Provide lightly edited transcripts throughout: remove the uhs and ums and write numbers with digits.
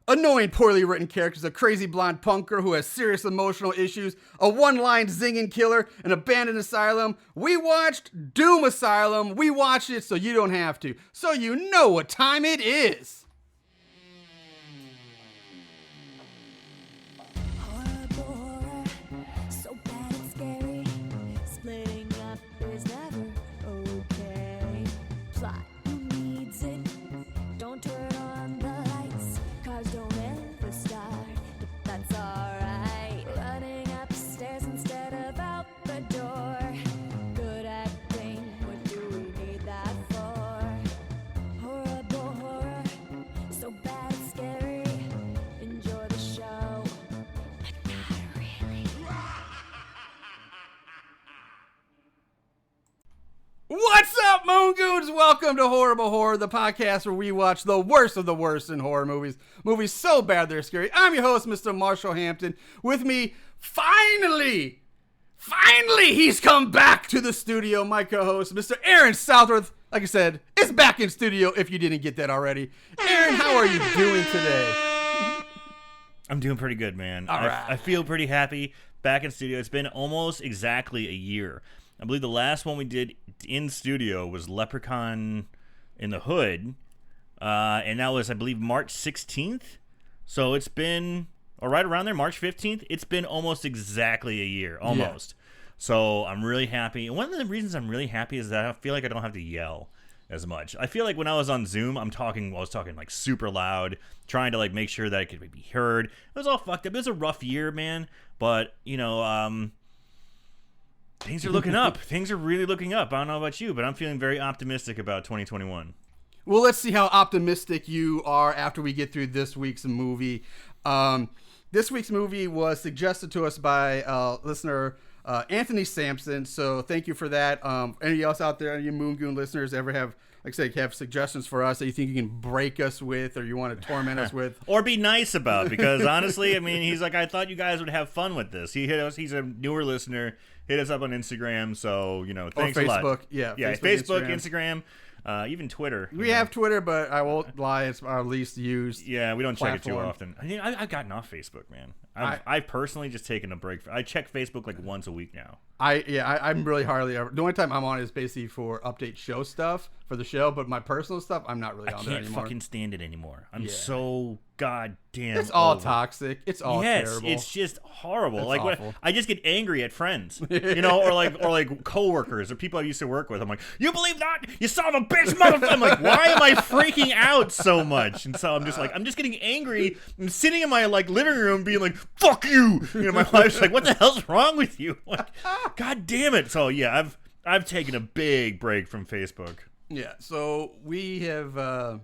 annoying, poorly written characters, a crazy blonde punk girl who has serious emotional issues, a one-line zinging killer, an abandoned asylum. We watched Doom Asylum. We watched it so you don't have to. So you know what time it is. What's up, Moon Goons? Welcome to Horrible Horror, the podcast where we watch the worst of the worst in horror movies. Movies so bad they're scary. I'm your host, Mr. Marshall Hampton. With me, finally, he's come back to the studio. My co-host, Mr. Aaron Southworth, like I said, is back in studio if you didn't get that already. Aaron, how are you doing today? I'm doing pretty good, man. All right. I feel pretty happy back in studio. It's been almost exactly a year. I believe the last one we did in studio was Leprechaun in the Hood, and that was, I believe, March 16th. So it's been, or right around there, March 15th. It's been almost exactly a year, almost. Yeah. So I'm really happy. And one of the reasons I'm really happy is that I feel like I don't have to yell as much. I feel like when I was on Zoom, I was talking like super loud, trying to like make sure that I could be heard. It was all fucked up. It was a rough year, man. But, you know, things are looking up. Things are really looking up. I don't know about you, but I'm feeling very optimistic about 2021. Well, let's see how optimistic you are after we get through this week's movie. This week's movie was suggested to us by listener Anthony Sampson, so thank you for that. Any else out there, any Moon Goon listeners ever have, like I say, have suggestions for us that you think you can break us with or you want to torment us with? Or be nice about, because honestly, I mean, he's like, I thought you guys would have fun with this. He hit us. He's a newer listener. Hit us up on Instagram, so, you know, thanks a lot. Facebook, yeah. Facebook, Instagram, even Twitter. We have Twitter, but I won't lie, it's our least used Yeah, we don't check platform. it too often. I mean, I've gotten off Facebook, man. I've personally just taken a break. I check Facebook like once a week now. I'm really hardly ever. The only time I'm on is basically for update show stuff for the show, but my personal stuff, I'm not really on there anymore. I can't fucking stand it anymore. I'm so goddamn It's all over. Toxic. It's all terrible. It's just horrible. It's like awful. I just get angry at friends, you know, or like coworkers or people I used to work with. I'm like, you believe that? You son of a bitch, motherfucker! I'm like, why am I freaking out so much? And so I'm just getting angry. I'm sitting in my like living room, being like, fuck you. You know, my wife's like, what the hell's wrong with you? Like, God damn it. So yeah, I've taken a big break from Facebook. Yeah, so we have, but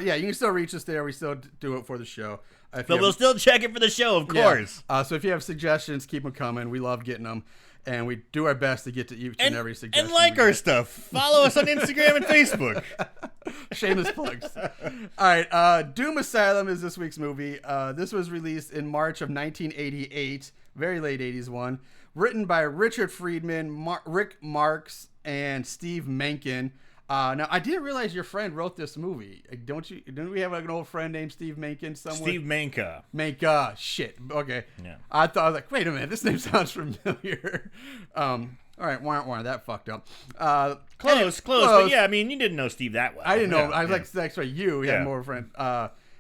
yeah, you can still reach us there. We still do it for the show. But we'll still check it for the show, of course. So if you have suggestions, keep them coming. We love getting them, and we do our best to get to each and every suggestion. And like our stuff. Follow us on Instagram and Facebook. Shameless plugs. All right, Doom Asylum is this week's movie. This was released in March of 1988, very late 80s one. Written by Richard Friedman, Rick Marks, and Steve Menken. Now, I didn't realize your friend wrote this movie. Didn't we have like an old friend named Steve Menken somewhere? Steve Menka. Menka. Shit. Okay. Yeah. I was like, wait a minute, this name sounds familiar. All right, wah, that fucked up. Close. But yeah, I mean, you didn't know Steve that well. I didn't know. I was like, that's right, you had more of a friend.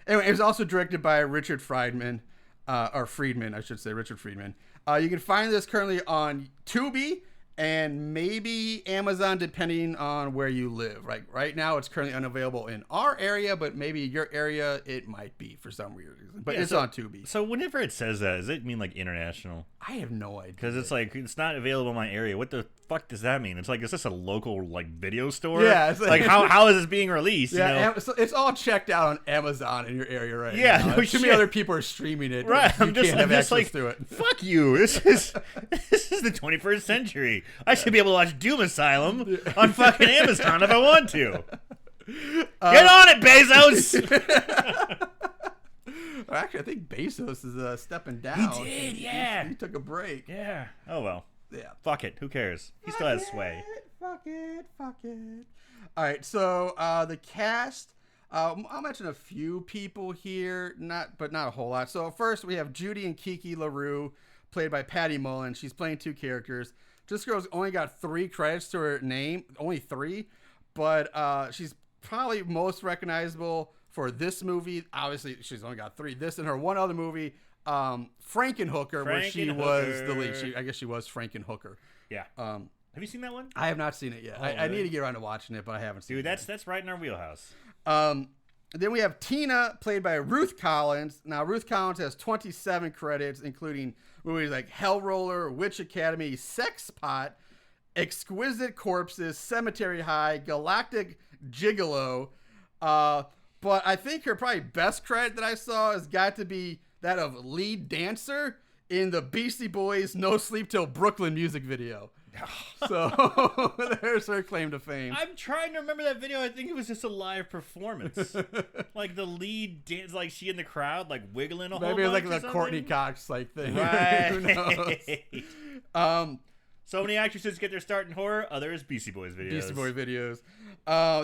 Anyway, it was also directed by Richard Friedman, or Friedman, I should say, Richard Friedman. You can find this currently on Tubi and maybe Amazon, depending on where you live. Right now, it's currently unavailable in our area, but maybe your area, it might be for some weird reason. But it's on Tubi. So whenever it says that, does it mean like international? I have no idea. Because it's like, it's not available in my area. What the fuck does that mean? It's like, is this a local like video store? Yeah. It's like how is this being released? Yeah, you know? so it's all checked out on Amazon in your area right now. Yeah, no too many other people are streaming it. Right, I'm just like, to it. Fuck you. This is the 21st century. I should be able to watch Doom Asylum on fucking Amazon if I want to. Get on it, Bezos. Actually, I think Bezos is stepping down. He did, yeah. He took a break. Yeah. Oh well. Yeah. Fuck it. Who cares? He still has sway. Fuck it. All right. So the cast I'll mention a few people here, but not a whole lot. So first we have Judy and Kiki LaRue, played by Patty Mullen. She's playing two characters. This girl's only got 3 credits to her name, only 3, but she's probably most recognizable for this movie. Obviously, she's only got 3. This and her one other movie, Frankenhooker, where she was the lead. I guess she was Frankenhooker. Yeah. Have you seen that one? I have not seen it yet. I need to get around to watching it, but I haven't seen it. Dude, that's right in our wheelhouse. Then we have Tina, played by Ruth Collins. Now, Ruth Collins has 27 credits, including movies like Hellroller, Witch Academy, Sex Pot, Exquisite Corpses, Cemetery High, Galactic Gigolo. But I think her probably best credit that I saw has got to be that of lead dancer in the Beastie Boys' No Sleep Till Brooklyn music video. So there's her claim to fame. I'm trying to remember that video. I think it was just a live performance. Like the lead dance, like she in the crowd, like wiggling a whole bunch. Maybe it was like the Courtney Cox like thing. Right. Who knows? So many actresses get their start in horror. Others Beastie Boys videos. Beastie Boy videos.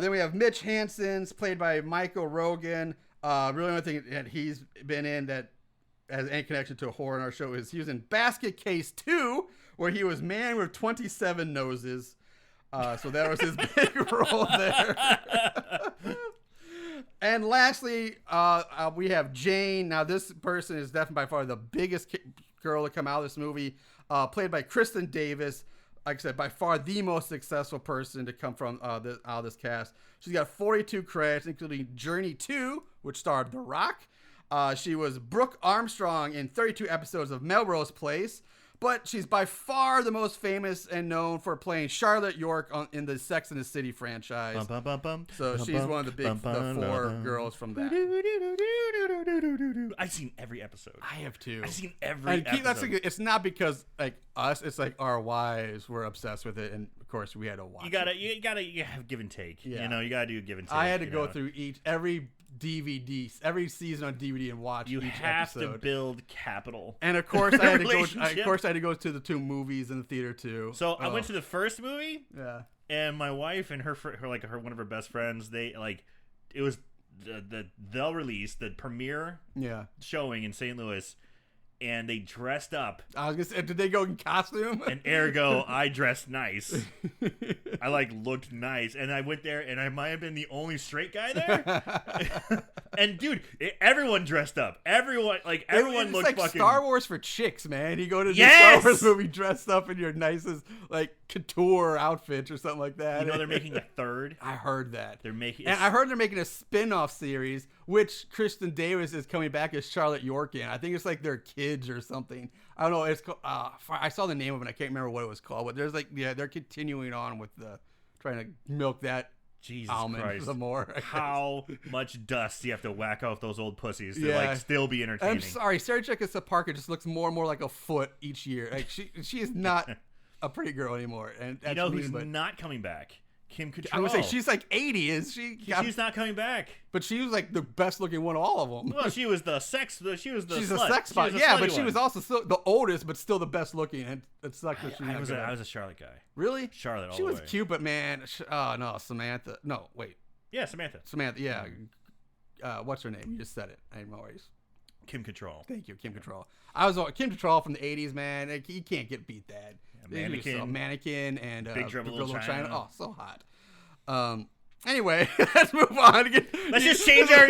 Then we have Mitch Hanson's, played by Michael Rogan. Really only thing that he's been in that has any connection to a horror in our show is he was in Basket Case 2, where he was Man with 27 Noses. So that was his big role there. And lastly, we have Jane. Now, this person is definitely by far the biggest girl to come out of this movie, played by Kristen Davis. Like I said, by far the most successful person to come from out of this cast. She's got 42 credits, including Journey 2, which starred The Rock. She was Brooke Armstrong in 32 episodes of Melrose Place. But she's by far the most famous and known for playing Charlotte York in the Sex and the City franchise. So she's one of the 4 girls from that. I've seen every episode. I have too. I've seen every episode. It's not because like us. It's like our wives were obsessed with it, and of course we had to watch. You gotta have give and take. Yeah. You know, you gotta do give and take. I had to go through every DVD, every season on DVD and watch each episode. You have to build capital. And of course, I had to go. Of course, I had to go to the 2 movies in the theater too. So I went to the first movie. Yeah. And my wife and her one of her best friends, they it was the release, the premiere showing in St. Louis, and they dressed up. I was gonna say, did they go in costume? And ergo, I dressed nice. I looked nice, and I went there, and I might have been the only straight guy there. And dude, everyone dressed up. Everyone looked like fucking Star Wars for chicks, man. You go to the Star Wars movie dressed up in your nicest couture outfit or something like that. You know they're making a 3rd. I heard that and I heard they're making a spin-off series, which Kristen Davis is coming back as Charlotte York in. I think it's like their kids or something. I don't know. It's called, I saw the name of it. I can't remember what it was called. But there's they're continuing on with trying to milk that. Jesus almond Christ. some more. How much dust do you have to whack off those old pussies to still be entertaining? I'm sorry, Sarah Jessica Parker just looks more and more like a foot each year. Like she is not a pretty girl anymore. And you know who's not coming back? Kim Cattrall. I would say she's like 80, is she? She's not coming back. But she was like the best looking one of all of them. Well, she was the sex. She's a slut. sex spot. Yeah, but she was also still the oldest, but still the best looking. And it sucked that she was. I was a Charlotte guy. Really? Charlotte. She was cute, but man, no, Samantha. No, wait. Yeah, Samantha. Samantha. Yeah. What's her name? You just said it. I didn't know. Kim Cattrall. Thank you, Kim Cattrall. Kim Cattrall from the 80s, man. You can't get beat that. Yeah, Mannequin and Big Trouble in Little China. Oh, so hot. Anyway, let's move on. Let's just change our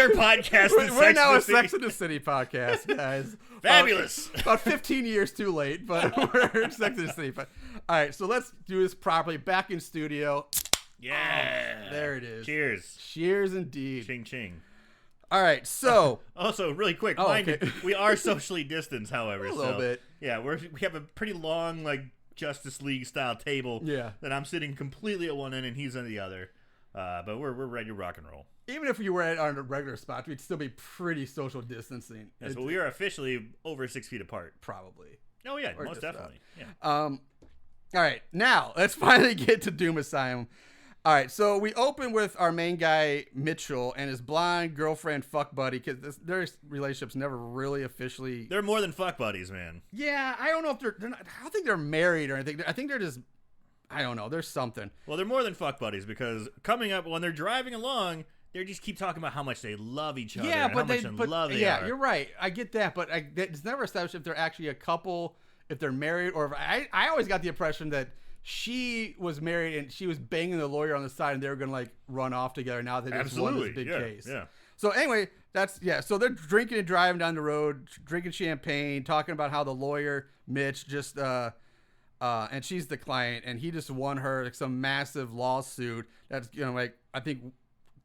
podcast. We're now a Sex and the City podcast, guys. Fabulous. About 15 years too late, but we're Sex and the City. All right, so let's do this properly. Back in studio. Yeah. Oh, there it is. Cheers. Cheers indeed. Ching ching. All right, so also really quick, mind you, we are socially distanced, however, a little bit. Yeah, we have a pretty long Justice League style table. Yeah. That I'm sitting completely at one end and he's on the other. But we're ready to rock and roll. Even if you were on a regular spot, we'd still be pretty social distancing. Yes, but we are officially over 6 feet apart. Probably. Oh yeah, most definitely. Yeah. All right, now let's finally get to Doom Asylum. All right, so we open with our main guy, Mitchell, and his blonde girlfriend, fuck buddy, because their relationship's never really officially... They're more than fuck buddies, man. Yeah, I don't know if they're not... I don't think they're married or anything. I think they're just... I don't know. There's something. Well, they're more than fuck buddies, because coming up, when they're driving along, they just keep talking about how much they love each other. Yeah, and but how much in love they are. you're right. I get that, but it's never established if they're actually a couple, if they're married, or if I always got the impression that she was married and she was banging the lawyer on the side, and they were gonna like run off together. Now that they just won this big case. Yeah. So anyway, so they're drinking and driving down the road, drinking champagne, talking about how the lawyer Mitch just and she's the client, and he just won her like some massive lawsuit that's like I think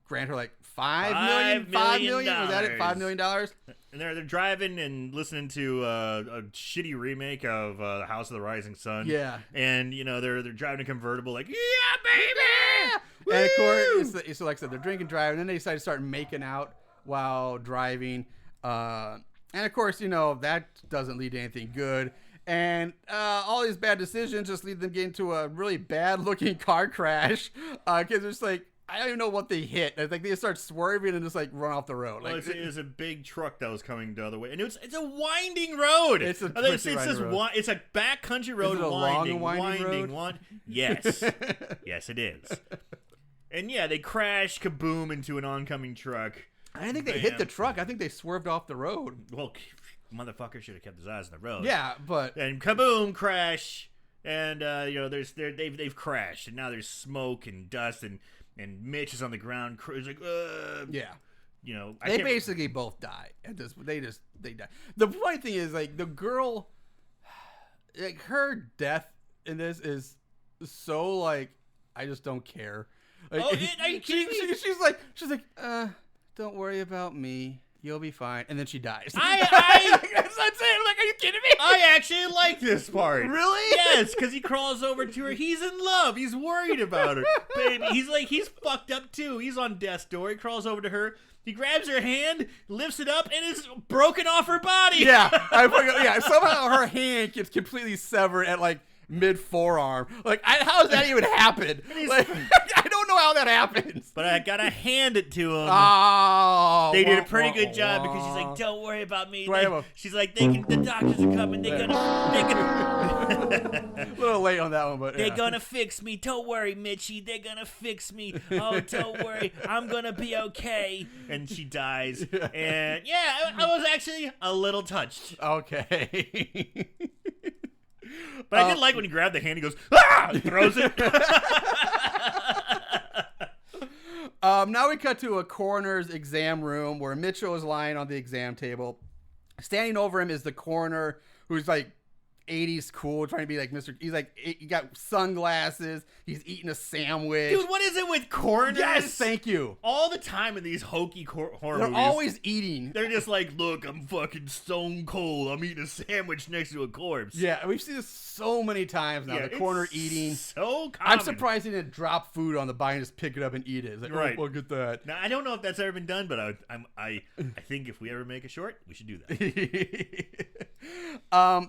grant her like $5 million. Was that it? $5 million. And they're driving and listening to a shitty remake of The House of the Rising Sun. Yeah. And they're driving a convertible like, yeah, baby. Woo! And of course, so like I said, they're drinking, driving, and then they decide to start making out while driving. And of course, that doesn't lead to anything good. And all these bad decisions just lead them getting into a really bad-looking car crash because it's like, I don't even know what they hit. It's like they start swerving and just like run off the road. Like it was a big truck that was coming the other way, and it's a winding road. It's a road. It's a backcountry road. Is it a long winding road? Yes, yes, it is. And yeah, they crash, kaboom, into an oncoming truck. I didn't think they hit the truck. I think they swerved off the road. Well, motherfucker should have kept his eyes on the road. Yeah, but and kaboom, crash, and they've crashed, and now there's smoke and dust and Mitch is on the ground. He's like, yeah. They basically both die. They die. The funny thing is, like, the girl, like, her death in this is so, like, I just don't care. Like, are you kidding me? She's like, don't worry about me. You'll be fine. And then she dies. That's it. I'm like, are you kidding me? I actually like this part. Really? Yes, because he crawls over to her. He's in love. He's worried about her. Baby, he's fucked up too. He's on death's door. He crawls over to her. He grabs her hand, lifts it up, and it's broken off her body. Yeah. Somehow her hand gets completely severed at like mid forearm. Like, how does that even happen? Like, I don't know how that happens. But I gotta hand it to him. Oh, they did a pretty good job because she's like, "Don't worry about me." She's like, the doctors are coming. They're gonna. A little late on that one, but they're gonna fix me. Don't worry, Mitchie. They're gonna fix me. Oh, don't worry. I'm gonna be okay. And she dies. Yeah. And yeah, I was actually a little touched. Okay. But I did like when he grabbed the hand. He goes, ah! And throws it. Now we cut to a coroner's exam room where Mitchell is lying on the exam table. Standing over him is the coroner, who's like 80s cool, trying to be like Mr. He's like, he got sunglasses. He's eating a sandwich. Dude, what is it with coroners? Yes, thank you. All the time in these hokey horror They're movies. always eating. They're just like, look, I'm fucking stone cold. I'm eating a sandwich next to a corpse. Yeah, we've seen this so many times now. The coroner eating. So common. I'm surprised he didn't drop food on the body and just pick it up and eat it. It's like, right. Oh, look at that. Now, I don't know if that's ever been done, but I think if we ever make a short, we should do that.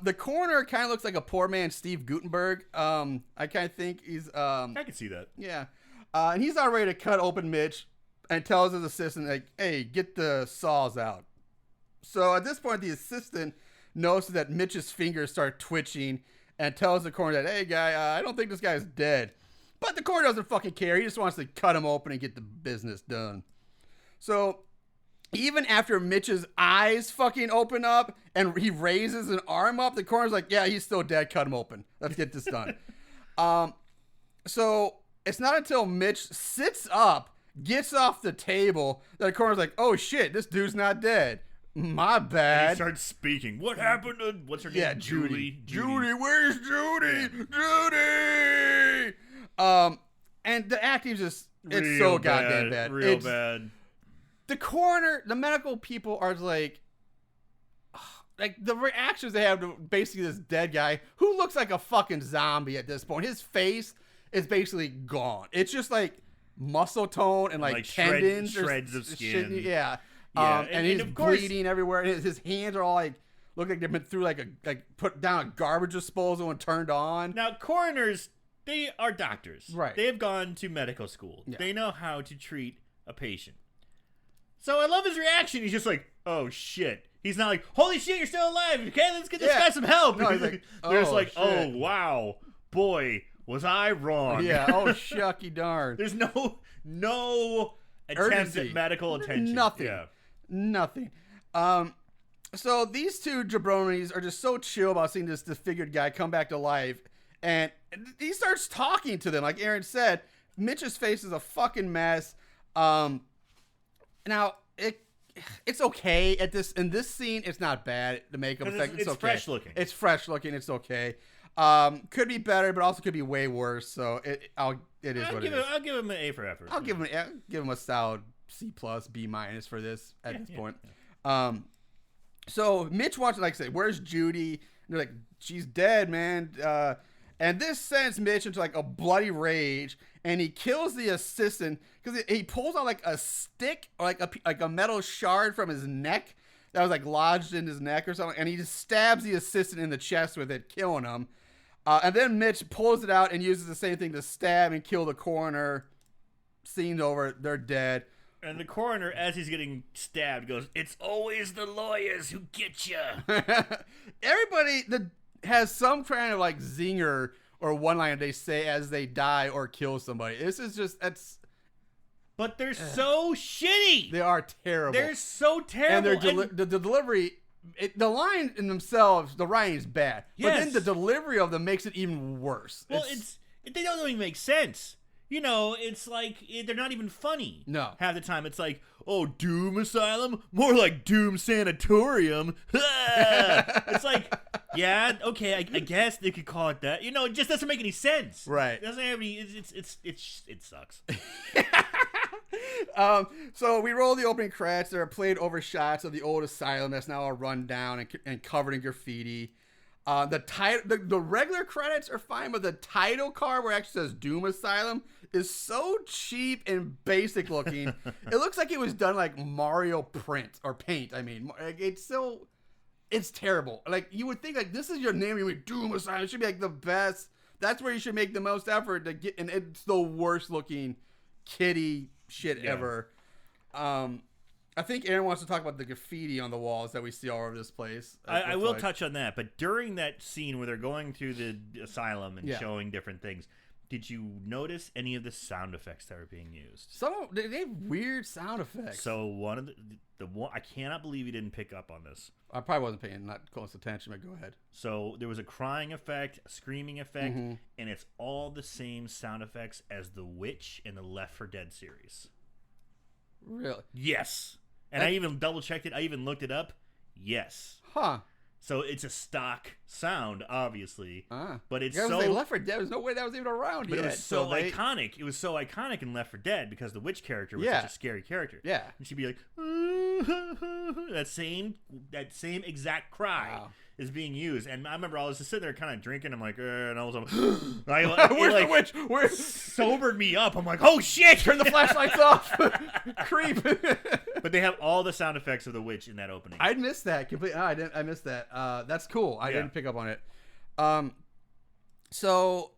The coroner kind of looks like a poor man Steve Guttenberg. I kind of think he's I can see that. Yeah. And he's not ready to cut open Mitch and tells his assistant, like, hey, get the saws out. So at this point, the assistant notices that Mitch's fingers start twitching and tells the coroner that, hey, guy, I don't think this guy's dead. But the coroner doesn't fucking care. He just wants to cut him open and get the business done. So even after Mitch's eyes fucking open up and he raises an arm up, the coroner's like, yeah, he's still dead. Cut him open. Let's get this done. So it's not until Mitch sits up, gets off the table, that the coroner's like, oh shit, this dude's not dead. My bad. And he starts speaking. What happened to, what's her name? Yeah, Judy. Judy, where's Judy? Yeah. Judy! And the acting's just, it's so goddamn bad. Real bad. The coroner, the medical people are like the reactions they have to basically this dead guy who looks like a fucking zombie at this point. His face is basically gone. It's just like muscle tone and like tendons, shreds of skin. Shit, yeah. And he's of course, bleeding everywhere. And his hands are all like look like they've been through like put down a garbage disposal and turned on. Now coroners, they are doctors. Right. They have gone to medical school. Yeah. They know how to treat a patient. So I love his reaction. He's just like, oh shit. He's not like, holy shit, you're still alive. Okay, let's get this guy some help. No, he's like, they're just like, shit. oh wow, boy, was I wrong? Yeah. Oh shucky darn. There's no Attempts urgency. at medical attention. Nothing. Yeah. Nothing. So these two jabronis are just so chill about seeing this disfigured guy come back to life, and he starts talking to them. Like Aaron said, Mitch's face is a fucking mess. Now it's okay in this scene. It's not bad. The makeup effect. It's okay. Fresh looking. It's fresh looking. It's okay. Could be better, but also could be way worse. So it is what it is. I'll give him an A for effort. I'll give him a solid C+, B- for this at this point. Yeah. So Mitch wants to, like, say, where's Judy? And they're like, she's dead, man. And this sends Mitch into like a bloody rage, and he kills the assistant because he pulls out like a stick or like a metal shard from his neck that was like lodged in his neck or something, and he just stabs the assistant in the chest with it, killing him. And then Mitch pulls it out and uses the same thing to stab and kill the coroner. Scene's over. They're dead. And the coroner, as he's getting stabbed, goes, "It's always the lawyers who get you." Everybody that has some kind of like zinger or one line they say as they die or kill somebody. This is just But they're so shitty. They are terrible. They're so terrible. And the delivery, the line in themselves, the writing is bad. Yes. But then the delivery of them makes it even worse. Well, they don't even make sense. You know, it's like they're not even funny. No. Half the time it's like, oh, Doom Asylum? More like Doom Sanatorium. It's like, yeah, okay, I guess they could call it that. You know, it just doesn't make any sense. Right. It doesn't have any, it sucks. So we roll the opening credits. There are played over shots of the old asylum that's now all run down and covered in graffiti. The regular credits are fine, but the title card where it actually says Doom Asylum is so cheap and basic looking. It looks like it was done like Mario paint. I mean, it's terrible. Like, you would think like this is your name, you would Doom Asylum. It should be like the best. That's where you should make the most effort to get, and it's the worst looking kitty shit ever. I think Aaron wants to talk about the graffiti on the walls that we see all over this place. I will touch on that, but during that scene where they're going through the asylum and showing different things, did you notice any of the sound effects that were being used? They have weird sound effects. So one of the one, I cannot believe you didn't pick up on this. I probably wasn't paying not close attention, but go ahead. So there was a crying effect, a screaming effect, and it's all the same sound effects as the Witch in the Left 4 Dead series. Really? Yes. And I even double-checked it. I even looked it up. Yes. Huh. So it's a stock sound, obviously. But it's so... Left 4 Dead, there's no way that was even around yet. But it was so iconic. It was so iconic in Left 4 Dead because the witch character was such a scary character. Yeah. And she'd be like... that same exact cry is being used. And I remember I was just sitting there kind of drinking. I'm like... and I was like... Where's the witch? Where's... sobered me up. I'm like, oh, shit! Turn the flashlights off! Creep! But they have all the sound effects of the witch in that opening. I missed that completely. I missed that. That's cool. I didn't pick up on it. So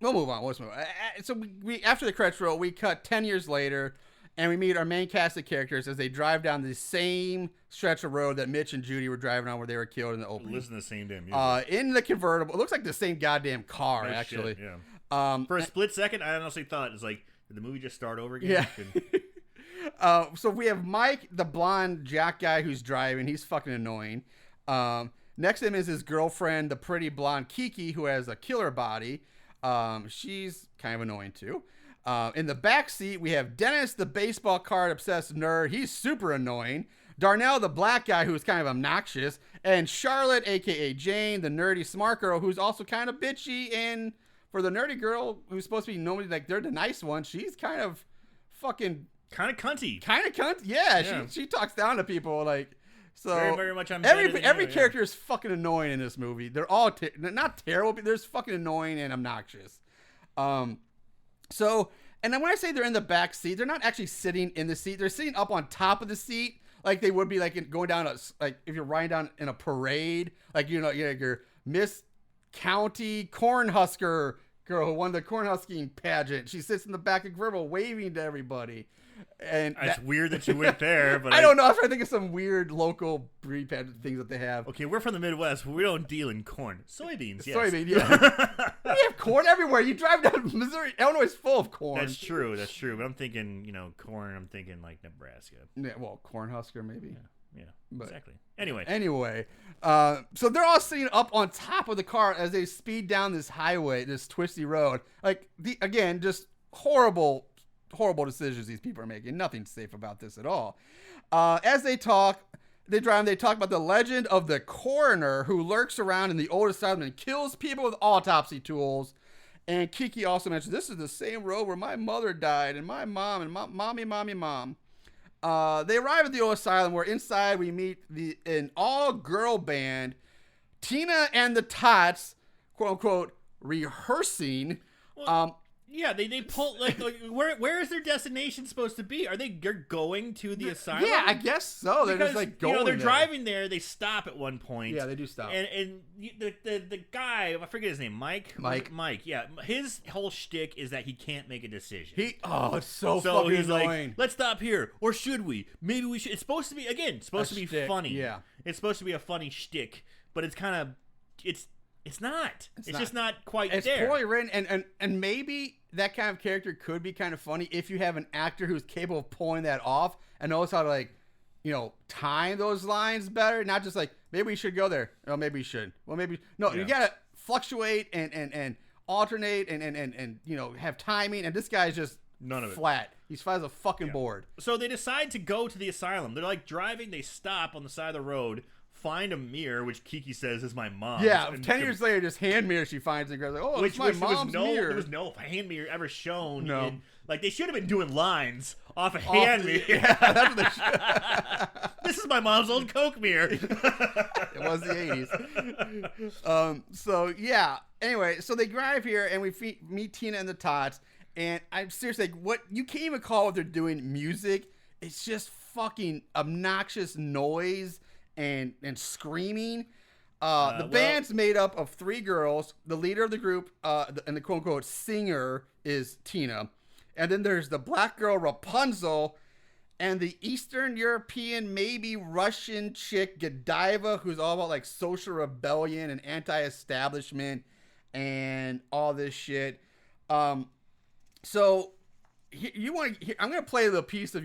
we'll move on. Let's move on. So we after the credits roll, we cut 10 years later, and we meet our main cast of characters as they drive down the same stretch of road that Mitch and Judy were driving on where they were killed in the opening. Listen to the same damn music. In the convertible. It looks like the same goddamn car, actually. Shit, yeah. For a split second, I honestly thought, it's like, did the movie just start over again? Yeah. So we have Mike, the blonde jack guy who's driving. He's fucking annoying. Next to him is his girlfriend, the pretty blonde Kiki, who has a killer body. She's kind of annoying too. In the back seat, we have Dennis, the baseball card obsessed nerd. He's super annoying. Darnell, the black guy, who's kind of obnoxious. And Charlotte, a.k.a. Jane, the nerdy smart girl, who's also kind of bitchy. And for the nerdy girl, who's supposed to be normally like they're the nice one, she's kind of fucking... kind of cunty. Yeah. She talks down to people like... So very, very much. Every character is fucking annoying in this movie. They're all not terrible, but they're just fucking annoying and obnoxious. So, and then when I say they're in the back seat, they're not actually sitting in the seat. They're sitting up on top of the seat, like they would be like going down like if you're riding down in a parade, like your Miss County Cornhusker girl who won the Cornhusking pageant. She sits in the back of the convertible waving to everybody. And it's weird that you went there, but I don't know. I was trying to think of some weird local breed pet things that they have. Okay, we're from the Midwest. We don't deal in corn. Soybeans, yes. Soybean, yeah. We have corn everywhere. You drive down Missouri, Illinois is full of corn. That's true. But I'm thinking, corn. I'm thinking like Nebraska. Yeah, well, Cornhusker maybe. Yeah, but exactly. Anyway, so they're all sitting up on top of the car as they speed down this highway, this twisty road. Like again, just horrible decisions these people are making. Nothing safe about this at all. As they drive, they talk about the legend of the coroner who lurks around in the old asylum and kills people with autopsy tools. And Kiki also mentions, this is the same road where my mother died and my mom and mommy. They arrive at the old asylum where inside we meet an all-girl band, Tina and the Tots, quote unquote, rehearsing. Yeah, they pull like where is their destination supposed to be? Are they going to the asylum? Yeah, I guess so. They're just like going. They're driving there. They stop at one point. Yeah, they do stop. And the guy, I forget his name, Mike. Yeah, his whole shtick is that he can't make a decision. It's so fucking he's annoying. Like, let's stop here, or should we? Maybe we should. It's supposed to be to be shtick, funny. Yeah, it's supposed to be a funny shtick, but it's kind of It's not. It's not. Just not quite it's there. It's poorly written, and maybe that kind of character could be kind of funny if you have an actor who's capable of pulling that off and knows how to time those lines better. Not just like, maybe we should go there. Oh, maybe we should. Well, maybe no. Yeah. You gotta fluctuate and alternate and have timing. And this guy's just none of it flat. He's flat as a fucking board. So they decide to go to the asylum. They're like driving. They stop on the side of the road. Find a mirror, which Kiki says is my mom's. Yeah, 10 years later, just hand mirror she finds and goes like, "Oh, it's my mom's mirror." There was no hand mirror ever shown. No, they should have been doing lines off a hand mirror. Yeah, that's what they should. This is my mom's old Coke mirror. It was the 80s. So yeah. Anyway, so they drive here and we meet Tina and the Tots, and I'm seriously like, what? You can't even call what they're doing music. It's just fucking obnoxious noise. And screaming. The band's made up of 3 girls. The leader of the group, and the quote-unquote singer, is Tina. And then there's the black girl, Rapunzel, and the Eastern European, maybe Russian chick, Godiva, who's all about, social rebellion and anti-establishment and all this shit. So, I'm going to play the piece of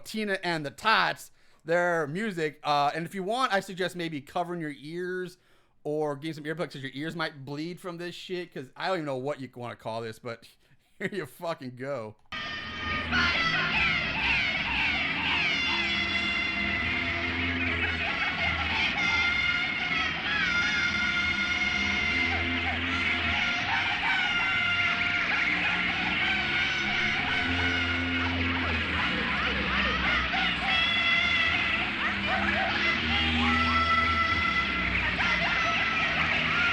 Tina and the Tots, their music, and if you want, I suggest maybe covering your ears or getting some earplugs because your ears might bleed from this shit, because I don't even know what you want to call this, but here you fucking go.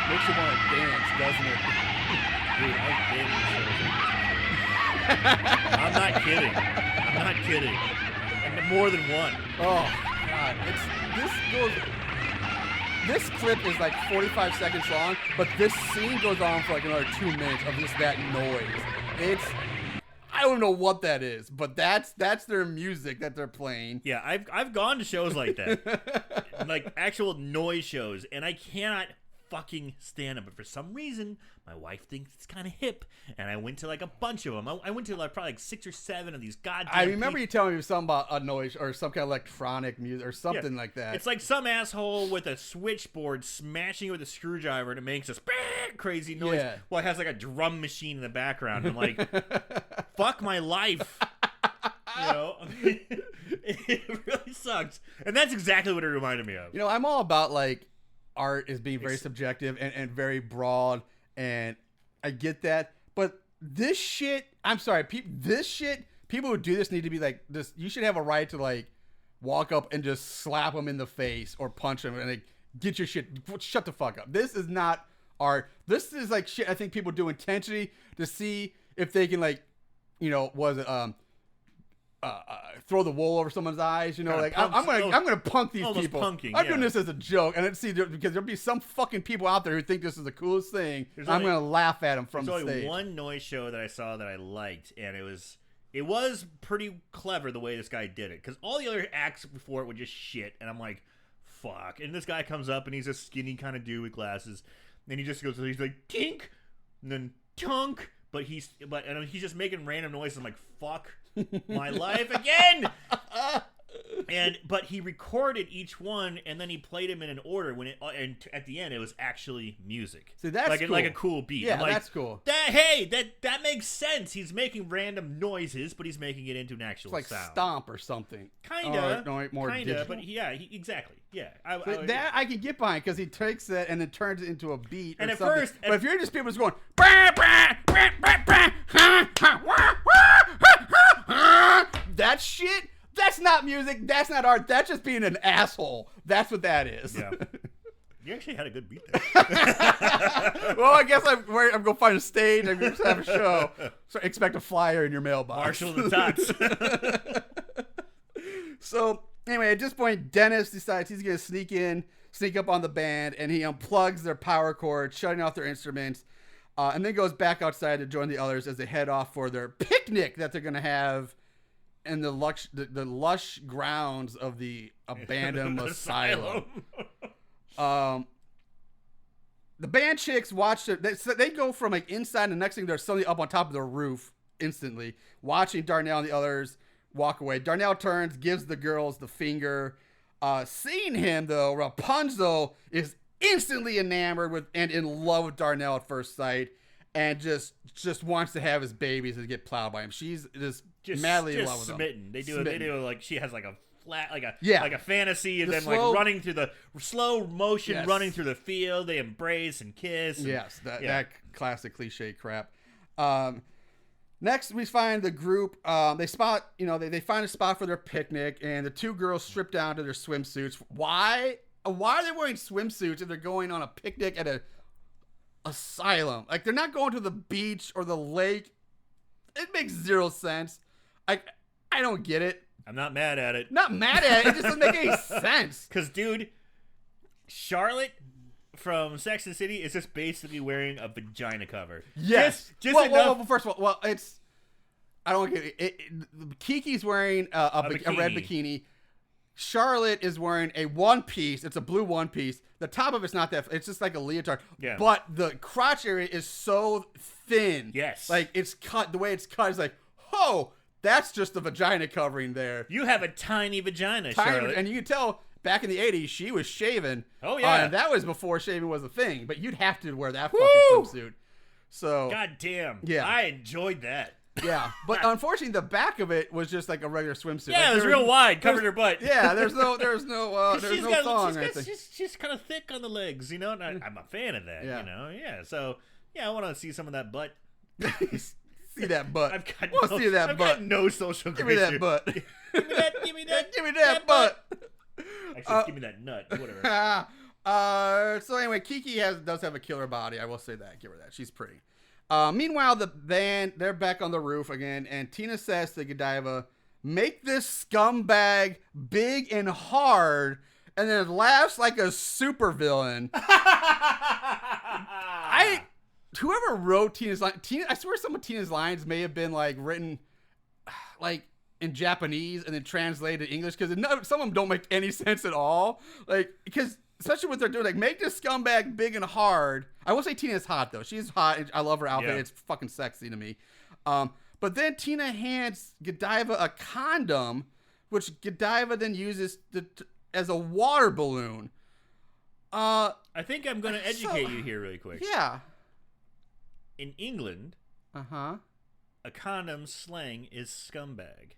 Makes you want to dance, doesn't it? Dude, I've been to shows. I'm not kidding. And more than one. Oh god, this clip is 45 seconds long, but this scene goes on for another 2 minutes of just that noise. I don't know what that is, but that's their music that they're playing. Yeah, I've gone to shows like that, actual noise shows, and I cannot fucking stand them. But for some reason, my wife thinks it's kind of hip, and I went to a bunch of them. I went to probably 6 or 7 of these goddamn. I remember you telling me something about a noise or some kind of electronic music or something like that. It's like some asshole with a switchboard smashing it with a screwdriver, and it makes this crazy noise. Yeah. Well, it has a drum machine in the background. I'm like, fuck my life. It really sucks. And that's exactly what it reminded me of. I'm all about art is being very subjective and very broad, and I get that, but this shit, I'm sorry, people who do this need to be this. You should have a right to walk up and just slap them in the face or punch them and get your shit, shut the fuck up. This is not art. This is shit I think people do intentionally to see if they can throw the wool over someone's eyes, I'm gonna punk these people. Punking, I'm doing this as a joke, and because there'll be some fucking people out there who think this is the coolest thing. I'm gonna laugh at them from the stage. There's only one noise show that I saw that I liked, and it was It was pretty clever the way this guy did it, because all the other acts before it were just shit, and I'm like, fuck. And this guy comes up, and he's a skinny kind of dude with glasses, and he just goes, he's like, tink, and then tunk, but he's just making random noises. I'm like, fuck my life again. But he recorded each one, and then he played them in an order. And at the end, it was actually music. See, that's cool. Like a cool beat. Yeah, like, that's cool. That makes sense. He's making random noises, but he's making it into an actual It's like sound. stomp or something. Kinda. No, more digital. But yeah, exactly. Yeah. I can get behind because he takes that and then turns it into a beat. And or at something. first, but if you're just people just going, bah, bah, bah, bah, bah, ha, ha, wah, wah, ha, ha, that shit. That's not music. That's not art. That's just being an asshole. That's what that is. Yeah. You actually had a good beat there. Well, I guess I'm going to find a stage. I'm going to have a show. So expect a flyer in your mailbox. Marshall the Tots. So, anyway, at this point, Dennis decides he's going to sneak up on the band, and he unplugs their power cord, shutting off their instruments, and then goes back outside to join the others as they head off for their picnic that they're going to have in the lush grounds of the abandoned asylum. The band chicks watch they go from like inside, and the next thing they're suddenly up on top of the roof instantly, watching Darnell and the others walk away. Darnell turns, gives the girls the finger. Seeing him though, Rapunzel is instantly enamored with and in love with Darnell at first sight, and just wants to have his babies and get plowed by him. She's just madly in love with him. They do like she has like a flat, like a fantasy of the them slow, like running through the slow motion, yes. running through the field. They embrace and kiss. And, yes, that classic cliche crap. Next, we find the group. They find a spot for their picnic, and the two girls strip down to their swimsuits. Why are they wearing swimsuits if they're going on a picnic at a asylum? Like, they're not going to the beach or the lake. It makes zero sense. I don't get it. I'm not mad at it. Not mad at it. It just doesn't make any sense. Because, dude, Charlotte from Sex and the City is just basically wearing a vagina cover. Yes. Just enough. Well, first of all, it's... I don't get it. Kiki's wearing a red bikini. Charlotte is wearing a one piece. It's a blue one piece. The top of it's not that. It's just like a leotard. Yeah. But the crotch area is so thin. Yes. Like, it's cut. The way it's cut is like, oh, that's just the vagina covering there. You have a tiny vagina, Charlotte. And you can tell back in the 80s, she was shaven. Oh, yeah. And that was before shaving was a thing. But you'd have to wear that fucking swimsuit. So. God damn. Yeah. I enjoyed that. Yeah, but unfortunately, the back of it was just like a regular swimsuit. Yeah, it was real wide, covered her butt. Yeah, there's no thong. She's kind of thick on the legs, you know. And I'm a fan of that, you know. Yeah, so I want to see some of that butt. See that butt. I've got no social. Give me that butt. Give me that. Give me that butt. Actually, give me that nut. Whatever. So anyway, Kiki does have a killer body. I will say that. Give her that. She's pretty. Meanwhile, the band, they're back on the roof again, and Tina says to Godiva, "Make this scumbag big and hard," and then laughs like a supervillain. Whoever wrote Tina's line, I swear some of Tina's lines may have been like written like in Japanese and then translated to English, because some of them don't make any sense at all. Like, because especially what they're doing, like, make this scumbag big and hard. I will say Tina's hot though. She's hot. And I love her outfit. Yeah. It's fucking sexy to me. But then Tina hands Godiva a condom, which Godiva then uses as a water balloon. I think I'm going to educate you here really quick. Yeah. In England, a condom slang is scumbag.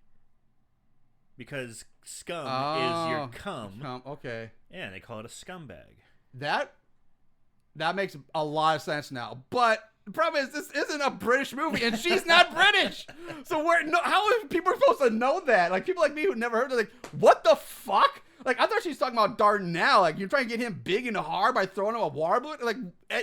Because scum is your cum. Okay. Yeah, they call it a scumbag. That makes a lot of sense now. But the problem is, this isn't a British movie, and she's not British. So how are people supposed to know that? Like, people like me who never heard of it, like, what the fuck? Like, I thought she was talking about Darnell. Like, you're trying to get him big and hard by throwing him a water balloon? Like,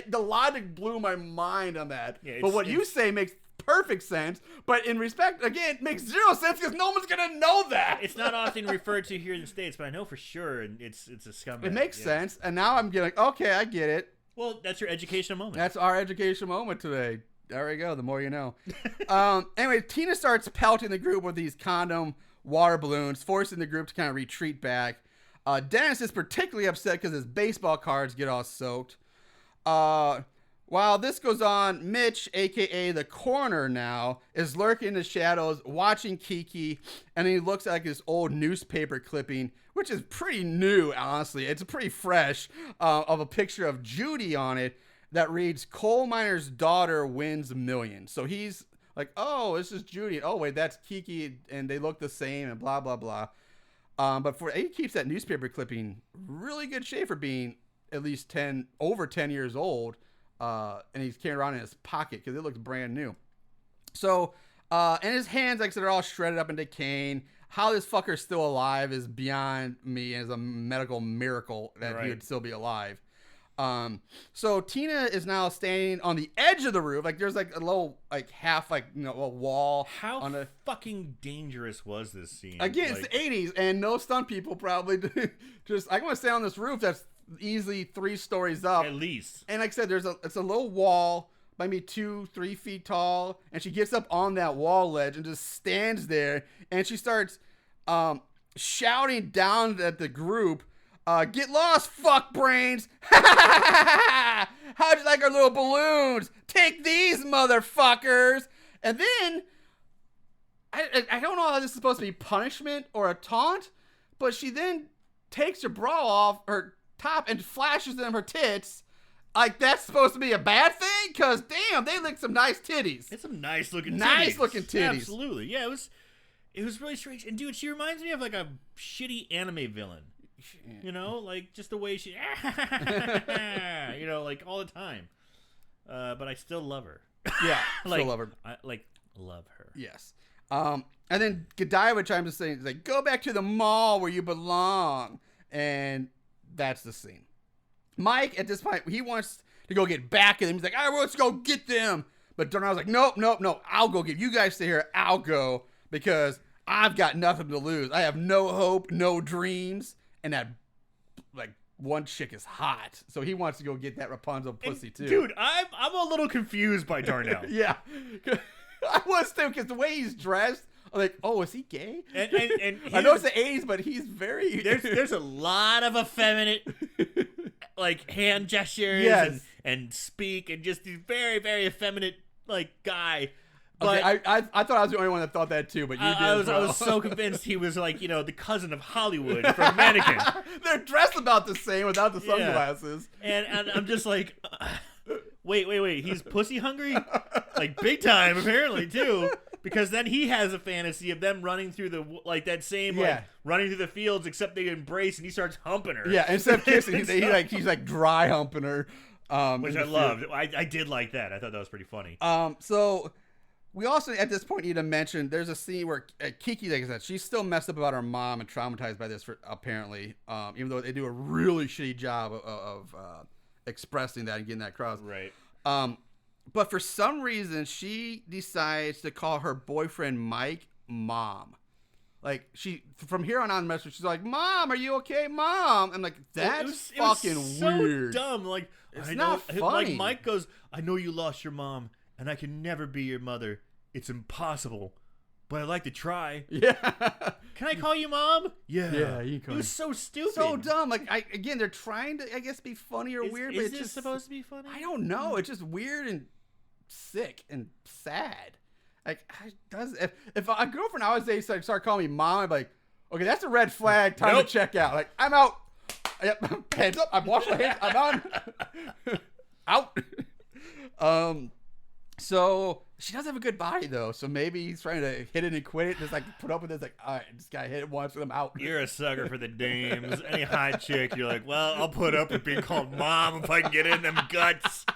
the logic blew my mind on that. Yeah, but what you say makes perfect sense. But in respect, again, it makes zero sense because no one's going to know that. It's not often referred to here in the States, but I know for sure it's a scumbag. It makes sense. And now I'm getting like, okay, I get it. Well, that's your educational moment. That's our educational moment today. There we go. The more you know. Anyway, Tina starts pelting the group with these condom water balloons, forcing the group to kind of retreat back. Dennis is particularly upset because his baseball cards get all soaked. While this goes on, Mitch, a.k.a. the coroner now, is lurking in the shadows, watching Kiki, and he looks like this old newspaper clipping, which is pretty new, honestly. It's pretty fresh, of a picture of Judy on it that reads, "Coal miner's daughter wins millions." So he's like, oh, this is Judy. Oh, wait, that's Kiki, and they look the same, and blah, blah, blah. But he keeps that newspaper clipping really good shape for being at least over 10 years old. And he's carrying around in his pocket because it looks brand new. So, and his hands, like I said, are all shredded up and decaying. How this fucker's still alive is beyond me, and is a medical miracle that he would still be alive. So Tina is now standing on the edge of the roof. Like there's like a little, like half, like, you know, a wall. How fucking dangerous was this scene? Again, it's the 80s, and no stunt people probably just, I want to stay on this roof that's easily 3 stories up. At least. And like I said, it's a little wall, maybe 2-3 feet tall, and she gets up on that wall ledge and just stands there, and she starts shouting down at the group, "Get lost, fuck brains! How'd you like our little balloons? Take these, motherfuckers!" And then, I don't know how this is supposed to be punishment or a taunt, but she then takes her bra off, her top, and flashes them her tits. Like that's supposed to be a bad thing? Because damn, they look some nice titties. It's some nice looking titties. Absolutely. Yeah, it was really strange. And dude, she reminds me of like a shitty anime villain. You know, like just the way she you know, like all the time. But I still love her. Yeah, like, still love her. I love her. Yes. And then Godiva chimes in saying, like, "Go back to the mall where you belong." And that's the scene. Mike, at this point, he wants to go get back at them. He's like, "All right, let's go get them." But Darnell's like, nope, I'll go get you guys stay here. I'll go because I've got nothing to lose. I have no hope, no dreams. And that, like, one chick is hot. So he wants to go get that Rapunzel pussy, too. Dude, I'm a little confused by Darnell. Yeah. I was, too, because the way he's dressed, I'm like, oh, is he gay? And I know it's the 80s, but he's very... There's a lot of effeminate, like, hand gestures and speak, and just these very, very effeminate, like, guy. But okay, I thought I was the only one that thought that, too, but you did. I was so convinced he was, like, you know, the cousin of Hollywood from Mannequin. They're dressed about the same without the sunglasses. Yeah. And I'm just like... Wait, he's pussy hungry? Like, big time, apparently, too. Because then he has a fantasy of them running through like, running through the fields, except they embrace, and he starts humping her. Yeah, instead of kissing, he's like dry humping her. Which I loved. I did like that. I thought that was pretty funny. So, we also, at this point, need to mention, there's a scene where Kiki, like I said, she's still messed up about her mom and traumatized by this, apparently. Even though they do a really shitty job of expressing that and getting that across. Right. But for some reason, she decides to call her boyfriend Mike Mom. Like, from here on out in the message, she's like, "Mom, are you okay, Mom?" I'm like, that's fucking so weird. Dumb. Like, it's not funny. Like, Mike goes, "I know you lost your mom, and I can never be your mother. It's impossible. But I'd like to try." Yeah. "Can I call you Mom?" Yeah, you can. It was so stupid. So dumb. Like, again, they're trying to, I guess, be funny or weird. But is this supposed to be funny? I don't know. It's just weird and sick and sad. Like, if a girlfriend always start calling me Mom, I'd be like, okay, that's a red flag. Time to check out. Like, I'm out. Yep, hands up. I've washed my hands. I'm on. Out. So she does have a good body, though. So maybe he's trying to hit it and quit it. Just like put up with it. It's like, all right, this guy hit it once, I'm out. You're a sucker for the dames. Any hot chick, you're like, well, I'll put up with being called Mom if I can get in them guts.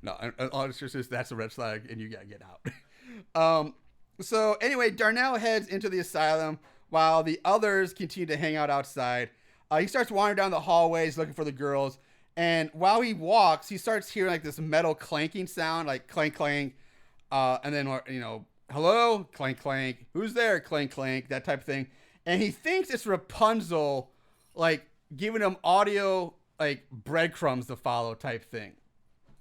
No, honestly, that's a red flag, and you gotta get out. So anyway, Darnell heads into the asylum while the others continue to hang out outside. He starts wandering down the hallways looking for the girls. And while he walks, he starts hearing like this metal clanking sound, like clank, clank. And then, you know, hello, clank, clank. Who's there? Clank, clank, that type of thing. And he thinks it's Rapunzel, like giving him audio, like breadcrumbs to follow type thing.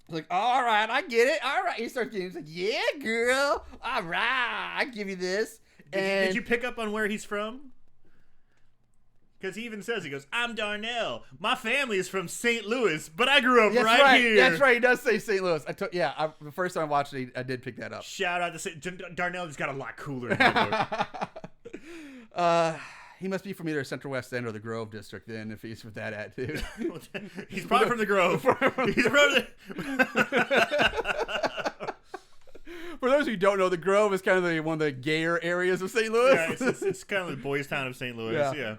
Like, all right, I get it. All right. He starts getting, he's like, yeah, girl. All right, I give you this. Did you pick up on where he's from? Because he even says, he goes, I'm Darnell. My family is from St. Louis, but I grew up right here. That's right. He does say St. Louis. The first time I watched it, I did pick that up. Shout out to Darnell. Just got a lot cooler in my book. He must be from either Central West End or the Grove District then, if he's with that attitude. He's probably from the Grove. He's from the... For those who don't know, the Grove is kind of one of the gayer areas of St. Louis. Yeah, it's kind of the boys' town of St. Louis. Yeah.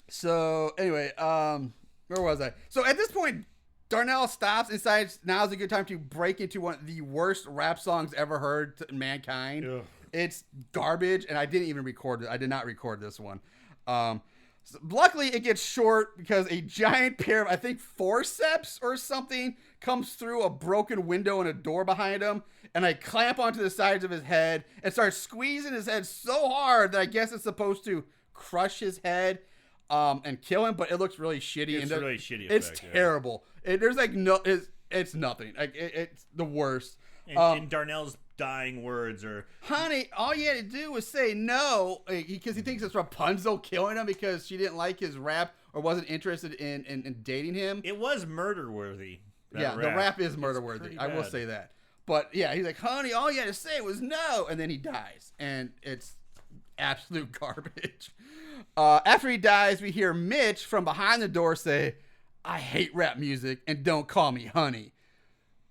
So anyway, where was I? So at this point, Darnell stops and decides now's a good time to break into one of the worst rap songs ever heard to mankind. Ugh. It's garbage, and I didn't even record it. I did not record this one. Luckily, it gets short because a giant pair of, I think, forceps or something comes through a broken window and a door behind him, and I clamp onto the sides of his head and start squeezing his head so hard that I guess it's supposed to crush his head and kill him, but it looks really shitty. It's really shitty. It's terrible. There's like no, it's nothing. Like it's the worst. And Darnell's dying words are, honey, all you had to do was say no, because he thinks it's Rapunzel killing him because she didn't like his rap or wasn't interested in dating him. It was murder worthy. Yeah, the rap is murder worthy. I will say that. But yeah, he's like, honey, all you had to say was no, and then he dies, and it's absolute garbage. After he dies, we hear Mitch from behind the door say, I hate rap music and don't call me honey.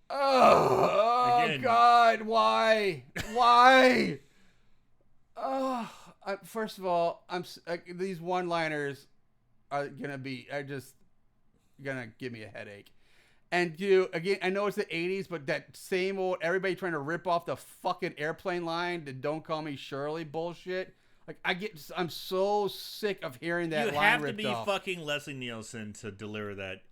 Oh God, why? First of all, these one-liners are just gonna give me a headache. And again, I know it's the 80s, but that same old everybody trying to rip off the fucking airplane line, the "Don't call me Shirley" bullshit. Like I'm so sick of hearing that line ripped off. You have to be fucking Leslie Nielsen to deliver that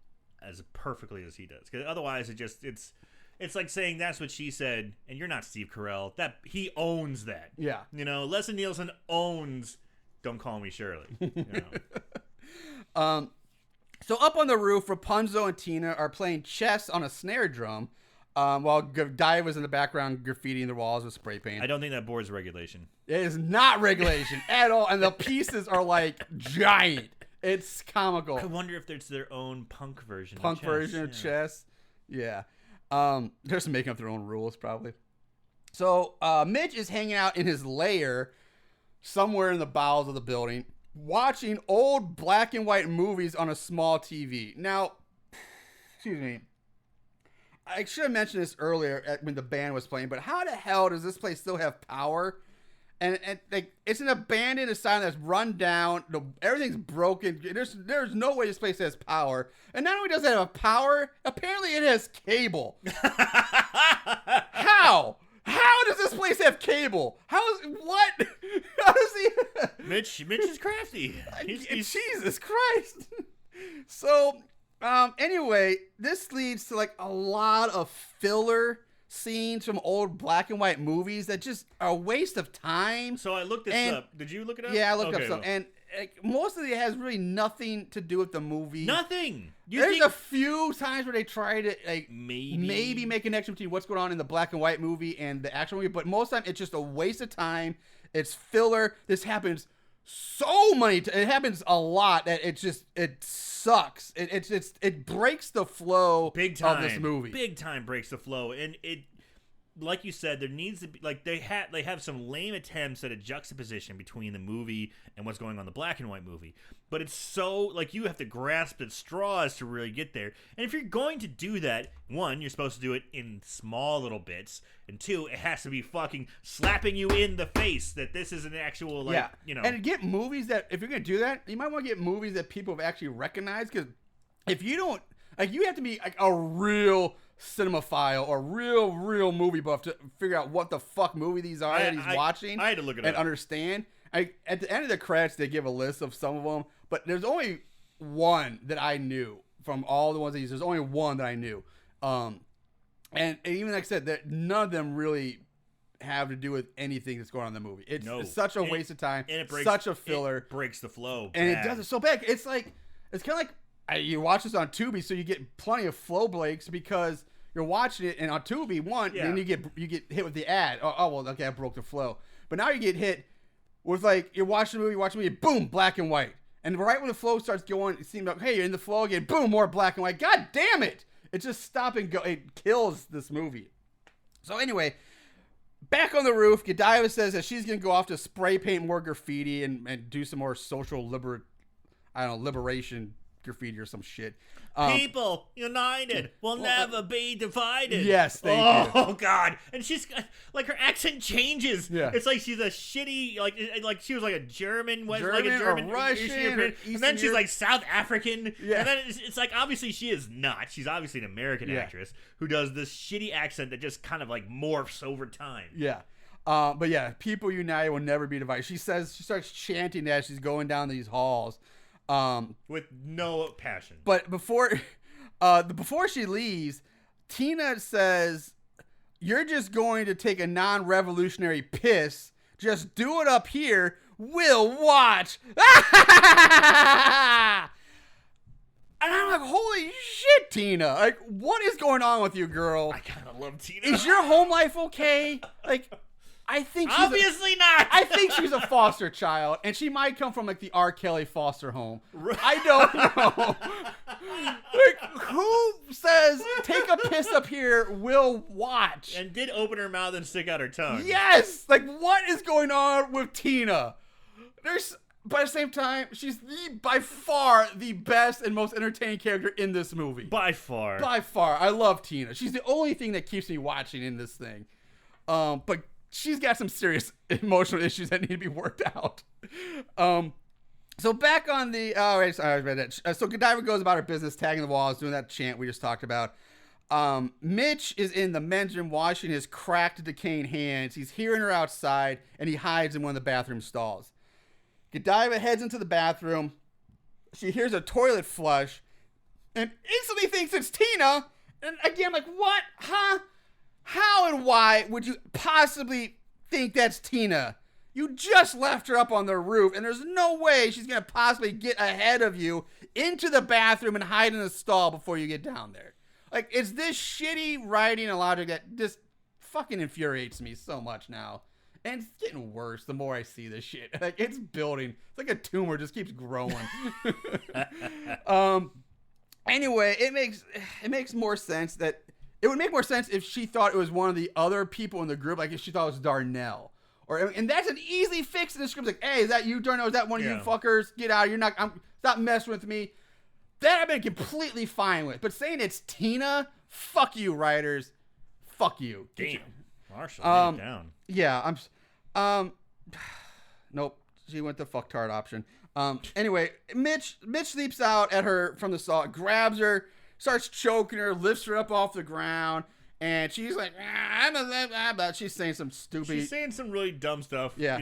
as perfectly as he does, because otherwise it's like saying that's what she said, and you're not Steve Carell. That he owns that. Yeah, Leslie Nielsen owns "Don't Call Me Shirley." So up on the roof, Rapunzel and Tina are playing chess on a snare drum, while Dive was in the background graffitiing the walls with spray paint. I don't think that board's regulation. It is not regulation at all, and the pieces are like giant. It's comical. I wonder if it's their own punk version. Of chess. Yeah. They're just making up their own rules, probably. So Mitch is hanging out in his lair somewhere in the bowels of the building, watching old black and white movies on a small TV. Now, excuse me, I should have mentioned this earlier when the band was playing, but how the hell does this place still have power? And like, it's an abandoned asylum that's run down. Everything's broken. There's no way this place has power. And not only does it have power, apparently it has cable. How? How does this place have cable? How does he? Mitch is crafty. Jesus Christ. So, anyway, this leads to like a lot of filler scenes from old black and white movies that just are a waste of time. So I looked this up. Did you look it up? Yeah, I looked up some. And most of it has really nothing to do with the movie. Nothing. There's a few times where they try to maybe make a connection between what's going on in the black and white movie and the actual movie, but most of the time it's just a waste of time. It's filler. This happens so many times. It happens a lot that it sucks. It breaks the flow big time of this movie. Big time breaks the flow, and it, like you said, there needs to be they have some lame attempts at a juxtaposition between the movie and what's going on in the black and white movie. But it's so you have to grasp at straws to really get there. And if you're going to do that, one, you're supposed to do it in small little bits, and two, it has to be fucking slapping you in the face that this is an actual And get movies that, if you're gonna do that, you might want to get movies that people have actually recognized, because if you don't, you have to be a real cinemaphile or real movie buff to figure out what the fuck movie these are that he's watching. I had to look it and up. Understand. At the end of the credits, they give a list of some of them, but there's only one that I knew from all the ones that there's only one that I knew. And even like I said, that none of them really have to do with anything that's going on in the movie. It's such a waste of time. And it breaks, such a filler. It breaks the flow. And it does it so bad. It's kind of like you watch this on Tubi, so you get plenty of flow breaks because you're watching it, and on Tubi, then you get hit with the ad. Oh, well, okay, I broke the flow. But now you get hit with, like, you're watching a movie, boom, black and white. And right when the flow starts going, it seems like, hey, you're in the flow again, boom, more black and white. God damn it! It just stop and go. It kills this movie. So anyway, back on the roof, Godiva says that she's going to go off to spray paint more graffiti and do some more social liberation graffiti or some shit. People united will never be divided. Yes, thank you. Oh God! And she's like, her accent changes. Yeah, it's like she's a shitty, like she was like a German or Russian, and then she's like South African. Yeah, and then it's like, obviously she is not. She's obviously an American actress who does this shitty accent that just kind of like morphs over time. Yeah. But yeah, people united will never be divided. She starts chanting that as she's going down these halls. With no passion. But before she leaves, Tina says, "You're just going to take a non-revolutionary piss. Just do it up here. We'll watch." And I'm like, holy shit, Tina. Like, what is going on with you, girl? I kind of love Tina. Is your home life okay? Like, I think she's obviously not. I think she's a foster child, and she might come from like the R. Kelly foster home. I don't know. Like, who says take a piss up here? We'll watch. And did open her mouth and stick out her tongue. Yes. Like, what is going on with Tina? But at the same time, she's by far the best and most entertaining character in this movie. By far. By far. I love Tina. She's the only thing that keeps me watching in this thing. But she's got some serious emotional issues that need to be worked out. So back on the... Oh, I read that. So Godiva goes about her business, tagging the walls, doing that chant we just talked about. Mitch is in the men's room washing his cracked, decaying hands. He's hearing her outside, and he hides in one of the bathroom stalls. Godiva heads into the bathroom. She hears a toilet flush and instantly thinks it's Tina. And again, like, what? Huh? How and why would you possibly think that's Tina? You just left her up on the roof, and there's no way she's going to possibly get ahead of you into the bathroom and hide in a stall before you get down there. Like, it's this shitty writing and logic that just fucking infuriates me so much now. And it's getting worse the more I see this shit. Like, it's building. It's like a tumor, just keeps growing. Anyway, it makes more sense that... It would make more sense if she thought it was one of the other people in the group, like if she thought it was Darnell. And that's an easy fix in the script. Like, hey, is that you, Darnell? Is that one of you fuckers? Get out. Stop messing with me. That I've been completely fine with. But saying it's Tina, fuck you, writers. Fuck you. Damn. Marshall, get it down. Yeah, nope. She went the fucktard option. Anyway, Mitch leaps out at her from the stall, grabs her, starts choking her, lifts her up off the ground, and she's like, she's saying some stupid... She's saying some really dumb stuff, yeah.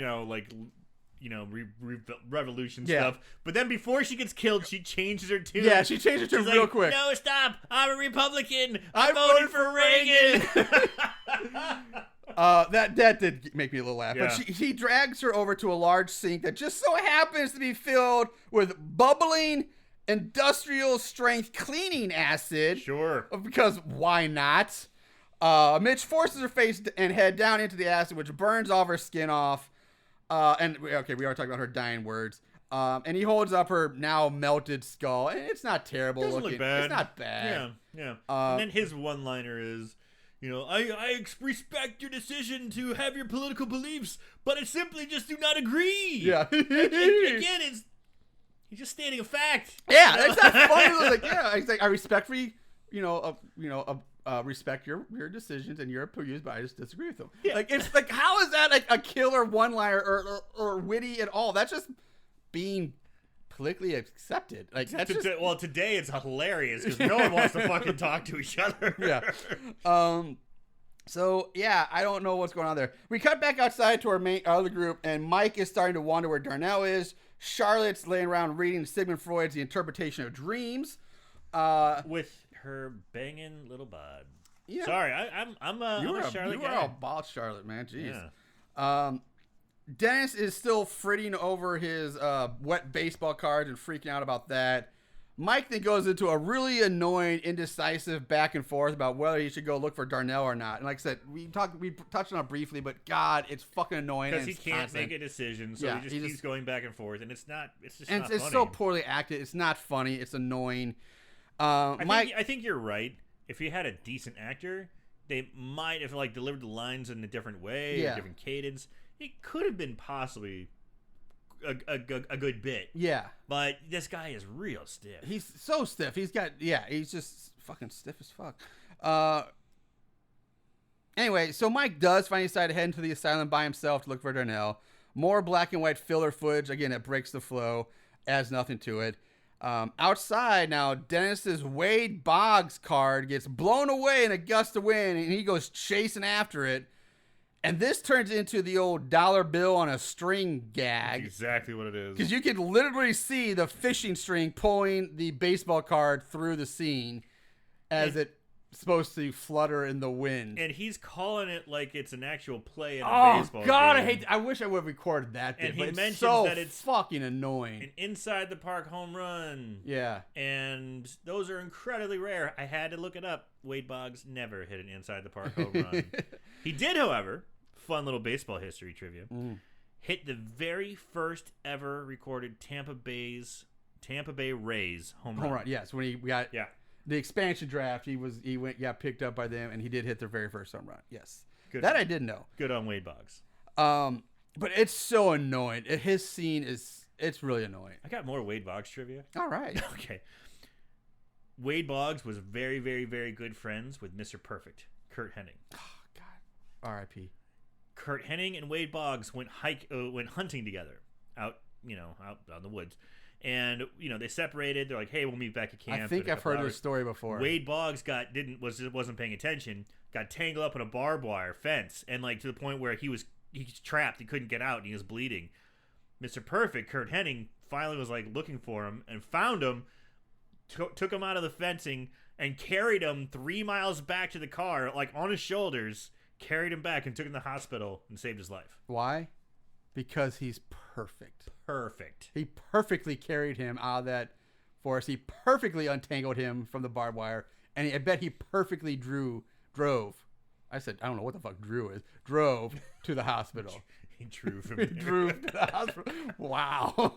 Revolution stuff. But then before she gets killed, she changes her tune. Yeah, she changes her tune real quick. No, stop! I'm a Republican! I voted for Reagan! That did make me a little laugh. Yeah. But he drags her over to a large sink that just so happens to be filled with bubbling industrial strength cleaning acid. Sure. Because why not? Mitch forces her face and head down into the acid, which burns all of her skin off. We are talking about her dying words. And he holds up her now melted skull, and it's not terrible looking. Look bad. It's not bad. Yeah. And then his one-liner is, I respect your decision to have your political beliefs, but I simply just do not agree. Yeah. Again, he's just stating a fact. Yeah, it's not funny. It's like I respect respect your decisions and your views, but I just disagree with them. Yeah. Like, it's like, how is that like a killer one-liner or witty at all? That's just being politically accepted. Like, that's today it's hilarious because no one wants to fucking talk to each other. Yeah. So yeah, I don't know what's going on there. We cut back outside to our other group, and Mike is starting to wonder where Darnell is. Charlotte's laying around reading Sigmund Freud's The Interpretation of Dreams, with her banging little bod. Yeah. Sorry, I'm a Charlotte guy. You were all about Charlotte, man. Jeez. Yeah. Dennis is still fritting over his wet baseball cards and freaking out about that. Mike then goes into a really annoying, indecisive back and forth about whether he should go look for Darnell or not. And like I said, we touched on it briefly, but God, it's fucking annoying. Because he can't make a decision, so he just keeps going back and forth, and it's just not funny. It's so poorly acted. It's not funny. It's annoying. I think you're right. If you had a decent actor, they might have like delivered the lines in a different way, a different cadence. It could have been possibly a good bit. Yeah. But this guy is real stiff. He's so stiff. He's just fucking stiff as fuck. Anyway, so Mike does finally decide to head into the asylum by himself to look for Darnell. More black and white filler footage. Again, it breaks the flow, adds nothing to it. Outside now, Dennis's Wade Boggs card gets blown away in a gust of wind, and he goes chasing after it. And this turns into the old dollar bill on a string gag. That's exactly what it is. Because you can literally see the fishing string pulling the baseball card through the scene as it's supposed to flutter in the wind. And he's calling it like it's an actual play in a baseball game. God, I wish I would have recorded that bit. And he mentions that it's fucking annoying. An inside the park home run. Yeah. And those are incredibly rare. I had to look it up. Wade Boggs never hit an inside the park home run. He did, however, fun little baseball history trivia, hit the very first ever recorded Tampa Bay Rays home run. Yes, when he got the expansion draft, got picked up by them, and he did hit their very first home run. Yes, that I did know. Good on Wade Boggs. But it's so annoying. His scene it's really annoying. I got more Wade Boggs trivia. All right. Okay. Wade Boggs was very, very, very good friends with Mr. Perfect, Kurt Hennig. Oh God, R.I.P. Kurt Hennig and Wade Boggs went hunting together out in the woods. And, they separated. They're like, hey, we'll meet back at camp. I think I've heard this story before. Wade Boggs wasn't paying attention, got tangled up in a barbed wire fence, and to the point where he was trapped. He couldn't get out, and he was bleeding. Mr. Perfect, Kurt Hennig, finally was looking for him and found him, took him out of the fencing, and carried him 3 miles back to the car, on his shoulders, carried him back and took him to the hospital and saved his life. Why? Because he's perfect. Perfect. He perfectly carried him out of that forest. He perfectly untangled him from the barbed wire. And I bet he perfectly drove. I said, I don't know what the fuck drove to the hospital. He drove from drove to the hospital. Wow.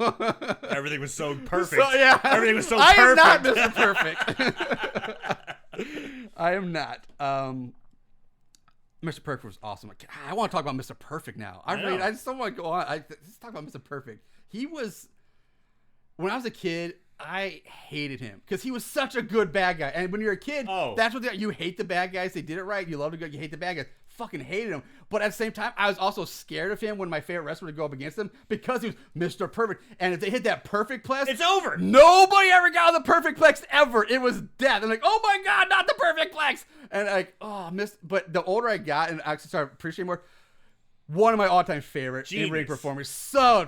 Everything was so perfect. Everything was so perfect. I am not Mr. Perfect. I am not. Mr. Perfect was awesome. I want to talk about Mr. Perfect now. I just don't want to go on. Let's talk about Mr. Perfect. When I was a kid, I hated him because he was such a good bad guy. And when you're a kid, that's what you hate the bad guys. They did it right. You love the good. You hate the bad guys. Fucking hated him. But at the same time, I was also scared of him when my favorite wrestler would go up against him because he was Mr. Perfect. And if they hit that perfect plex, it's over. Nobody ever got the perfect plex ever. It was death. I'm like, oh my God, not the perfect plex. And but the older I got and I actually started appreciating more, one of my all-time favorite in-ring performers. So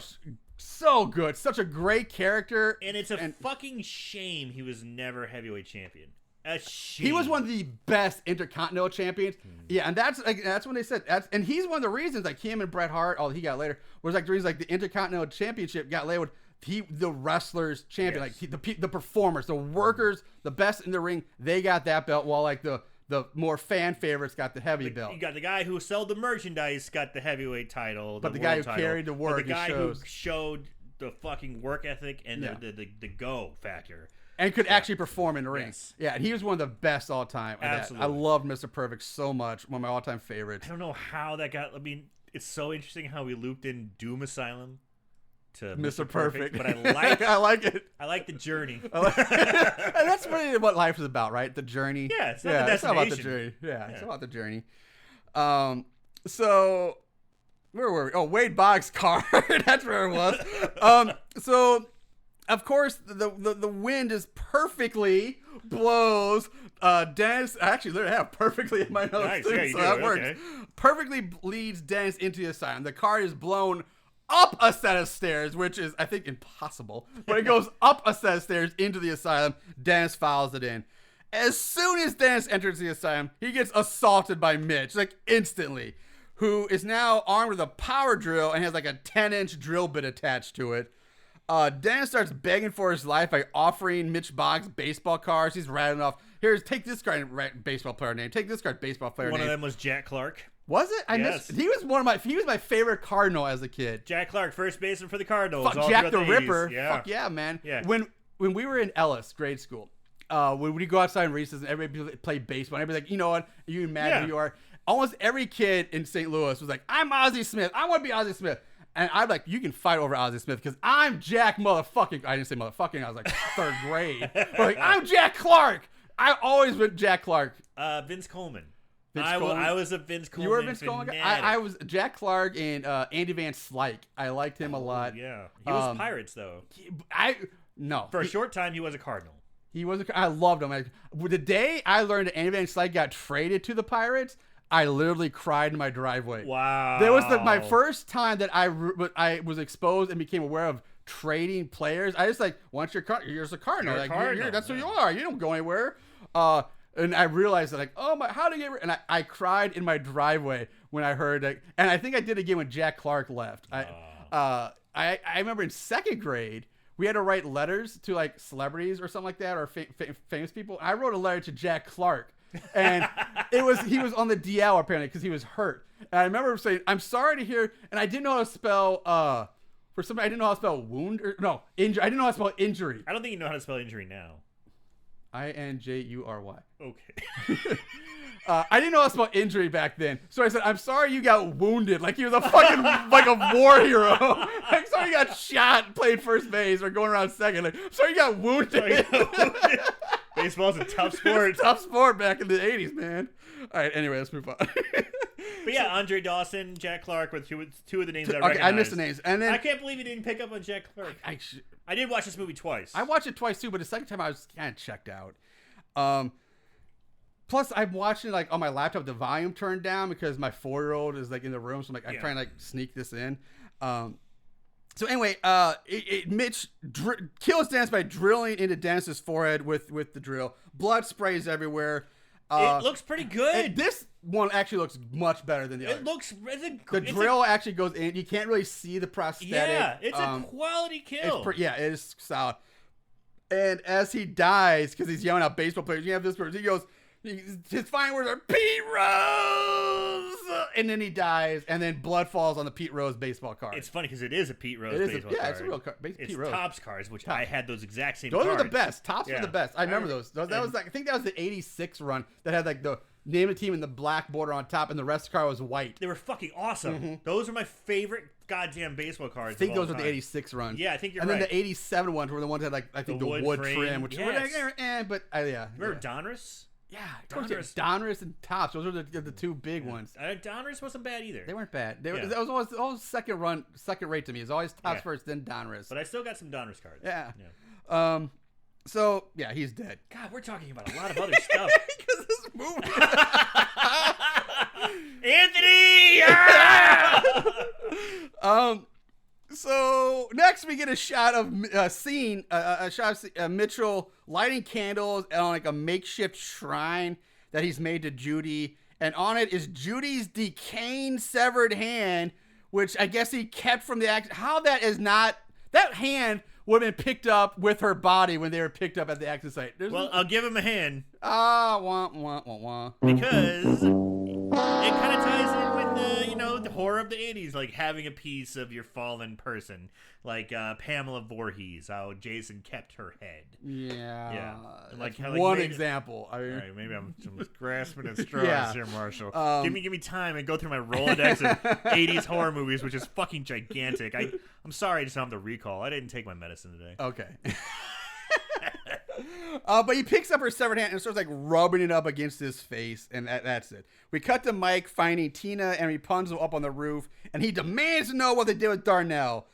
good. Such a great character. And it's a fucking shame he was never heavyweight champion. A shame. He was one of the best intercontinental champions. Yeah, and that's when they said and he's one of the reasons him and Bret Hart, he got later, was the reason the intercontinental championship got laid with the wrestlers champion, yes. The performers, the workers, the best in the ring, they got that belt, while the more fan favorites got the heavy belt. You got the guy who sold the merchandise got the heavyweight title, but the guy who carried the work, but the guy who showed the fucking work ethic and the go factor. And could actually perform in the ring. Yes. Yeah, and he was one of the best all time. Absolutely. I loved Mr. Perfect so much. One of my all time favorites. I don't know how that got. I mean, it's so interesting how we looped in Doom Asylum to Mr. Perfect. But I like it. I like the journey. And that's really what life is about, right? The journey. Yeah, it's not the destination. It's about the journey. Yeah, it's about the journey. So where were we? Oh, Wade Boggs' card. That's where it was. So of course the wind is perfectly blows Dennis. I actually literally have perfectly in my notes. Nice. Too, Yeah, you so do. that works. Okay. Perfectly leads Dennis into the asylum. The car is blown up a set of stairs, which is, I think, impossible. But it goes up a set of stairs into the asylum. Dennis follows it in. As soon as Dennis enters the asylum, he gets assaulted by Mitch, instantly, who is now armed with a power drill and has a 10-inch drill bit attached to it. Dennis starts begging for his life by offering Mitch Boggs baseball cards. He's rattling off. Take this card, baseball player name. Take this card, baseball player name. One of them was Jack Clark. Was it? Yes. He was my favorite Cardinal as a kid. Jack Clark, first baseman for the Cardinals. Fuck Jack the Ripper. Yeah. Fuck yeah, man. Yeah. When we were in Ellis grade school, when we go outside in recess and everybody play baseball, and everybody's like, you know what? You and Matt, who you are. Almost every kid in St. Louis was like, I'm Ozzie Smith. I want to be Ozzie Smith. And I'm like, you can fight over Ozzie Smith because I'm Jack motherfucking. I didn't say motherfucking. I was like third grade. But like, I'm Jack Clark. I always went Jack Clark. Vince Coleman. Coleman. I was a Vince Coleman. You were a Vince Coleman guy? I was Jack Clark and Andy Van Slyke. I liked him a lot. Yeah. He was Pirates, though. No. For a short time, he was a Cardinal. He was. I loved him. The day I learned that Andy Van Slyke got traded to the Pirates, I literally cried in my driveway. Wow. That was my first time that I was exposed and became aware of trading players. I just like, once you're a Cardinal. You're a Cardinal. That's who you are. You don't go anywhere. And I realized that, like, oh my, how to get rid? And I cried in my driveway when I heard that. And I think I did it again when Jack Clark left. I remember in second grade, we had to write letters to like celebrities or something like that, or famous people. I wrote a letter to Jack Clark. And he was on the DL apparently because he was hurt. And I remember saying, I'm sorry to hear, and I didn't know how to spell for somebody I didn't know how to spell wound or no injury. I didn't know how to spell injury. I don't think you know how to spell injury now. Injury. Okay. I didn't know how to spell injury back then, so I said, I'm sorry you got wounded. Like he was a fucking like a war hero. Like sorry you got shot, played first base, or going around second. Like sorry you got wounded. Baseball's a tough sport. Tough sport back in the 80s, man. All right, anyway, let's move on. But yeah, Andre Dawson, Jack Clark were two of the names I recognize. recognized. I missed the names. And then I can't believe you didn't pick up on Jack Clark. I did watch this movie twice. I watched it twice too, but the second time I was kind of checked out. Plus, I'm watching like on my laptop, the volume turned down because my 4-year-old is like in the room, so I'm like, I'm trying to like sneak this in. So anyway, Mitch kills Dennis by drilling into Dennis's forehead with the drill. Blood sprays everywhere. It looks pretty good. This one actually looks much better than the other. It looks. The drill actually goes in. You can't really see the prosthetic. Yeah, it's a quality kill. It is solid. And as he dies, because he's yelling out baseball players, you have this person. He goes, his final words are Pete Rose, and then he dies, and then blood falls on the Pete Rose baseball card. It's funny because it is a Pete Rose baseball card. Yeah, it's a real card. It's Pete Rose. Topps cards, which I had those exact same those cards. Those were the best. Topps were the best. I remember those. That was like, I think that was the 86 run that had like the name of the team and the black border on top, and the rest of the card was white. They were fucking awesome. Mm-hmm. Those were my favorite goddamn baseball cards. I think those were the 86 runs. Yeah, I think you're right. right. And then the 87 ones were the ones that had like, I think the wood trim, which were like, but yeah. Remember Donruss? Yeah, Donruss and Topps. Those were the two big ones. Donruss wasn't bad either. They weren't bad. That was always second rate to me. It was always Topps first, then Donruss. But I still got some Donruss cards. Yeah. So yeah, he's dead. God, we're talking about a lot of other stuff. Because this movie. Anthony. So next we get a shot of Mitchell lighting candles on like a makeshift shrine that he's made to Judy, and on it is Judy's decaying severed hand, which I guess he kept from the accident. How that hand would have been picked up with her body when they were picked up at the accident site. I'll give him a hand. Wah, wah, wah, wah. Because it kind of ties in with the horror of the 80s, like having a piece of your fallen person, like Pamela Voorhees, how Jason kept her head. Yeah. Like one example. I mean, all right, maybe I'm grasping at straws here, Marshall. Give me time and go through my Rolodex of 80s horror movies, which is fucking gigantic. I'm sorry I just don't have the recall. I didn't take my medicine today. Okay. But he picks up her severed hand and starts like rubbing it up against his face, and that's it. We cut to Mike finding Tina and Rapunzel up on the roof, and he demands to know what they did with Darnell.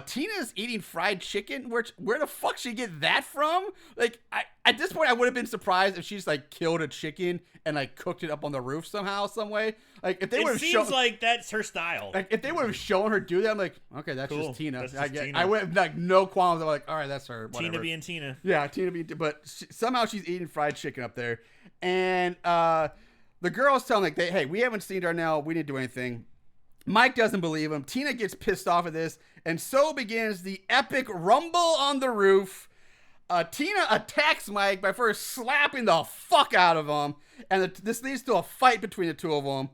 Tina's eating fried chicken. Where the fuck she get that from? Like, at this point, I would have been surprised if she's like killed a chicken and like cooked it up on the roof somehow, some way. Like, if they would have shown, like that's her style. Like, if they would have shown her do that, I'm like, okay, that's cool. just Tina. That's just Tina. I would have like no qualms. I'm like, all right, that's her. Whatever. Tina being Tina. Yeah, Tina being. But somehow she's eating fried chicken up there, and the girls tell him like, hey, we haven't seen Darnell. We didn't do anything. Mike doesn't believe him. Tina gets pissed off at this And so begins the epic rumble on the roof. Tina attacks Mike by first slapping the fuck out of him. And this leads to a fight between the two of them.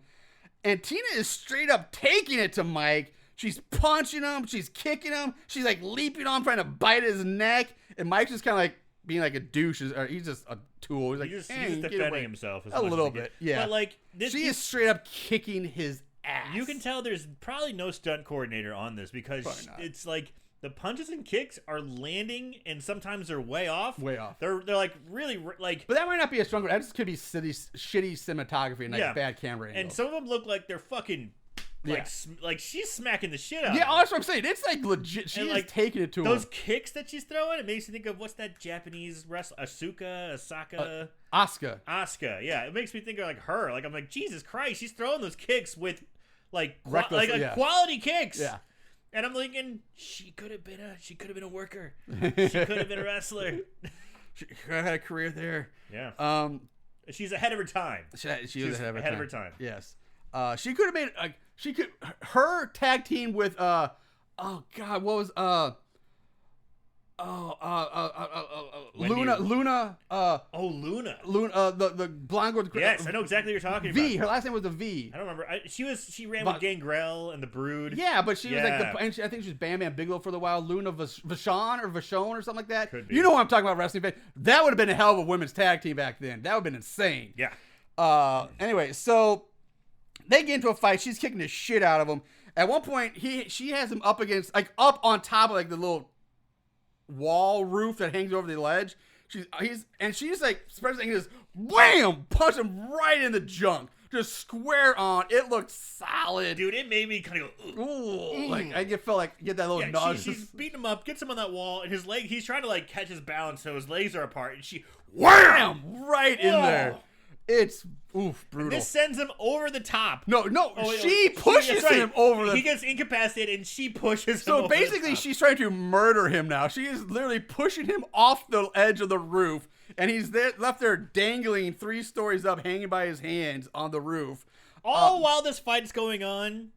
And Tina is straight up taking it to Mike. She's punching him. She's kicking him. She's like leaping on, trying to bite his neck. And Mike's just kind of like being like a douche. Or he's just a tool. He's like, he's just defending himself. A little bit, yeah. But like, she is straight up kicking his ass. You can tell there's probably no stunt coordinator on this because it's like the punches and kicks are landing, and sometimes they're way off. Way off. They're like really like. But that might not be a strong. That just could be shitty cinematography and like bad camera angles. And some of them look like they're fucking. Like she's smacking the shit out. Yeah, of that's what I'm saying. It's like legit. She is like, taking it to those him. kicks that she's throwing. It makes you think of what's that Japanese wrestler? Asuka. Asuka. Yeah, it makes me think of like her. Like I'm like Jesus Christ, she's throwing those kicks with like reckless, quality kicks. Yeah. And I'm thinking she could have been a worker. She could have been a wrestler. She had a career there. Yeah. She's ahead of her time. She was ahead of her time. Yes. She could have made her tag team with oh god, what was Luna Luna, the blonde girl. Yes, I know exactly what you're talking about. Her last name was a V. I don't remember. She ran with Gangrel and the Brood. Yeah, but she was like I think she was Bam Bam Bigelow for the while. Luna Vachon or something like that. Could be. You know what I'm talking about, wrestling fan. That would have been a hell of a women's tag team back then. That would have been insane. Yeah. Anyway, so they get into a fight. She's kicking the shit out of him. At one point, she has him up against, like, up on top of, like, the little wall roof that hangs over the ledge. She's like, spreads and just wham, punch him right in the junk, just square on. It looked solid, dude. It made me kind of go, ooh, like I felt like get that little nudge. She's beating him up, gets him on that wall, and his leg. He's trying to like catch his balance, so his legs are apart, and she wham right in there. It's brutal. And this sends him over the top. She pushes him over. He gets incapacitated, and she pushes him. So basically, she's trying to murder him now. She is literally pushing him off the edge of the roof, and he's left there dangling 3 stories up, hanging by his hands on the roof. All while this fight is going on,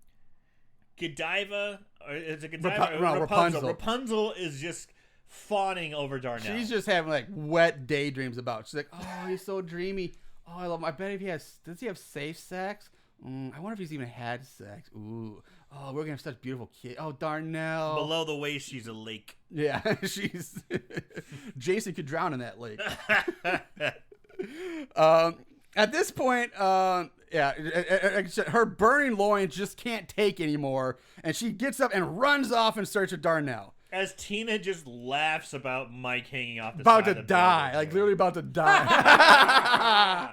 Godiva, or is it Godiva? Rapunzel. Rapunzel is just fawning over Darnell. She's just having like wet daydreams about it. She's like, oh, he's so dreamy. Oh, I love him. I bet if does he have safe sex? I wonder if he's even had sex. Ooh. Oh, we're going to have such beautiful kids. Oh, Darnell. Below the waist, she's a lake. Yeah, she's... Jason could drown in that lake. At this point, her burning loins just can't take anymore, and she gets up and runs off in search of Darnell. As Tina just laughs about Mike hanging off the side of the building. Literally about to die.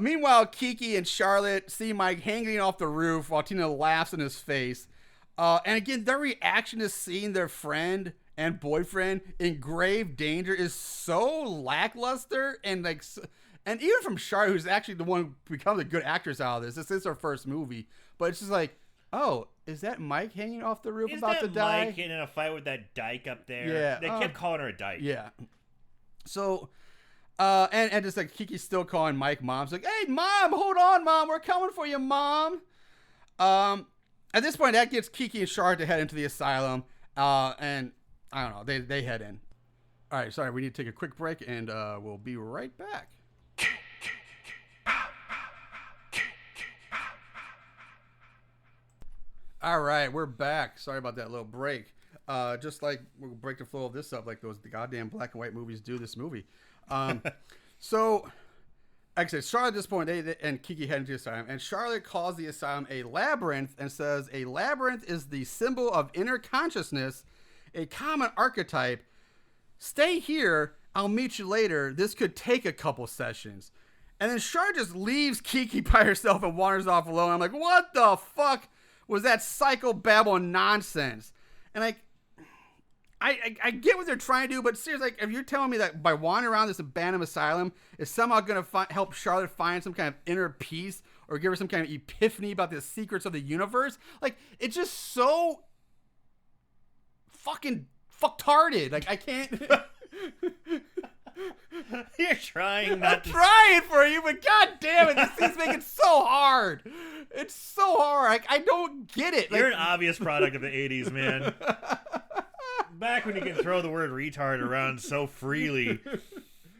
Meanwhile, Kiki and Charlotte see Mike hanging off the roof while Tina laughs in his face. And again, their reaction to seeing their friend and boyfriend in grave danger is so lackluster, and and even from Charlotte, who's actually the one who becomes a good actress out of this. This is her first movie, but it's just like, oh, is that Mike hanging off the roof about to die? Mike in a fight with that dyke up there? Yeah. They kept calling her a dyke. Yeah. So, and just like Kiki's still calling Mike mom. She's like, hey, Mom, hold on, Mom. We're coming for you, Mom. At this point, that gets Kiki and Charlotte to head into the asylum. And I don't know, they head in. All right, sorry, we need to take a quick break, and we'll be right back. All right, we're back. Sorry about that little break. Just like we'll break the flow of this up like the goddamn black and white movies do this movie. So, like I said, Charlotte at this point, they and Kiki head into the asylum, and Charlotte calls the asylum a labyrinth and says a labyrinth is the symbol of inner consciousness, a common archetype. Stay here. I'll meet you later. This could take a couple sessions. And then Charlotte just leaves Kiki by herself and wanders off alone. I'm like, what the fuck was that psychobabble nonsense? And like, I get what they're trying to do, but seriously, like, if you're telling me that by wandering around this abandoned asylum is somehow going to help Charlotte find some kind of inner peace or give her some kind of epiphany about the secrets of the universe, like, it's just so fucking fucktarded. Like, I can't. You're trying I'm trying for you, but god damn it, this thing's making it so hard. It's so hard. I don't get it. You're an obvious product of the 80s, man. Back when you can throw the word retard around so freely.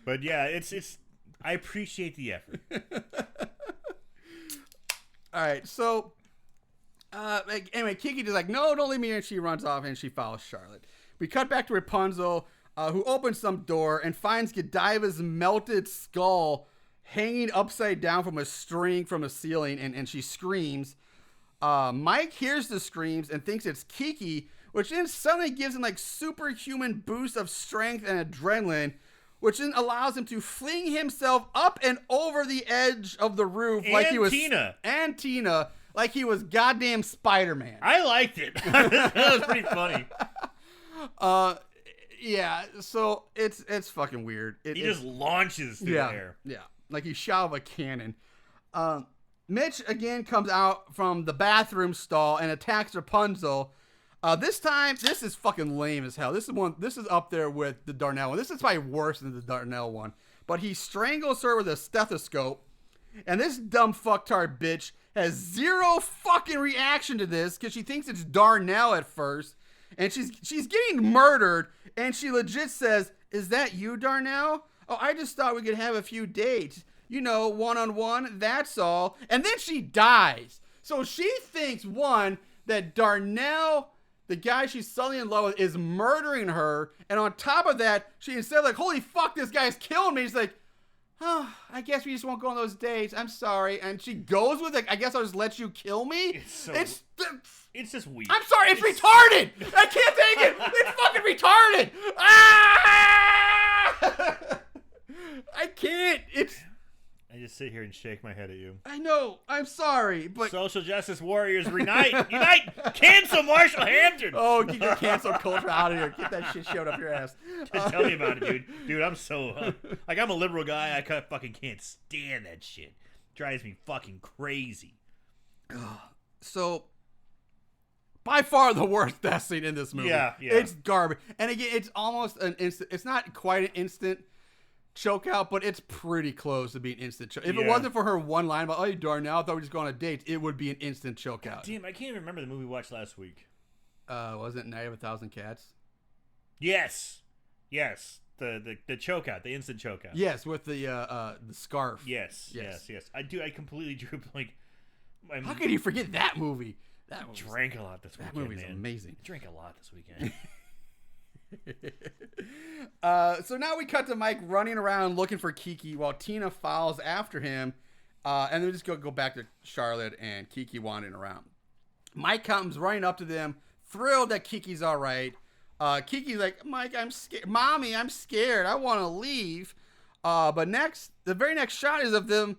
But yeah, it's. I appreciate the effort. All right, so anyway, Kiki just like, no, don't leave me here. And she runs off and she follows Charlotte. We cut back to Rapunzel, who opens some door and finds Godiva's melted skull hanging upside down from a string from a ceiling, and she screams. Mike hears the screams and thinks it's Kiki, which then suddenly gives him like superhuman boost of strength and adrenaline, which then allows him to fling himself up and over the edge of the roof like he was Tina, like he was goddamn Spider-Man. I liked it. That was pretty funny. Yeah, so it's fucking weird. He just launches through the air. Yeah, like he shot of a cannon. Mitch again comes out from the bathroom stall and attacks Rapunzel. This time, this is fucking lame as hell. This is up there with the Darnell one. This is probably worse than the Darnell one. But he strangles her with a stethoscope, and this dumb fucktard bitch has zero fucking reaction to this because she thinks it's Darnell at first, and she's getting murdered, and she legit says, "Is that you, Darnell? Oh, I just thought we could have a few dates. You know, one-on-one, that's all." And then she dies. So she thinks, one, that Darnell, the guy she's suddenly in love with, is murdering her. And on top of that, she instead of like, holy fuck, this guy's killing me, she's like, oh, I guess we just won't go on those dates. I'm sorry. And she goes with it. I guess I'll just let you kill me. It's just weak. I'm sorry. It's retarded. I can't take it. It's fucking retarded. Ah! I can't. I just sit here and shake my head at you. I know. I'm sorry, but social justice warriors unite! Cancel Marshall Hampton! Oh, get your cancel culture out of here! Get that shit shoved up your ass. Tell me about it, dude. Dude, I'm so I'm a liberal guy. I fucking can't stand that shit. Drives me fucking crazy. So, by far the worst death scene in this movie. Yeah. It's garbage, and again, it's almost an instant. It's not quite an instant choke out, but it's pretty close to being instant choke. If it wasn't for her one line about, oh, you Darnell, I thought we were just going on a date, it would be an instant choke out. Damn, I can't even remember the movie we watched last week. Wasn't it Night of a Thousand Cats? Yes. The choke out, the instant choke out. Yes, with the scarf. Yes. I completely drew like. How can you forget that movie? That movie drank a lot this weekend. That movie's man. Amazing. I drank a lot this weekend. So now we cut to Mike running around looking for Kiki while Tina follows after him, and then we just go back to Charlotte and Kiki wandering around. Mike comes running up to them, thrilled that Kiki's all right. Kiki's like, Mike, I'm scared. Mommy, I'm scared. I want to leave. But the very next shot is of them,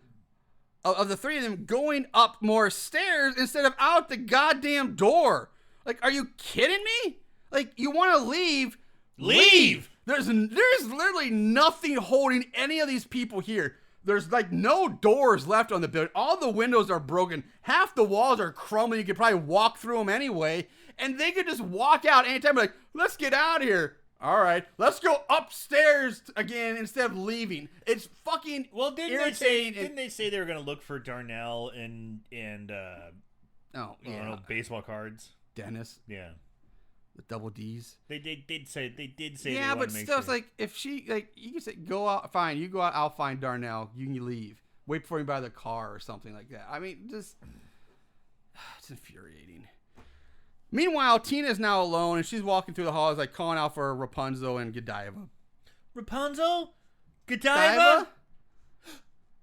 of the three of them going up more stairs instead of out the goddamn door. Like, are you kidding me? Like, you want to leave? Leave! There's literally nothing holding any of these people here. There's like no doors left on the building. All the windows are broken. Half the walls are crumbling. You could probably walk through them anyway. And they could just walk out anytime. Like, let's get out of here. All right, let's go upstairs again instead of leaving. It's fucking irritating. Didn't they say they were going to look for Darnell and baseball cards? Dennis. Yeah. The double D's. They did say. Yeah, but still, it's like if she you can say go out, fine. You go out. I'll find Darnell. You can leave. Wait for him by the car or something like that. I mean, just it's infuriating. Meanwhile, Tina's now alone and she's walking through the halls, like calling out for Rapunzel and Godiva. Rapunzel, Godiva,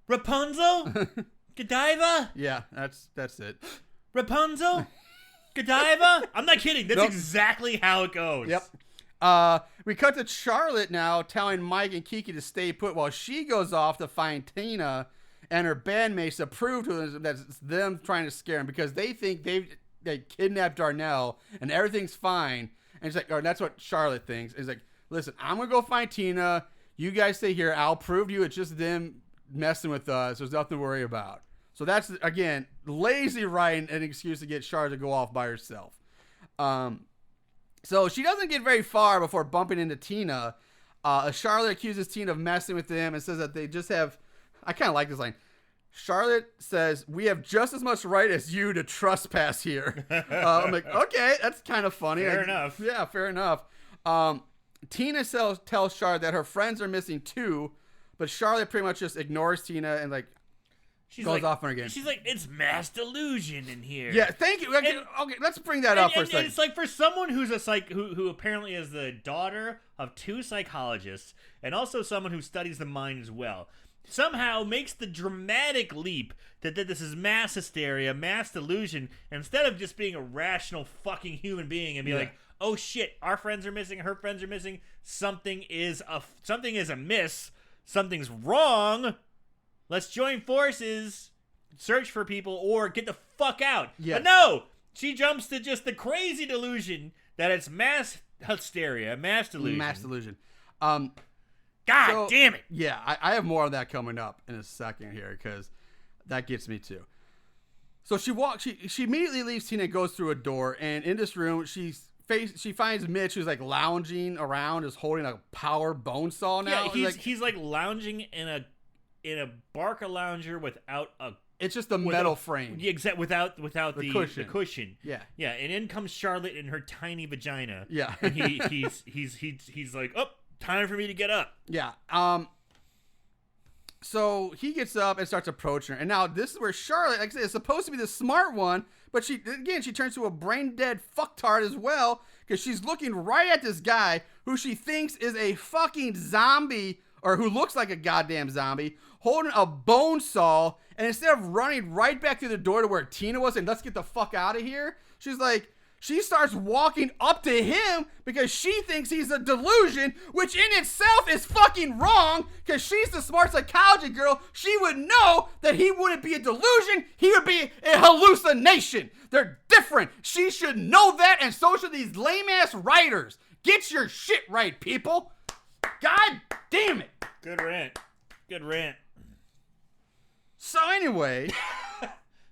Rapunzel, Godiva. Yeah, that's it. Rapunzel. Godiva? I'm not kidding. That's exactly how it goes. Yep. We cut to Charlotte now telling Mike and Kiki to stay put while she goes off to find Tina and her bandmates to prove to them that it's them trying to scare them because they think they kidnapped Darnell and everything's fine. And it's like, or that's what Charlotte thinks. It's like, listen, I'm going to go find Tina. You guys stay here. I'll prove to you it's just them messing with us. There's nothing to worry about. So that's, again, lazy writing, an excuse to get Charlotte to go off by herself. So she doesn't get very far before bumping into Tina. Charlotte accuses Tina of messing with them and says that they just have, I kind of like this line, Charlotte says, "We have just as much right as you to trespass here." I'm like, okay, that's kind of funny. Fair enough. Yeah, fair enough. Tina tells Charlotte that her friends are missing too, but Charlotte pretty much just ignores Tina and like goes off on her again. She's like, "It's mass delusion in here." Yeah, thank you. Okay, let's bring that up for a second. And it's like for someone who's who apparently is the daughter of 2 psychologists and also someone who studies the mind as well, somehow makes the dramatic leap that this is mass hysteria, mass delusion, instead of just being a rational fucking human being and be like, "Oh shit, our friends are missing, her friends are missing. Something is amiss. Something's wrong. Let's join forces, search for people, or get the fuck out." Yes. But no, she jumps to just the crazy delusion that it's mass hysteria, mass delusion. Mass delusion. God damn it. Yeah, I have more of that coming up in a second here because that gets me too. So she immediately leaves Tina and goes through a door, and in this room she finds Mitch, who's like lounging around, is holding a power bone saw now. Yeah, he's like lounging in a Barca lounger without a. It's just a metal frame. Yeah, without the cushion. Yeah. Yeah, and in comes Charlotte in her tiny vagina. Yeah. And he's like, "Oh, time for me to get up." Yeah. So he gets up and starts approaching her. And now this is where Charlotte, like I said, is supposed to be the smart one, but she turns to a brain dead fucktard as well, because she's looking right at this guy who she thinks is a fucking zombie, or who looks like a goddamn zombie, holding a bone saw, and instead of running right back through the door to where Tina was and let's get the fuck out of here, she starts walking up to him because she thinks he's a delusion, which in itself is fucking wrong, because she's the smart psychology girl. She would know that he wouldn't be a delusion, he would be a hallucination. They're different. She should know that, and so should these lame-ass writers. Get your shit right, people. God damn it. Good rant. So anyway...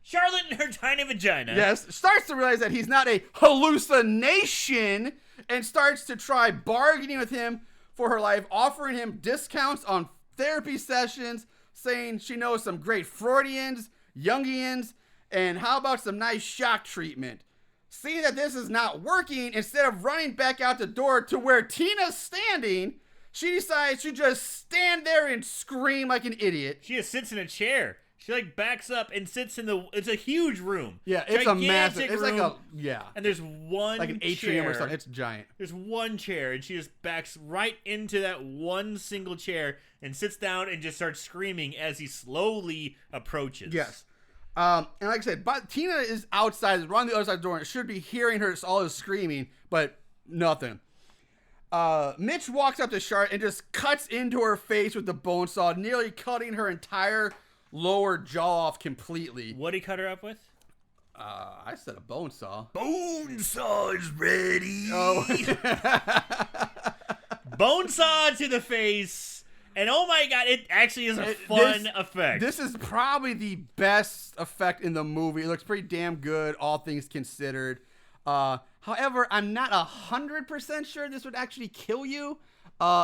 Charlotte and her tiny vagina. Yes, starts to realize that he's not a hallucination and starts to try bargaining with him for her life, offering him discounts on therapy sessions, saying she knows some great Freudians, Jungians, and how about some nice shock treatment. Seeing that this is not working, instead of running back out the door to where Tina's standing, she decides to just stand there and scream like an idiot. She just sits in a chair. She like backs up and sits in it's a huge room. Yeah, it's a massive, it's room, like a, yeah. And there's one like an atrium chair. or something, it's giant. There's one chair and she just backs right into that one single chair and sits down and just starts screaming as he slowly approaches. Yes. And like I said, but Tina is outside, is running the other side of the door, and should be hearing her all this screaming, but nothing. Mitch walks up to Charlotte and just cuts into her face with the bone saw, nearly cutting her entire lower jaw off completely. What'd he cut her up with? I said a bone saw. Bone saw is ready. Oh. Bone saw to the face. And oh my god, it actually is a fun effect. This is probably the best effect in the movie. It looks pretty damn good, all things considered. However, I'm not 100% sure this would actually kill you.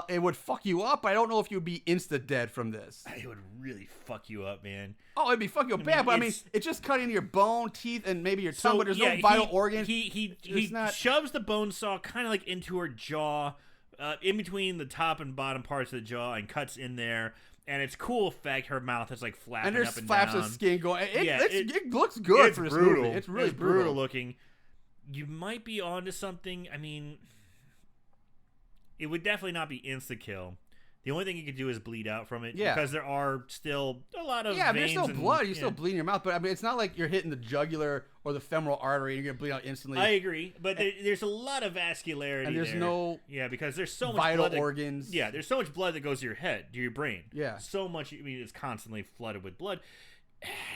It would fuck you up. I don't know if you'd be insta-dead from this. It would really fuck you up, man. Oh, it'd be fucking you bad, but I mean, it's just cutting your bone, teeth, and maybe your tongue, but there's no vital organs. He shoves the bone saw kind of like into her jaw, in between the top and bottom parts of the jaw, and cuts in there. And it's cool effect. Her mouth is like flapping up and down. And there's flaps of skin going. It looks good for this movie. It's really brutal looking. You might be onto something. I mean, it would definitely not be insta-kill. The only thing you could do is bleed out from it. Yeah. Because there are still a lot of veins. there's still blood. You're still bleeding your mouth. But I mean, it's not like you're hitting the jugular or the femoral artery and you're going to bleed out instantly. I agree. But there's a lot of vascularity and there's there. no because there's so much vital blood organs. There's so much blood that goes to your head, to your brain. Yeah. So much, I mean, it's constantly flooded with blood.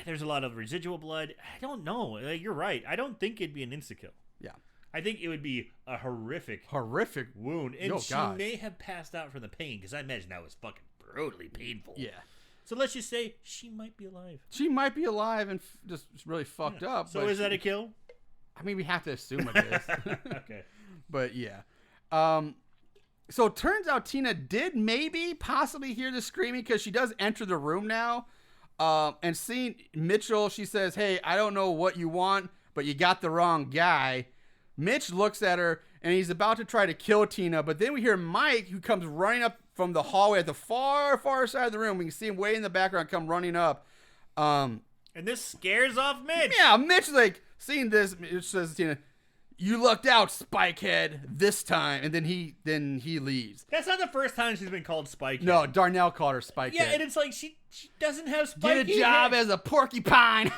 There's a lot of residual blood. I don't know. You're right. I don't think it'd be an insta-kill. Yeah. I think it would be a horrific wound. And she may have passed out from the pain, because I imagine that was fucking brutally painful. Yeah. So let's just say she might be alive. She might be alive and just really fucked up. So is that a kill? I mean, we have to assume it is. Okay. But yeah. So it turns out Tina did possibly hear the screaming, because she does enter the room now. And seeing Mitchell, she says, "Hey, I don't know what you want, but you got the wrong guy." Mitch looks at her, and he's about to try to kill Tina, but then we hear Mike, who comes running up from the hallway at the far, far side of the room. We can see him way in the background come running up. And this scares off Mitch. Yeah, Mitch, like, seeing this, Mitch says to Tina, "You lucked out, Spikehead, this time." And then he leaves. That's not the first time she's been called Spikehead. No, Darnell called her Spikehead. Yeah, and it's like she doesn't have Spikehead. Get a job as a porcupine.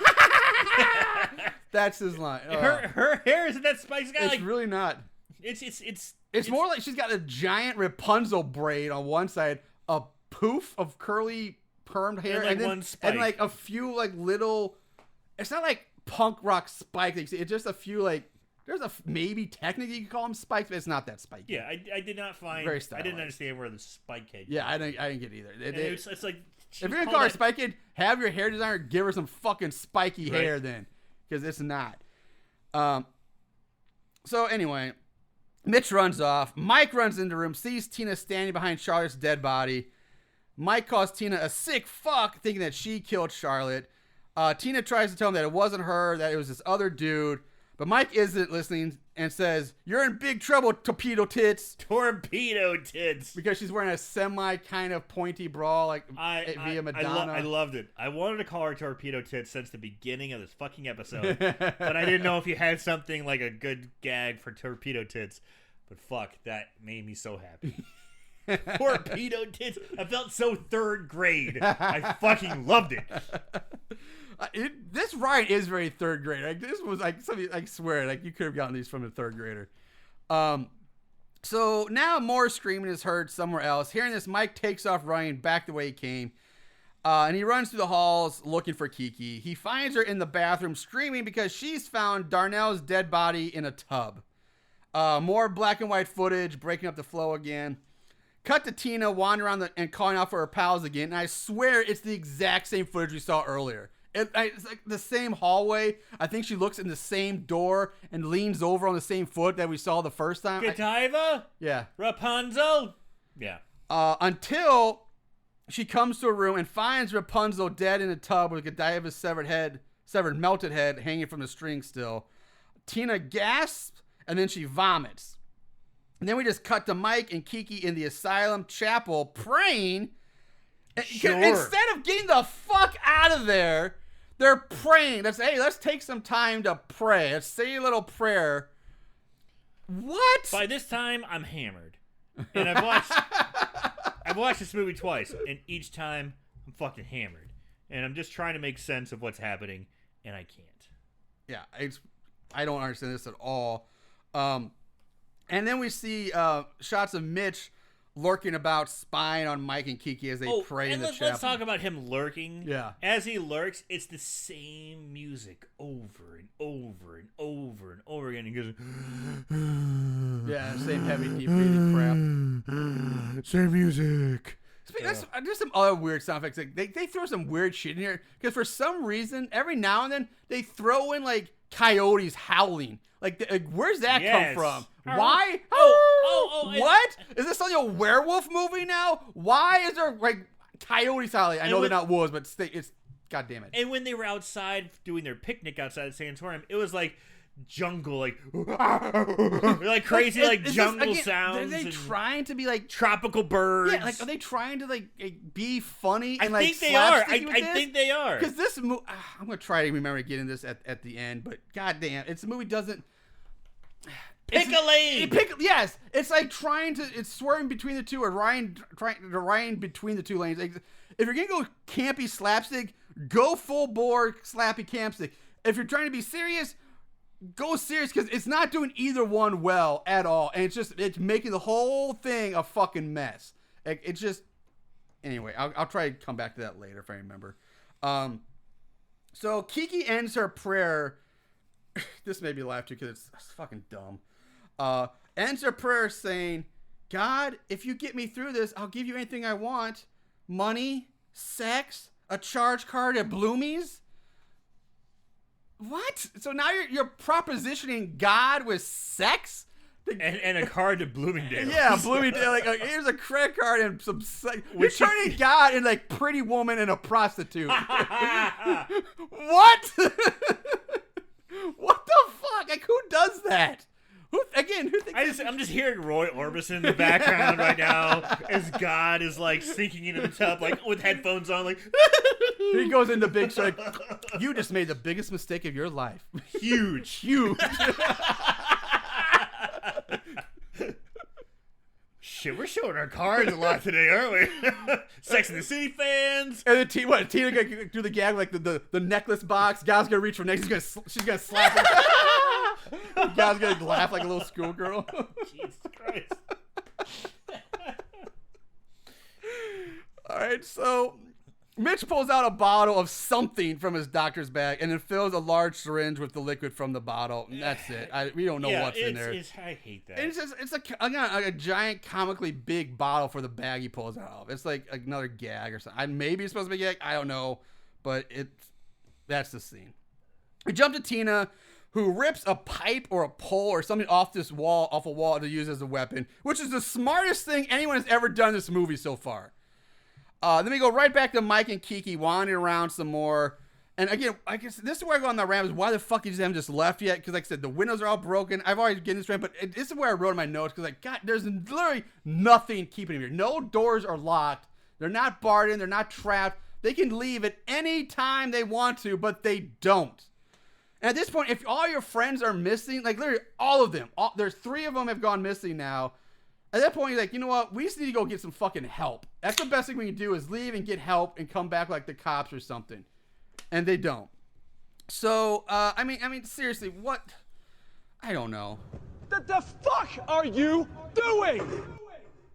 That's his line. Her hair isn't that spiky. It's like, really not. It's more like she's got a giant Rapunzel braid on one side, a poof of curly permed hair, and one spike, and like a few like little. It's not like punk rock spikes. It's just a few like. There's maybe technically you could call them spikes, but it's not that spiky. Yeah, I did not find. Very I didn't understand where the spike came. Yeah, I didn't get either. It's like if you're gonna call her Spikehead, have your hair designer give her some fucking spiky hair then, because it's not. So anyway, Mitch runs off. Mike runs into the room, sees Tina standing behind Charlotte's dead body. Mike calls Tina a sick fuck, thinking that she killed Charlotte. Tina tries to tell him that it wasn't her, that it was this other dude. But Mike isn't listening and says, "You're in big trouble, torpedo tits." Torpedo tits. Because she's wearing a semi kind of pointy bra like via Madonna. I loved it. I wanted to call her torpedo tits since the beginning of this fucking episode. But I didn't know if you had something like a good gag for torpedo tits. But fuck, that made me so happy. Torpedo tits. I felt so third grade. I fucking loved it. This ride is very third grade. Like this was like something. I swear, like you could have gotten these from a third grader. So now more screaming is heard somewhere else. Hearing this, Mike takes off running back the way he came, and he runs through the halls looking for Kiki. He finds her in the bathroom screaming because she's found Darnell's dead body in a tub. More black and white footage breaking up the flow again. Cut to Tina wandering around and calling out for her pals again. And I swear it's the exact same footage we saw earlier. It's like the same hallway. I think she looks in the same door and leans over on the same foot that we saw the first time. Godiva? Yeah. Rapunzel? Yeah. Until she comes to a room and finds Rapunzel dead in a tub with Godiva's severed melted head hanging from the string still. Tina gasps and then she vomits. And then we just cut to Mike and Kiki in the Asylum chapel praying. Sure. Instead of getting the fuck out of there, they're praying. Let's take some time to pray. Let's say a little prayer. What? By this time, I'm hammered. And I've watched this movie twice, and each time I'm fucking hammered. And I'm just trying to make sense of what's happening, and I can't. Yeah, I don't understand this at all. And then we see shots of Mitch lurking about, spying on Mike and Kiki as they pray in the chapel. Let's talk about him lurking. Yeah. As he lurks, it's the same music over and over and over and over again. He goes, yeah, same heavy, deep breathing crap. Same music. There's some other weird sound effects. Like they throw some weird shit in here because for some reason, every now and then they throw in like coyotes howling. Like where's that come from? Why? What? Is this like a werewolf movie now? Why is there like coyotes howling? I know they're not wolves, but it's God damn it. And when they were outside doing their picnic outside the sanatorium, it was like jungle, like crazy, like jungle sounds. Are they trying to be like tropical birds? Yeah, like are they trying to like be funny? And, I think they are. I think they are. Because this movie, I'm gonna try to remember getting this at the end, but goddamn, the movie doesn't. Pick a lane. Yes, it's like it's swerving between the two, or trying to Ryan between the two lanes. Like, if you're gonna go campy slapstick, go full bore slappy campstick. If you're trying to be serious, go serious, because it's not doing either one well at all, and it's making the whole thing a fucking mess. It's just anyway. I'll try to come back to that later if I remember. So Kiki ends her prayer. This made me laugh too because it's fucking dumb. Ends her prayer saying, "God, if you get me through this, I'll give you anything I want. Money, sex, a charge card at Bloomie's." What? So now you're propositioning God with sex? And a card to Bloomingdale. Yeah, Bloomingdale. Like, here's a credit card and some. You're turning God into like Pretty Woman and a prostitute. What? What the fuck? Like, who does that? Who thinks? I'm just hearing Roy Orbison in the background right now as God is like sinking into the tub, like with headphones on, like. He goes into Big Show. Like, you just made the biggest mistake of your life. Huge. Shit, we're showing our cards a lot today, aren't we? Sex and the City fans. And then Tina gonna do the gag like the necklace box. God's gonna reach for next. She's gonna slap her. God's gonna laugh like a little schoolgirl. Jesus Christ. All right, so Mitch pulls out a bottle of something from his doctor's bag and then fills a large syringe with the liquid from the bottle. And that's it. We don't know what's in there. I hate that. And it's a giant, comically big bottle for the bag he pulls out of. It's like another gag or something. Maybe it's supposed to be a gag. I don't know, but that's the scene. We jump to Tina, who rips a pipe or a pole or something off a wall to use as a weapon, which is the smartest thing anyone has ever done in this movie so far. Then we go right back to Mike and Kiki wandering around some more. And again, I guess this is where I go on the rant is why the fuck is them just left yet? Because like I said, the windows are all broken. I've already getting this rant, but this is where I wrote in my notes because like, God, there's literally nothing keeping them here. No doors are locked. They're not barred in. They're not trapped. They can leave at any time they want to, but they don't. And at this point, if all your friends are missing, like literally all of them, there's 3 of them have gone missing now. At that point, you're like, you know what? We just need to go get some fucking help. That's the best thing we can do is leave and get help and come back like the cops or something. And they don't. So, I mean, seriously, what? I don't know. The fuck are you doing?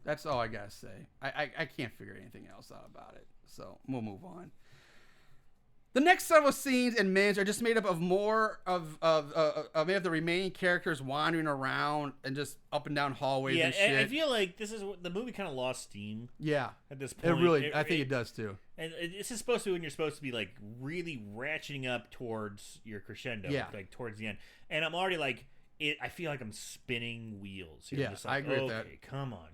That's all I gotta say. I can't figure anything else out about it. So, we'll move on. The next several scenes and minutes are just made up of more of the remaining characters wandering around and just up and down hallways and shit. I feel like this is the movie kind of lost steam. Yeah, at this point, I think it does too. And this is supposed to be when you're supposed to be like really ratcheting up towards your crescendo, like towards the end. And I'm already like, I feel like I'm spinning wheels here. Yeah, just like, I agree with that. Come on,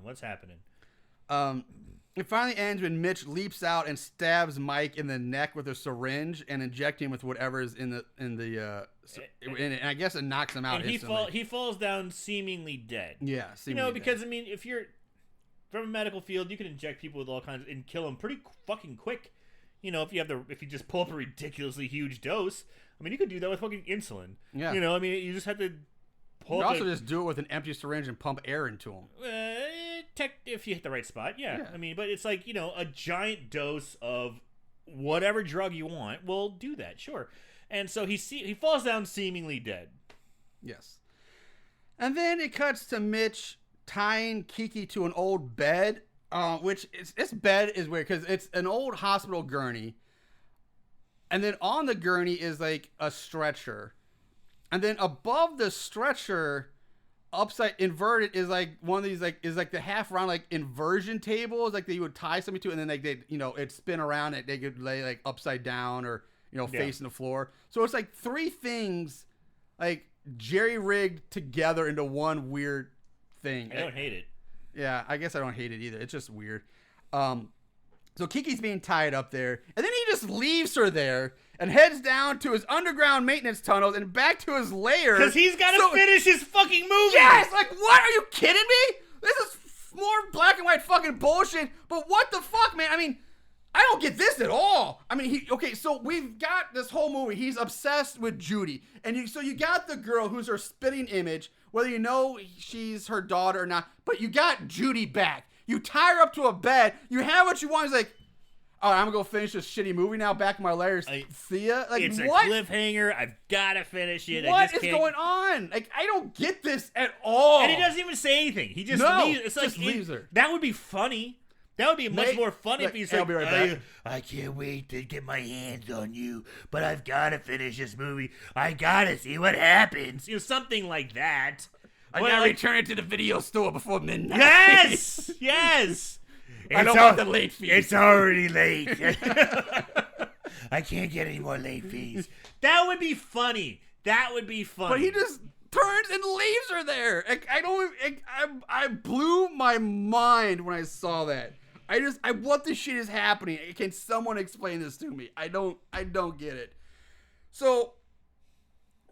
what's happening? It finally ends when Mitch leaps out and stabs Mike in the neck with a syringe and injects him with whatever is in it. And I guess it knocks him out. And he falls down seemingly dead. Yeah, because I mean, if you're from a medical field, you can inject people with all kinds and kill them pretty fucking quick. You know, if you just pull up a ridiculously huge dose, I mean, you could do that with fucking insulin. Yeah, you know, I mean, you just have to. You could also just do it with an empty syringe and pump air into them. If you hit the right spot, yeah. I mean, but it's like, you know, a giant dose of whatever drug you want will do that, sure. And so he falls down seemingly dead. Yes. And then it cuts to Mitch tying Kiki to an old bed, which this bed is weird because it's an old hospital gurney. And then on the gurney is like a stretcher. And then above the stretcher, upside inverted, is like one of these is like the half round like inversion tables, like that you would tie something to, and then like it'd spin around and they could lay like upside down or facing the floor. So it's like 3 things like jerry rigged together into one weird thing. I don't hate it. Yeah, I guess I don't hate it either. It's just weird. So Kiki's being tied up there, and then he just leaves her there and heads down to his underground maintenance tunnels and back to his lair. Because he's got to finish his fucking movie. Yes! Like, what? Are you kidding me? This is more black and white fucking bullshit, but what the fuck, man? I mean, I don't get this at all. I mean, so we've got this whole movie. He's obsessed with Judy. And so you got the girl who's her spitting image, whether you know she's her daughter or not, but you got Judy back. You tie her up to a bed. You have what you want. He's like, all right, I'm going to go finish this shitty movie now. Back in my lair. See ya. Like, it's what? A cliffhanger. I've got to finish it. What is going on? Like, I don't get this at all. And he doesn't even say anything. He just leaves. It's like, leaves her. That would be funny. That would be much more funny if he's I'll like, be right back. I can't wait to get my hands on you, but I've got to finish this movie. I got to see what happens. Something like that. I got to return it to the video store before midnight. Yes! Yes! I don't want the late fees. It's already late. I can't get any more late fees. That would be funny. But he just turns and leaves her there. I blew my mind when I saw that. What the shit is happening? Can someone explain this to me? I don't get it. So,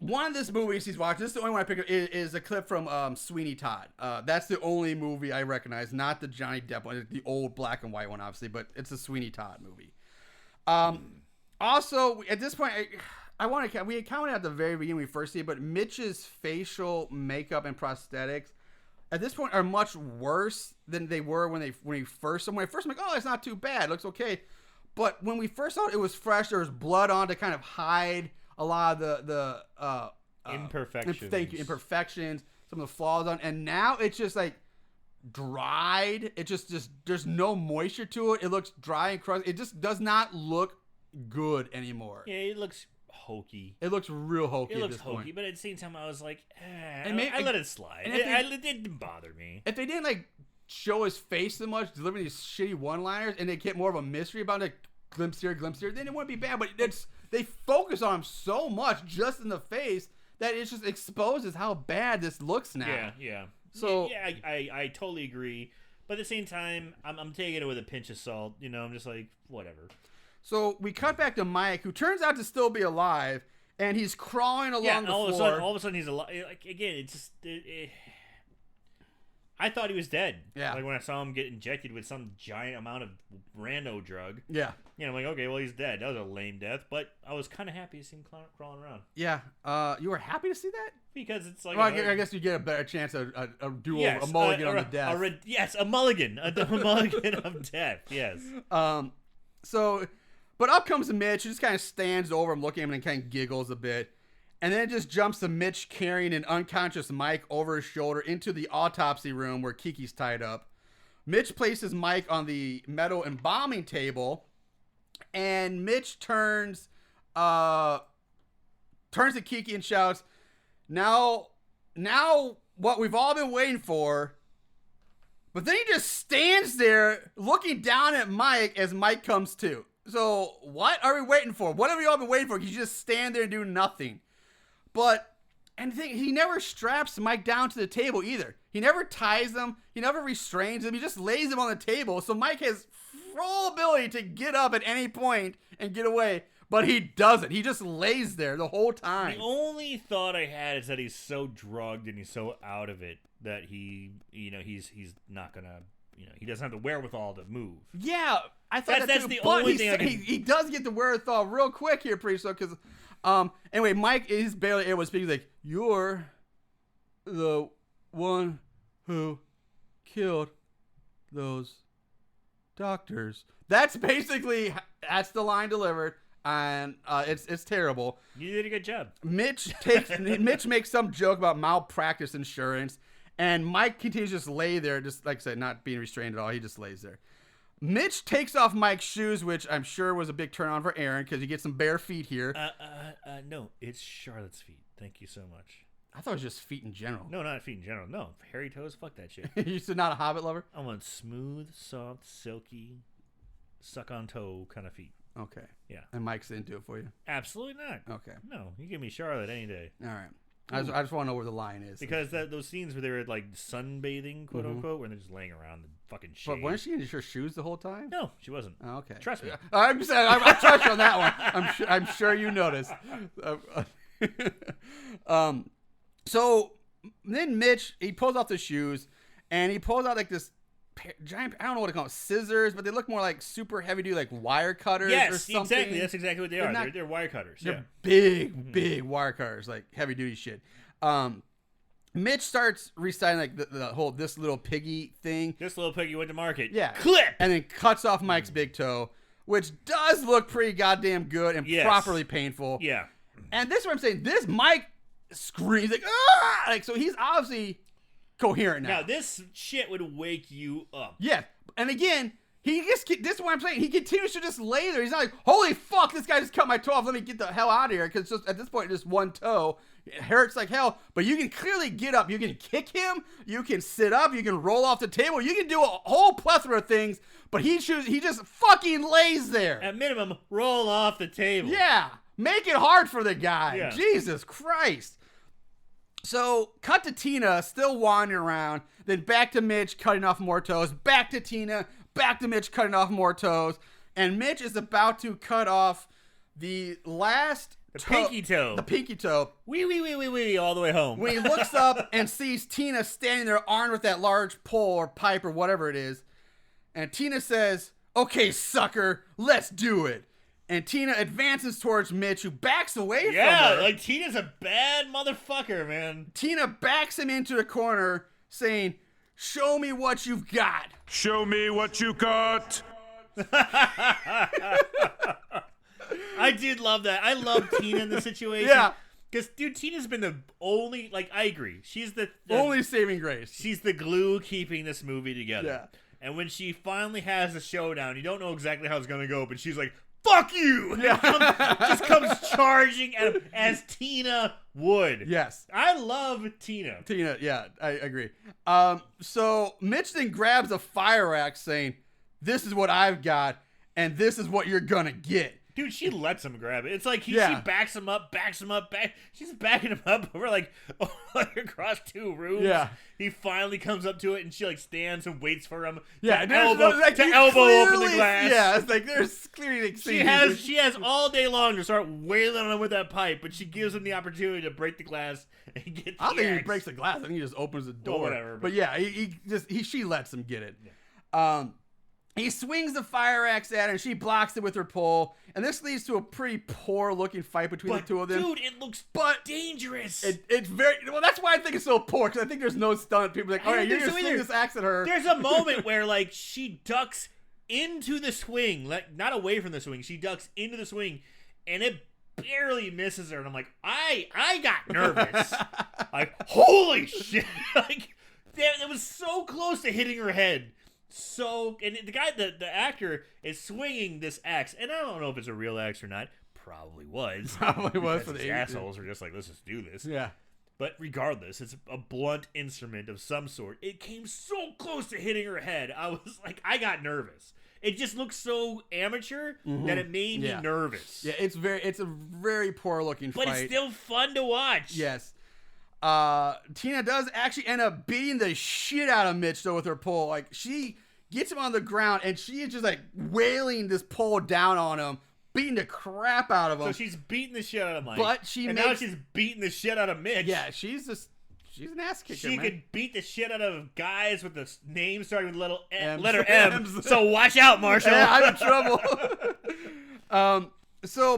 one of this movies he's watching, this is the only one I pick up, is a clip from Sweeney Todd. That's the only movie I recognize, not the Johnny Depp one, the old black and white one, obviously, but it's a Sweeney Todd movie. Also, at this point, we had commented at the very beginning when we first see it, but Mitch's facial makeup and prosthetics at this point are much worse than they were when we first saw. When I first, I'm like, oh, it's not too bad, it looks okay. But when we first saw it, it was fresh. There was blood on to kind of hide a lot of the imperfections. Thank you, imperfections, some of the flaws on, and now it's just like dried. It just there's no moisture to it. It looks dry and crusty. It just does not look good anymore. Yeah, it looks hokey. It looks real hokey. It looks at this hokey, point. but at the same time, I was like, I let it slide. It didn't bother me. If they didn't like show his face so much, deliver these shitty one-liners, and they get more of a mystery about it, glimpse here, then it wouldn't be bad. But they focus on him so much just in the face that it just exposes how bad this looks now. Yeah. So yeah, I totally agree. But at the same time, I'm taking it with a pinch of salt. You know, I'm just like, whatever. So we cut back to Mike, who turns out to still be alive, and he's crawling along the floor. All of a sudden he's alive. Like, again, it's just... I thought he was dead. Yeah. Like when I saw him get injected with some giant amount of rando drug. Yeah. You know, I'm like, okay, well, he's dead. That was a lame death, but I was kind of happy to see him crawling around. Yeah. You were happy to see that? Because it's like... Well, I guess you get a better chance of a duel, yes, a mulligan on the death. Yes, a mulligan. A mulligan of death, yes. But up comes Mitch, who just kind of stands over him, looking at him, and kind of giggles a bit. And then it just jumps to Mitch carrying an unconscious Mike over his shoulder into the autopsy room where Kiki's tied up. Mitch places Mike on the metal embalming table, and Mitch turns to Kiki and shouts, now what we've all been waiting for. But then he just stands there looking down at Mike as Mike comes to. So what are we waiting for? What have we all been waiting for? You just stand there and do nothing. And he never straps Mike down to the table either. He never ties him. He never restrains him. He just lays him on the table. So Mike has full ability to get up at any point and get away. But he doesn't. He just lays there the whole time. The only thought I had is that he's so drugged and he's so out of it that he's not gonna, he doesn't have the wherewithal to move. Yeah, I thought that's the but only thing. He does get the wherewithal real quick here, pretty soon, because anyway, Mike is barely able to speak. He's like, "You're the one who killed those doctors." That's the line delivered. And it's terrible. You did a good job. Mitch makes some joke about malpractice insurance, and Mike continues to just lay there, just like I said, not being restrained at all. He just lays there. Mitch takes off Mike's shoes, which I'm sure was a big turn on for Aaron because you get some bare feet here. No, it's Charlotte's feet. Thank you so much. I thought it was just feet in general. No, not feet in general. No, hairy toes. Fuck that shit. You said not a Hobbit lover? I want smooth, soft, silky, suck on toe kind of feet. Okay. Yeah. And Mike's didn't do it for you? Absolutely not. Okay. No, you give me Charlotte any day. All right. I just want to know where the line is. Because those scenes where they were like sunbathing, quote unquote, where they're just laying around the fucking shade. But wasn't she in her shoes the whole time? No, she wasn't. Oh, okay. Trust me. I trust you on that one. I'm sure you noticed. So then Mitch, he pulls off the shoes, and he pulls out like this giant, I don't know what to call it, scissors, but they look more like super heavy duty, like wire cutters or something. Exactly. That's exactly what they are. They're wire cutters. They're big wire cutters, like heavy duty shit. Mitch starts reciting like the whole this little piggy thing. This little piggy went to market. Yeah. Clip! And then cuts off Mike's big toe, which does look pretty goddamn good and properly painful. Yeah. And this is what I'm saying. This Mike screams like, ah! Like, so he's obviously coherent now. Now, this shit would wake you up. Yeah. And again, this is what I'm saying. He continues to just lay there. He's not like, holy fuck, this guy just cut my toe off. Let me get the hell out of here. Because just at this point, just one toe. It hurts like hell. But you can clearly get up. You can kick him. You can sit up. You can roll off the table. You can do a whole plethora of things. But he just fucking lays there. At minimum, roll off the table. Yeah. Make it hard for the guy. Yeah. Jesus Christ. So, cut to Tina still wandering around, then back to Mitch cutting off more toes, back to Tina, back to Mitch cutting off more toes, and Mitch is about to cut off the last pinky toe. The pinky toe. Wee, all the way home. When he looks up and sees Tina standing there armed with that large pole or pipe or whatever it is, and Tina says, "Okay, sucker, let's do it." And Tina advances towards Mitch, who backs away from her. Yeah, like Tina's a bad motherfucker, man. Tina backs him into the corner, saying, "Show me what you've got." Show me what you got. I did love that. I love Tina in the situation. Yeah. Because, dude, Tina's been the only, like, I agree. She's the Only saving grace. She's the glue keeping this movie together. Yeah. And when she finally has a showdown, you don't know exactly how it's going to go, but she's like, "Fuck you!" And just comes charging at him as Tina would. Yes. I love Tina. Tina, yeah, I agree. So Mitch then grabs a fire axe saying, "This is what I've got, and this is what you're gonna get." Dude, she lets him grab it. It's like she Yeah. backs him up. She's backing him up over like across two rooms. Yeah. He finally comes up to it, and she like stands and waits for him. Yeah, to elbow open the glass. Yeah, it's like there's clearly She has all day long to start wailing on him with that pipe, but she gives him the opportunity to break the glass and get the I don't think he axe. breaks the glass. I think he just opens the door. Well, whatever. But yeah, she lets him get it. Yeah. He swings the fire axe at her, and she blocks it with her pole. And this leads to a pretty poor looking fight between the two of them. Dude, it looks dangerous. It's very well. That's why I think it's so poor, because I think there's no stunt. People are like, "All right, you're gonna swing this axe at her." There's a moment where like she ducks into the swing, like not away from the swing. She ducks into the swing, and it barely misses her. And I'm like, I got nervous. Like, holy shit! Like, it was so close to hitting her head. And the guy, the actor, is swinging this axe, and I don't know if it's a real axe or not. Probably was. Probably was for the the assholes were just like, let's just do this. Yeah. But regardless, it's a blunt instrument of some sort. It came so close to hitting her head. I was like, I got nervous. It just looked so amateur that it made me nervous. Yeah, it's a very poor looking fight. But it's still fun to watch. Yes. Tina does actually end up beating the shit out of Mitch though with her pole. Like, she gets him on the ground and she is just like wailing this pole down on him, beating the crap out of him. So she's beating the shit out of Mike. But now she's beating the shit out of Mitch. Yeah, she's an ass kicker. She man. could beat the shit out of guys with the name starting with M's. letter M. So watch out, Marshall. Yeah, I'm in trouble.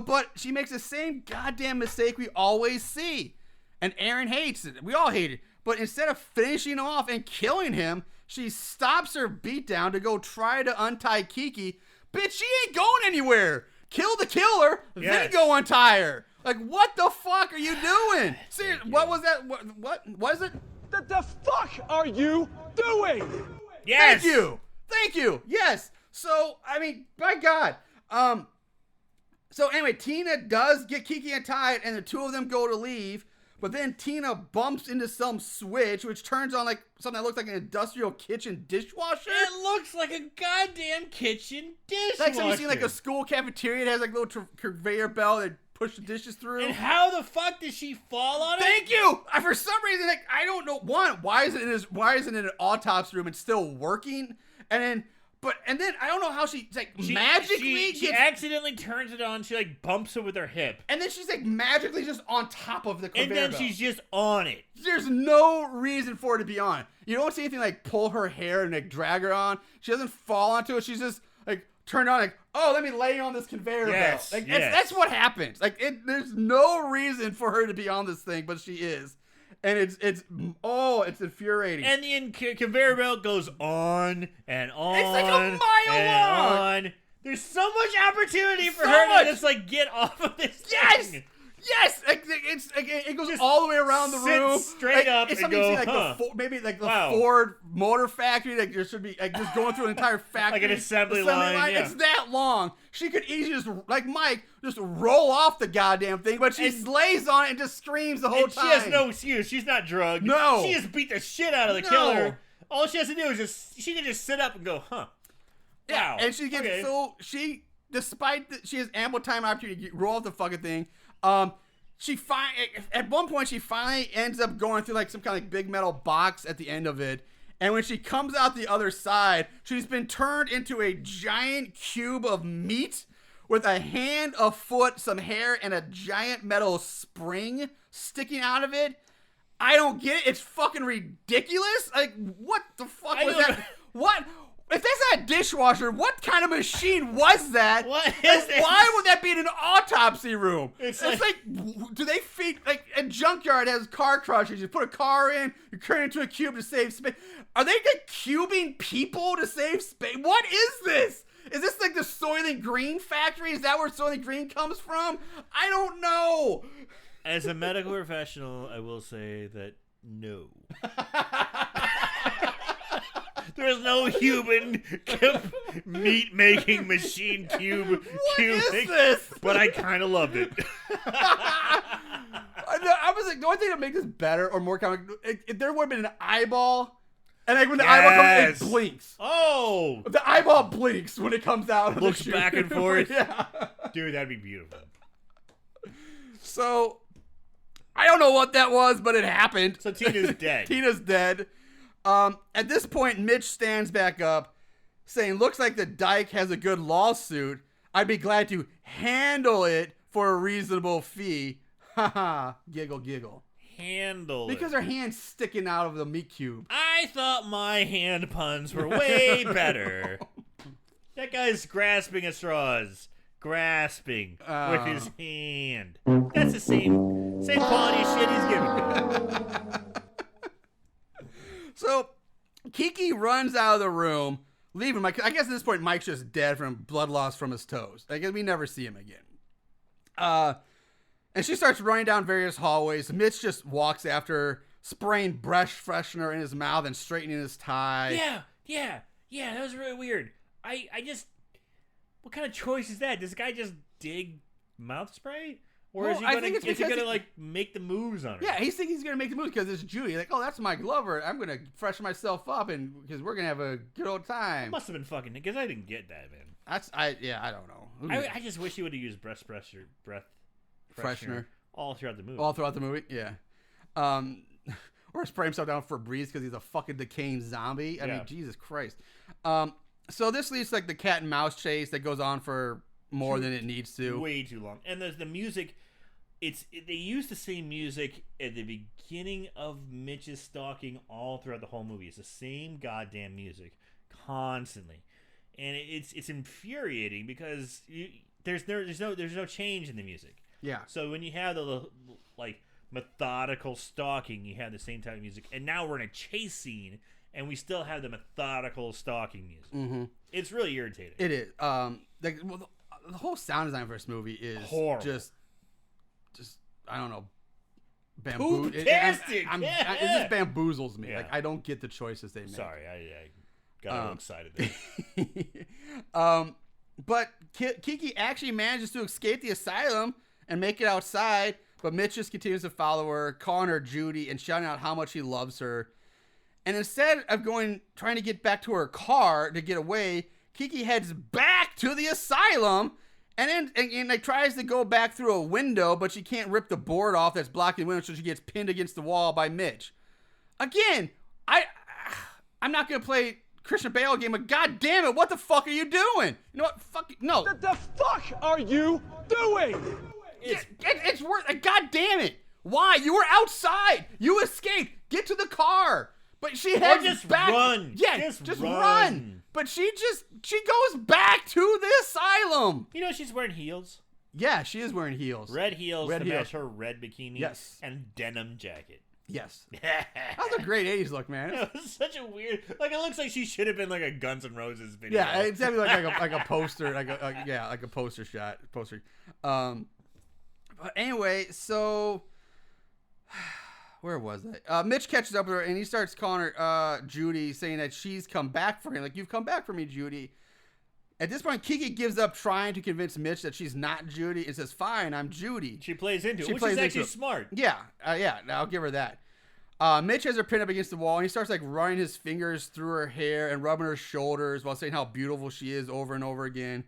But she makes the same goddamn mistake we always see. And Aaron hates it. We all hate it. But instead of finishing him off and killing him, she stops her beatdown to go try to untie Kiki. Bitch, she ain't going anywhere. Kill the killer, then go untie her. Like, what the fuck are you doing? Seriously, what was that? What was it? What the fuck are you doing? Yes. Thank you. Yes. So, I mean, by God. So anyway, Tina does get Kiki untied, and the two of them go to leave. But then Tina bumps into some switch, which turns on like something that looks like an industrial kitchen dishwasher. It looks like a goddamn kitchen dishwasher. Like something you see like a school cafeteria. It has like a little conveyor belt that push the dishes through. And how the fuck did she fall on it? Thank you. For some reason, like, I don't know. One, why isn't it in an autopsy room and still working? And then I don't know how she magically she accidentally turns it on. She like bumps it with her hip, and then she's like magically just on top of the conveyor and then belt. she's just on it. There's no reason for her to be on. You don't see anything like pull her hair and like drag her on. She doesn't fall onto it. She's just like turned on, like, oh, let me lay on this conveyor belt. Like that's what happens. Like there's no reason for her to be on this thing, but she is. And it's infuriating. And the conveyor belt goes on and on. It's like a mile long. There's so much opportunity for her to just like get off of this thing. Yes, it goes just all the way around the room. Straight up. It's something you see like maybe like the Ford Motor Factory. Like there should be like just going through an entire factory, like an assembly line. Yeah. It's that long. She could easily just like Mike just roll off the goddamn thing, but she lays on it and just screams the whole time. She has no excuse. She's not drugged. No, she just beat the shit out of the killer. All she has to do is she can just sit up and go, huh? Yeah, wow. And she gets despite that she has ample time and opportunity to roll off the fucking thing. at one point she finally ends up going through like some kind of like big metal box at the end of it. And when she comes out the other side, she's been turned into a giant cube of meat with a hand, a foot, some hair, and a giant metal spring sticking out of it. I don't get it. It's fucking ridiculous. Like, what the fuck was that? What? If that's not a dishwasher, what kind of machine was that? What is this? Why would that be in an autopsy room? It's like, do they feed, like, a junkyard has car crushers. You put a car in, you turn it into a cube to save space. Are they like cubing people to save space? What is this? Is this like the Soylent Green factory? Is that where Soylent Green comes from? I don't know. As a medical professional, I will say that no. There's no human meat-making machine cube. What is this? But I kind of loved it. I was like, the only thing that makes this better or more comic, if there would have been an eyeball, and like when the eyeball comes, it blinks. Oh! The eyeball blinks when it comes out. Of Looks the back and forth. Yeah. Dude, that'd be beautiful. So, I don't know what that was, but it happened. So Tina's dead. Tina's dead. At this point, Mitch stands back up, saying, looks like the dyke has a good lawsuit. I'd be glad to handle it for a reasonable fee. Haha, giggle, giggle. Handle Because it. her hand's sticking out of the meat cube. I thought my hand puns were way better. That guy's grasping at straws. Grasping with his hand. That's the same quality shit he's giving. So, Kiki runs out of the room, leaving Mike. I guess at this point, Mike's just dead from blood loss from his toes. I guess we never see him again. And she starts running down various hallways. Mitch just walks after her, spraying breath freshener in his mouth and straightening his tie. Yeah. That was really weird. I just, what kind of choice is that? Does the guy just dig mouth spray? Or Well, is he I gonna, think it's is he because gonna like make the moves on her? Yeah, he's thinking he's going to make the move because it's Judy. Like, oh, that's my Glover. I'm going to freshen myself up and because we're going to have a good old time. Must have been fucking, because I didn't get that, man. I don't know. I just wish he would have used breath freshener all throughout the movie. All throughout the movie, yeah. Or spray himself down for a breeze because he's a fucking decaying zombie. I mean, Jesus Christ. So this leads to like the cat and mouse chase that goes on for more than it needs to. Way too long. And the music, they use the same music at the beginning of Mitch's stalking all throughout the whole movie. It's the same goddamn music constantly, and it's infuriating because there's no change in the music. Yeah. So when you have the like methodical stalking, you have the same type of music, and now we're in a chase scene, and we still have the methodical stalking music. Mm-hmm. It's really irritating. It is. The whole sound design for this movie is horrible. Just I don't know. Poop-tastic! It just bamboozles me. Yeah. Like I don't get the choices they make. Sorry, I got a little excited there. But Kiki actually manages to escape the asylum and make it outside, but Mitch just continues to follow her, calling her Judy and shouting out how much he loves her. And instead of trying to get back to her car to get away, Kiki heads back to the asylum and like tries to go back through a window, but she can't rip the board off that's blocking the window, so she gets pinned against the wall by Mitch. Again, I'm not gonna play Christian Bale game, but god damn it, what the fuck are you doing? You know what? Fuck no. What the fuck are you doing? It's worth. God damn it! Why? You were outside. You escaped. Get to the car. But she heads just back. run. Yeah, Just run. run. But she goes back to the asylum. You know she's wearing heels. Yeah, she is wearing heels. Red heels Red to heels. match her red bikini. Yes. And denim jacket. Yes. That was a great 80s look, man. It was such a weird. Like it looks like she should have been like a Guns N' Roses video. Yeah, it's definitely like a poster, like a poster shot, poster. But anyway, so where was I? Mitch catches up with her and he starts calling her Judy, saying that she's come back for him. Like, you've come back for me, Judy. At this point, Kiki gives up trying to convince Mitch that she's not Judy and says, "Fine, I'm Judy." She plays into it, which is actually smart. Yeah, I'll give her that. Mitch has her pinned up against the wall, and he starts like running his fingers through her hair and rubbing her shoulders while saying how beautiful she is over and over again.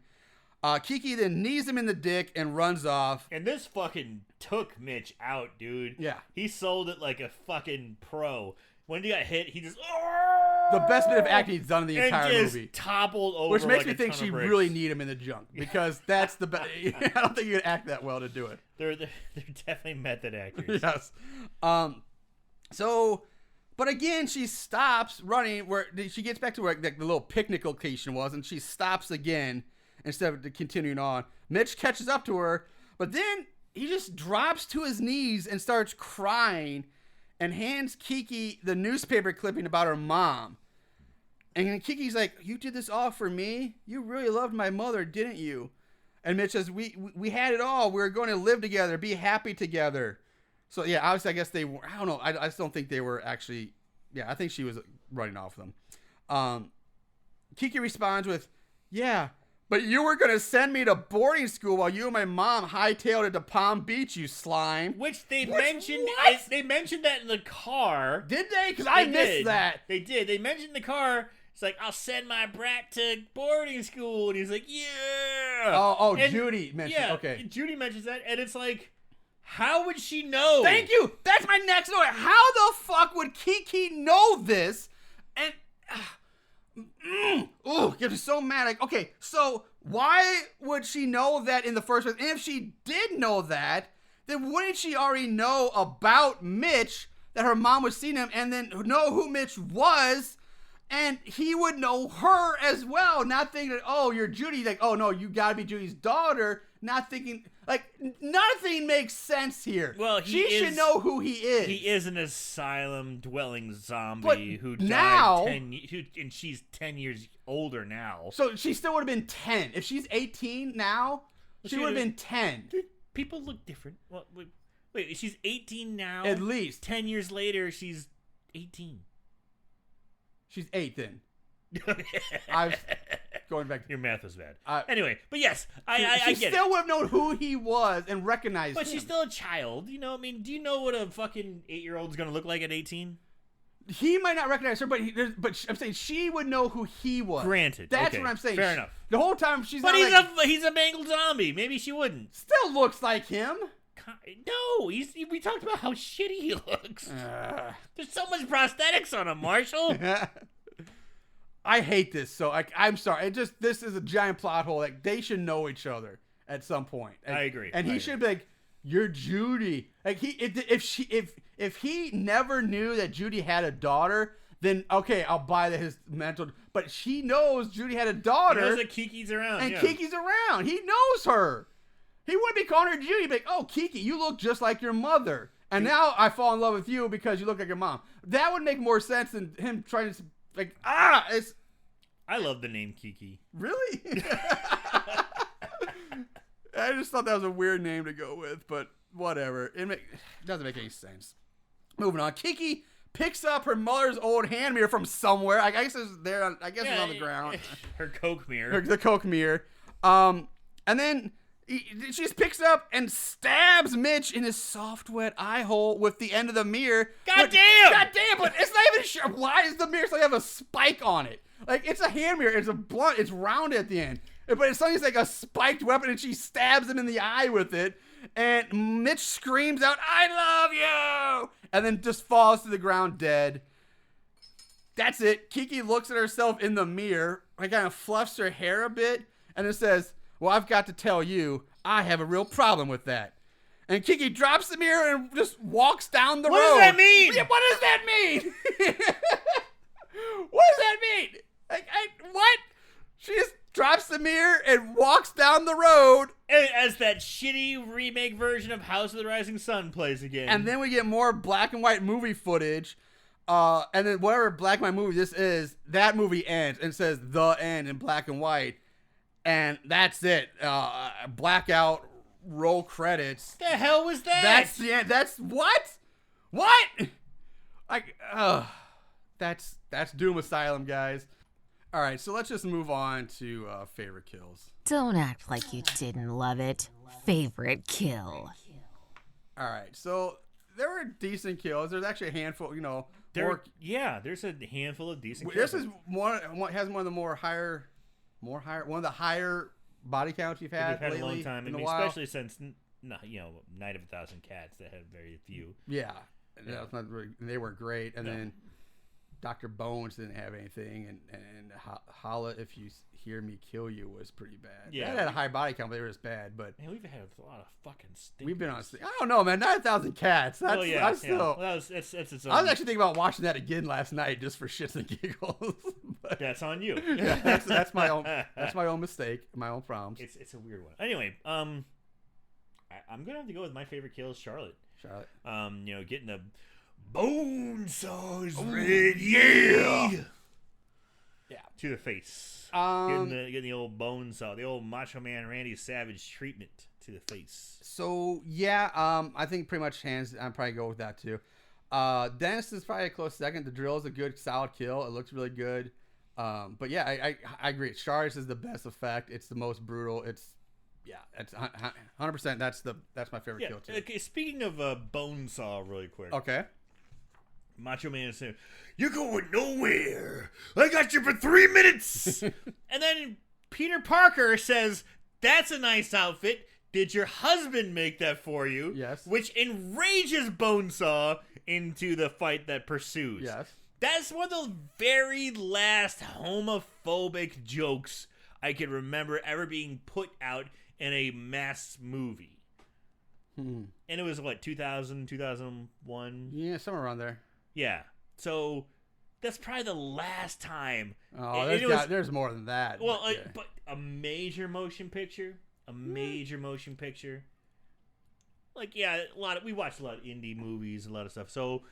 Kiki then knees him in the dick and runs off. And this fucking took Mitch out, dude. Yeah. He sold it like a fucking pro. When he got hit, he just... The best bit of acting he's done in the entire and just movie. Toppled over. Which makes like me a think ton she of bricks. really need him in the junk. Because that's the best. I don't think you can act that well to do it. They're definitely method actors. Yes. But again, she stops running where she gets back to where the little picnic location was, and she stops again instead of continuing on. Mitch catches up to her, but then he just drops to his knees and starts crying and hands Kiki the newspaper clipping about her mom. And Kiki's like, "You did this all for me? You really loved my mother, didn't you?" And Mitch says, we had it all. We were going to live together, be happy together. So, yeah, obviously, I guess they were, I don't know. I just don't think they were actually, yeah, I think she was running off them. Kiki responds with, "Yeah, but you were going to send me to boarding school while you and my mom hightailed it to Palm Beach, you slime." Which they What? mentioned. What? They mentioned that in the car. Did they? Because I missed that. They did. They mentioned in the car. It's like, "I'll send my brat to boarding school," and he's like, "Yeah." Oh, And- Judy mentioned. Yeah, Okay. Judy mentions that, and it's like, how would she know? Thank you. That's my next note. How the fuck would Kiki know this? And get me so mad. Like, okay, so why would she know that in the first place? And if she did know that, then wouldn't she already know about Mitch, that her mom was seeing him, and then know who Mitch was? And he would know her as well, not thinking that, "Oh, you're Judy." Like, "Oh, no, you gotta be Judy's daughter." Not thinking, like, nothing makes sense here. Well, she should know who he is. He is an asylum-dwelling zombie But who now- died and she's 10 years older now. So she still would have been 10. If she's 18 now, she would have been 10. Dude, people look different. Well, wait, she's 18 now? At least. 10 years later, she's 18. She's 8 then. I was going back. Your math is bad. I- Anyway, but yes, I She get still it. would have known who he was and recognized But him. she's still a child. You know, I mean, do you know what a fucking 8-year-old's going to look like at 18? He might not recognize her, but I'm saying she would know who he was. Granted. That's Okay, what I'm saying. fair enough. The whole time she's But not he's a mangled zombie. Maybe she wouldn't. still looks like him. No, we talked about how shitty he looks. There's so much prosthetics on him, Marshall. I hate this. So I'm sorry. This is a giant plot hole. Like, they should know each other at some point. I agree. And he should be like, "You're Judy." Like, if he never knew that Judy had a daughter, then okay, I'll buy that his mental. But she knows Judy had a daughter. He knows that Kiki's around. And yeah. Kiki's around. He knows her. He wouldn't be calling her Judy. He'd be like, "Oh, Kiki, you look just like your mother. And now I fall in love with you because you look like your mom." That would make more sense than him trying to, like, it's... I love the name Kiki. Really? I just thought that was a weird name to go with, but whatever. It doesn't make any sense. Moving on. Kiki picks up her mother's old hand mirror from somewhere. I guess it's there. I guess it's on the ground. Her Coke mirror. The Coke mirror. And then she just picks it up and stabs Mitch in his soft, wet eye hole with the end of the mirror. God damn! God damn! But it's not even sure. Why does the mirror still have a spike on it? Like, it's a hand mirror. It's a blunt. It's round at the end. But it's something like a spiked weapon, and she stabs him in the eye with it. And Mitch screams out, "I love you!" And then just falls to the ground dead. That's it. Kiki looks at herself in the mirror, and kind of fluffs her hair a bit, and it says, "Well, I've got to tell you, I have a real problem with that." And Kiki drops the mirror and just walks down the road. What does that mean? Yeah, what does that mean? What does that mean? What? She just drops the mirror and walks down the road. As that shitty remake version of House of the Rising Sun plays again. And then we get more black and white movie footage. And then whatever black and white movie this is, that movie ends and says "The End" in black and white. And that's it. Blackout, roll credits. the hell was that? That's the end. That's what? What? Like, that's Doom Asylum, guys. All right, so let's just move on to favorite kills. Don't act like you didn't love it. Favorite kill. All right, so there were decent kills. There's actually a handful, more. There's a handful of decent kills. This is one has one of the higher body count you've had We've had lately a long time. in I a mean, while? especially since Night of a Thousand Cats that had very few. Yeah. Yeah. That's not really, they were great. And No. then Dr. Bones didn't have anything. And Holla If You Hear Me Kill You was pretty bad. Yeah. That had a high body count, but they were just bad. But Man, we've had a lot of fucking stinkers. we've been on. I don't know, man. 9,000 Cats. That's Well, yeah, I still. yeah. Well, it's its own. I was actually thinking about watching that again last night just for shits and giggles. But That's on you. yeah, that's my own. That's my own mistake. My own problems. It's a weird one. Anyway, I'm gonna have to go with my favorite kill is Charlotte. Charlotte. Getting the bone saws ready. Yeah. To the face. Getting the old bone saw, the old Macho Man Randy Savage treatment to the face. So yeah, I think pretty much hands. I'd probably go with that too. Dennis is probably a close second. The drill is a good, solid kill. It looks really good. But yeah, I agree. Charge is the best effect. It's the most brutal. It's 100%. That's my favorite kill too. Okay, speaking of bone saw, really quick. Okay. Macho Man is saying, "You're going nowhere. I got you for 3 minutes." And then Peter Parker says, "That's a nice outfit. Did your husband make that for you?" Yes. Which enrages Bonesaw into the fight that pursues. Yes. That's one of the very last homophobic jokes I can remember ever being put out in a mass movie. And it was, 2000, 2001? Yeah, somewhere around there. Yeah. So that's probably the last time. Oh, there's more than that. Well, but, yeah. but a major motion picture. We watched a lot of indie movies, a lot of stuff. So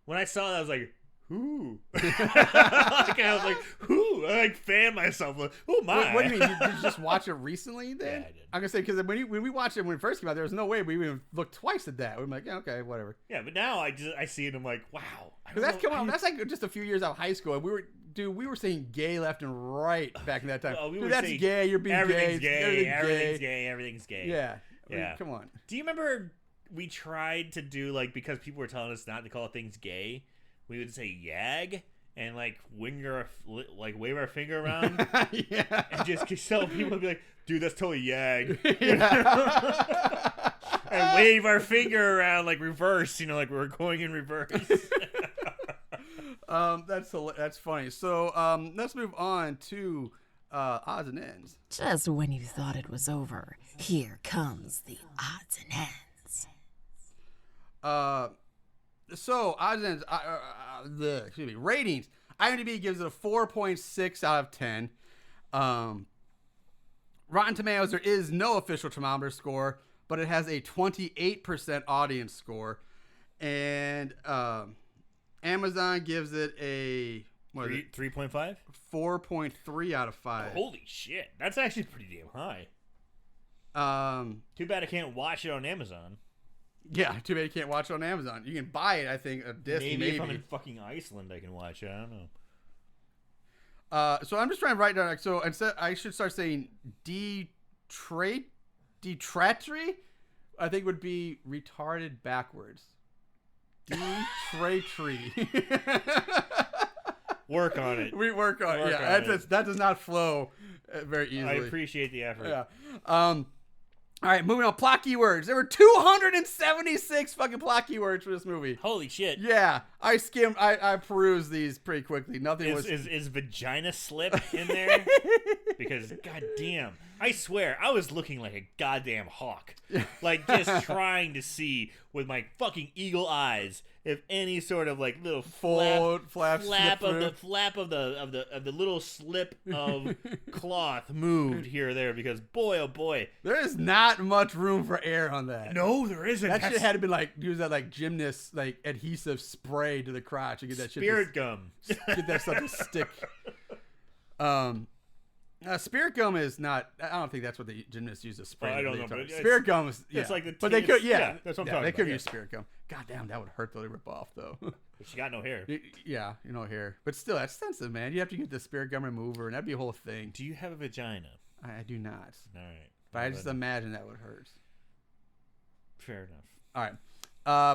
when I saw that, I was like, "Who?" I was like, "Who?" I fanned myself. Like, "Oh my!" What do you mean? Did you just watch it recently? Then Yeah, I did. I'm gonna say because when we watched it when it first came out, there was no way we even looked twice at that. We're like, yeah, okay, whatever. Yeah, but now I see it and I'm like, wow. Because that's coming out. That's like just a few years out of high school. And we were saying gay left and right back in that time. Well, we Dude, were that's saying gay. You're being everything's gay. gay. Everything's gay. Yeah. Yeah. Come on. Do you remember we tried to do because people were telling us not to call things gay, we would say yag and wave our finger around. Yeah. And just tell people to be like, "Dude, that's totally yag." Yeah. And wave our finger around reverse, like we're going in reverse. That's funny. So let's move on to odds and ends. Just when you thought it was over, here comes the odds and ends. So odds and ends. Ratings. IMDb gives it a 4.6 out of 10. Rotten Tomatoes, there is no official thermometer score, but it has a 28% audience score, and Amazon gives it a 3.5? 4.3 out of 5. Holy shit. That's actually pretty damn high. Too bad I can't watch it on Amazon. Yeah, too bad you can't watch it on Amazon. You can buy it, I think, a disc. Maybe if I'm in fucking Iceland, I can watch it. I don't know. So I'm just trying to write down. So instead, I should start saying detratory. I think would be retarded backwards. Detratory. Work on it. We work on it. Yeah, that does not flow very easily. I appreciate the effort. Yeah. All right, moving on. Plot keywords. There were 276 fucking plot keywords for this movie. Holy shit. Yeah, I skimmed. I perused these pretty quickly. Nothing was. Is vagina slip in there? Because goddamn, I swear I was looking like a goddamn hawk, just trying to see with my fucking eagle eyes if any sort of little flap of the little slip of cloth moved here or there. Because boy, oh boy, there is not much room for air on that. No, there isn't. That shit had to be use that gymnast adhesive spray to the crotch to get that spirit gum. Get that stuff to stick. Spirit gum is not. I don't think that's what the gymnasts use to spray. I don't know, but spirit gum is. Yeah. It's like the. But they could. Yeah, that's what I'm talking they about. could use spirit gum. God damn, that would hurt though to rip off though. But she got no hair. Yeah, hair. But still, that's sensitive, man. You have to get the spirit gum remover, and that'd be a whole thing. Do you have a vagina? I do not. All right. But I just imagine that would hurt. Fair enough. All right.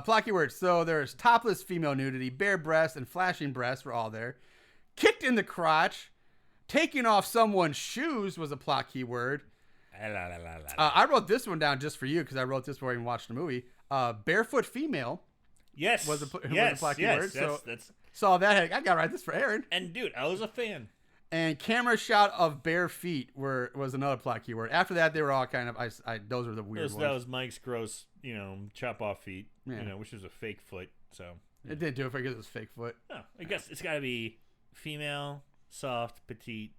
Plot keywords. So there's topless female nudity, bare breasts, and flashing breasts were all there. Kicked in the crotch. Taking off someone's shoes was a plot keyword. I wrote this one down just for you because I wrote this before I even watched the movie. Barefoot female. Yes. Was a plucky word. That's So that I got to write this for Aaron. and dude, I was a fan. And camera shot of bare feet was another plot keyword. After that, they were all kind of those were the weird ones. That was Mike's gross, chop off feet, Yeah. Which was a fake foot. So It didn't do it because it was fake foot. no, I guess it's got to be female, soft, petite,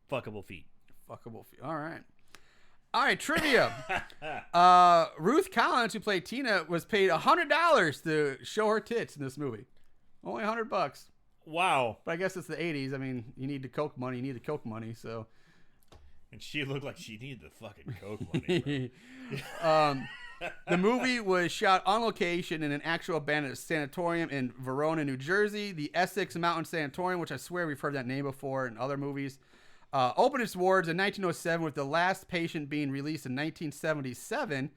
fuckable feet. Fuckable feet. All right, trivia. Ruth Collins, who played Tina, was paid $100 to show her tits in this movie. Only $100. Wow. But I guess it's the 80s. I mean, you need the Coke money. You need the Coke money, so. And she looked like she needed the fucking Coke money, bro. The movie was shot on location in an actual abandoned sanatorium in Verona, New Jersey. The Essex Mountain Sanatorium, which I swear we've heard that name before in other movies, opened its wards in 1907 with the last patient being released in 1977.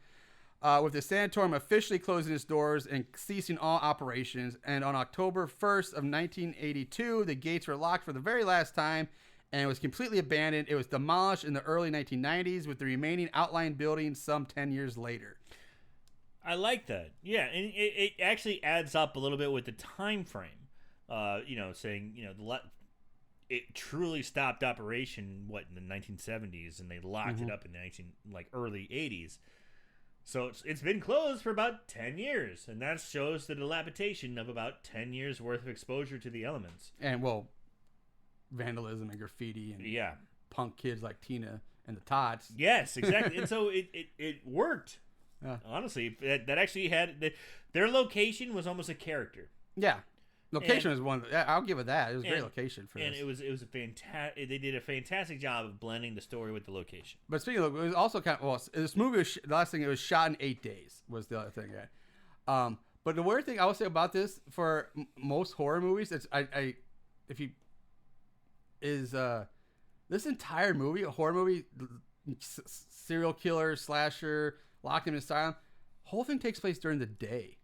With the sanatorium officially closing its doors and ceasing all operations. And on October 1st of 1982, the gates were locked for the very last time, and it was completely abandoned. It was demolished in the early 1990s, with the remaining outlying buildings some 10 years later. I like that. Yeah, and it actually adds up a little bit with the time frame. Saying it truly stopped operation in the 1970s, and they locked it up in the early 80s. So it's been closed for about 10 years, and that shows the dilapidation of about 10 years worth of exposure to the elements. And, vandalism and graffiti and Yeah. punk kids like Tina and the Tots. Yes, exactly. And so it worked. Yeah. Honestly, that actually had their location was almost a character. Yeah. Location is one. I'll give it that. It was a great location for this. And it was a fantastic. They did a fantastic job of blending the story with the location. But speaking of, it was also this movie was the last thing. It was shot in 8 days. Was the other thing. Yeah. But the weird thing I will say about this for most horror movies, this entire movie, a horror movie, serial killer, slasher, locked in an asylum, whole thing takes place during the day.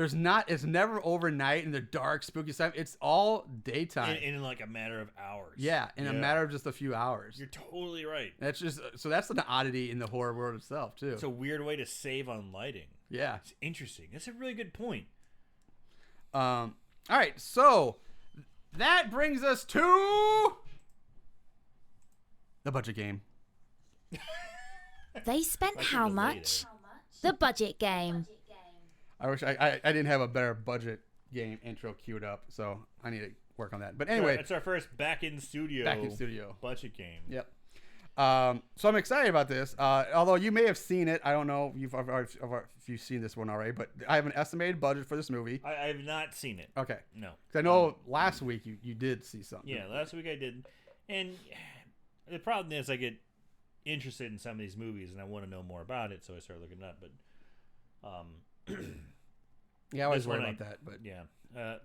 It's never overnight in the dark, spooky stuff. It's all daytime. In like a matter of hours. Yeah, in a matter of just a few hours. You're totally right. That's an oddity in the horror world itself, too. It's a weird way to save on lighting. Yeah. It's interesting. That's a really good point. All right, so that brings us to the budget game. They spent how much? The budget game. I wish I didn't have a better budget game intro queued up, so I need to work on that. But anyway, it's our first back in studio budget game. Yep. So I'm excited about this. Although you may have seen it, I don't know if you've seen this one already. But I have an estimated budget for this movie. I have not seen it. Okay. No. Because I know last week you did see something. Yeah, last week I did, and the problem is I get interested in some of these movies and I want to know more about it, so I start looking it up. But yeah, I always worry about that. But yeah,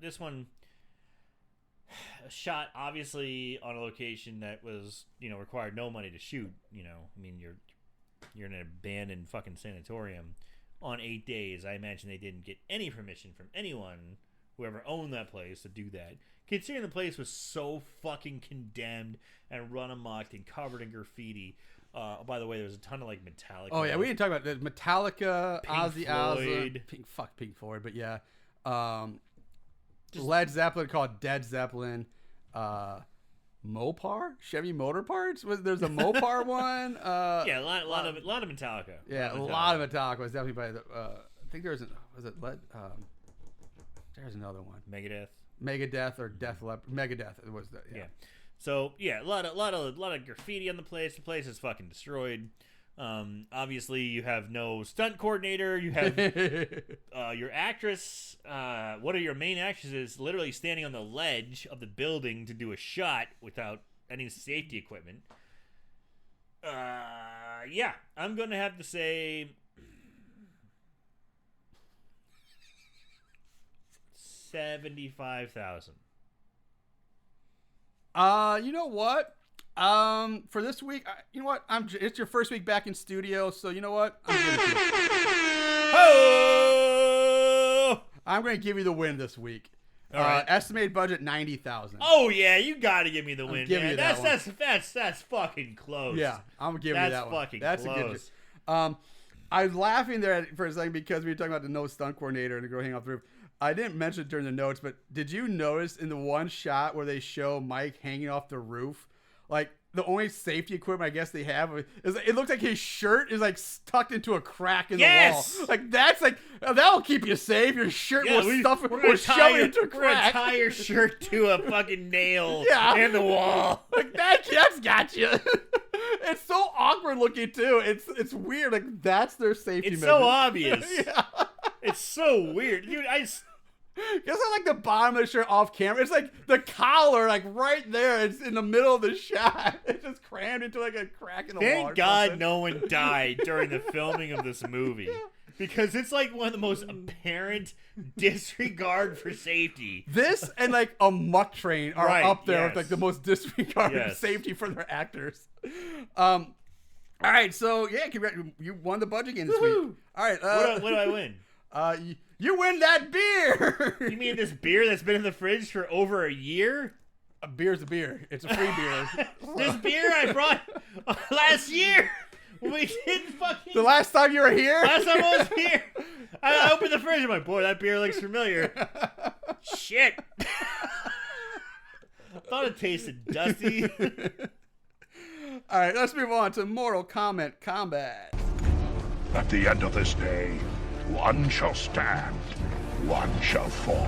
this one shot obviously on a location that was required no money to shoot. I mean you're in an abandoned fucking sanatorium on 8 days. I imagine they didn't get any permission from anyone, whoever owned that place, to do that. Considering the place was so fucking condemned and run amok and covered in graffiti. By the way, there was a ton of Metallica. Oh yeah, we didn't talk about that. Metallica, Ozzy Osbourne, Pink Floyd, but yeah, Led Zeppelin called Dead Zeppelin, Mopar, Chevy Motor Parts. There's a Mopar one. Yeah, a lot of Metallica. Yeah, a lot of Metallica was definitely by the. I think there was Led. There's another one. Megadeth or Megadeth. It was that. Yeah. So yeah, a lot of graffiti on the place. The place is fucking destroyed. Obviously, you have no stunt coordinator. You have your actress. One of your main actresses literally standing on the ledge of the building to do a shot without any safety equipment. Yeah, I'm gonna have to say $75,000. You know what? For this week, you know what? It's your first week back in studio, so you know what? I'm giving it to you. Oh! I'm going to give you the win this week. Estimated budget 90,000. Oh yeah, you gotta give me the win, giving man. you that That's fucking close. Yeah, I'm giving you that one. That's fucking That's close. a good. I was laughing there for a second because we were talking about the no stunt coordinator and the girl hanging off the roof. I didn't mention it during the notes, but did you notice in the one shot where they show Mike hanging off the roof, like the only safety equipment I guess they have is it looks like his shirt is like stuck into a crack in the wall. Like that's like that'll keep you safe. Your shirt will stuff will shove it into a crack. We're gonna tie your shirt to a fucking nail in the wall. Like that's got you. It's so awkward looking too. It's weird. Like that's their safety measure. It's so obvious. Yeah. It's so weird, dude. Guess I like the bottom of the shirt off camera. It's like the collar, like right there. It's in the middle of the shot. It's just crammed into like a crack in the wall. Thank God no one died during the filming of this movie. Because it's like one of the most apparent disregard for safety. This and like a muck train are up there with like the most disregard for safety for their actors. All right, so yeah, you won the budget game this week. All right, what do I win? You win that beer. You mean this beer that's been in the fridge for over a year? A beer's a beer. It's a free beer. This beer I brought last year. We didn't fucking. The last time you were here? Last time I was here. I opened the fridge. I'm like, boy, that beer looks familiar. Shit. I thought it tasted dusty. All right, let's move on to Mortal Kombat Combat. At the end of this day, one shall stand, one shall fall.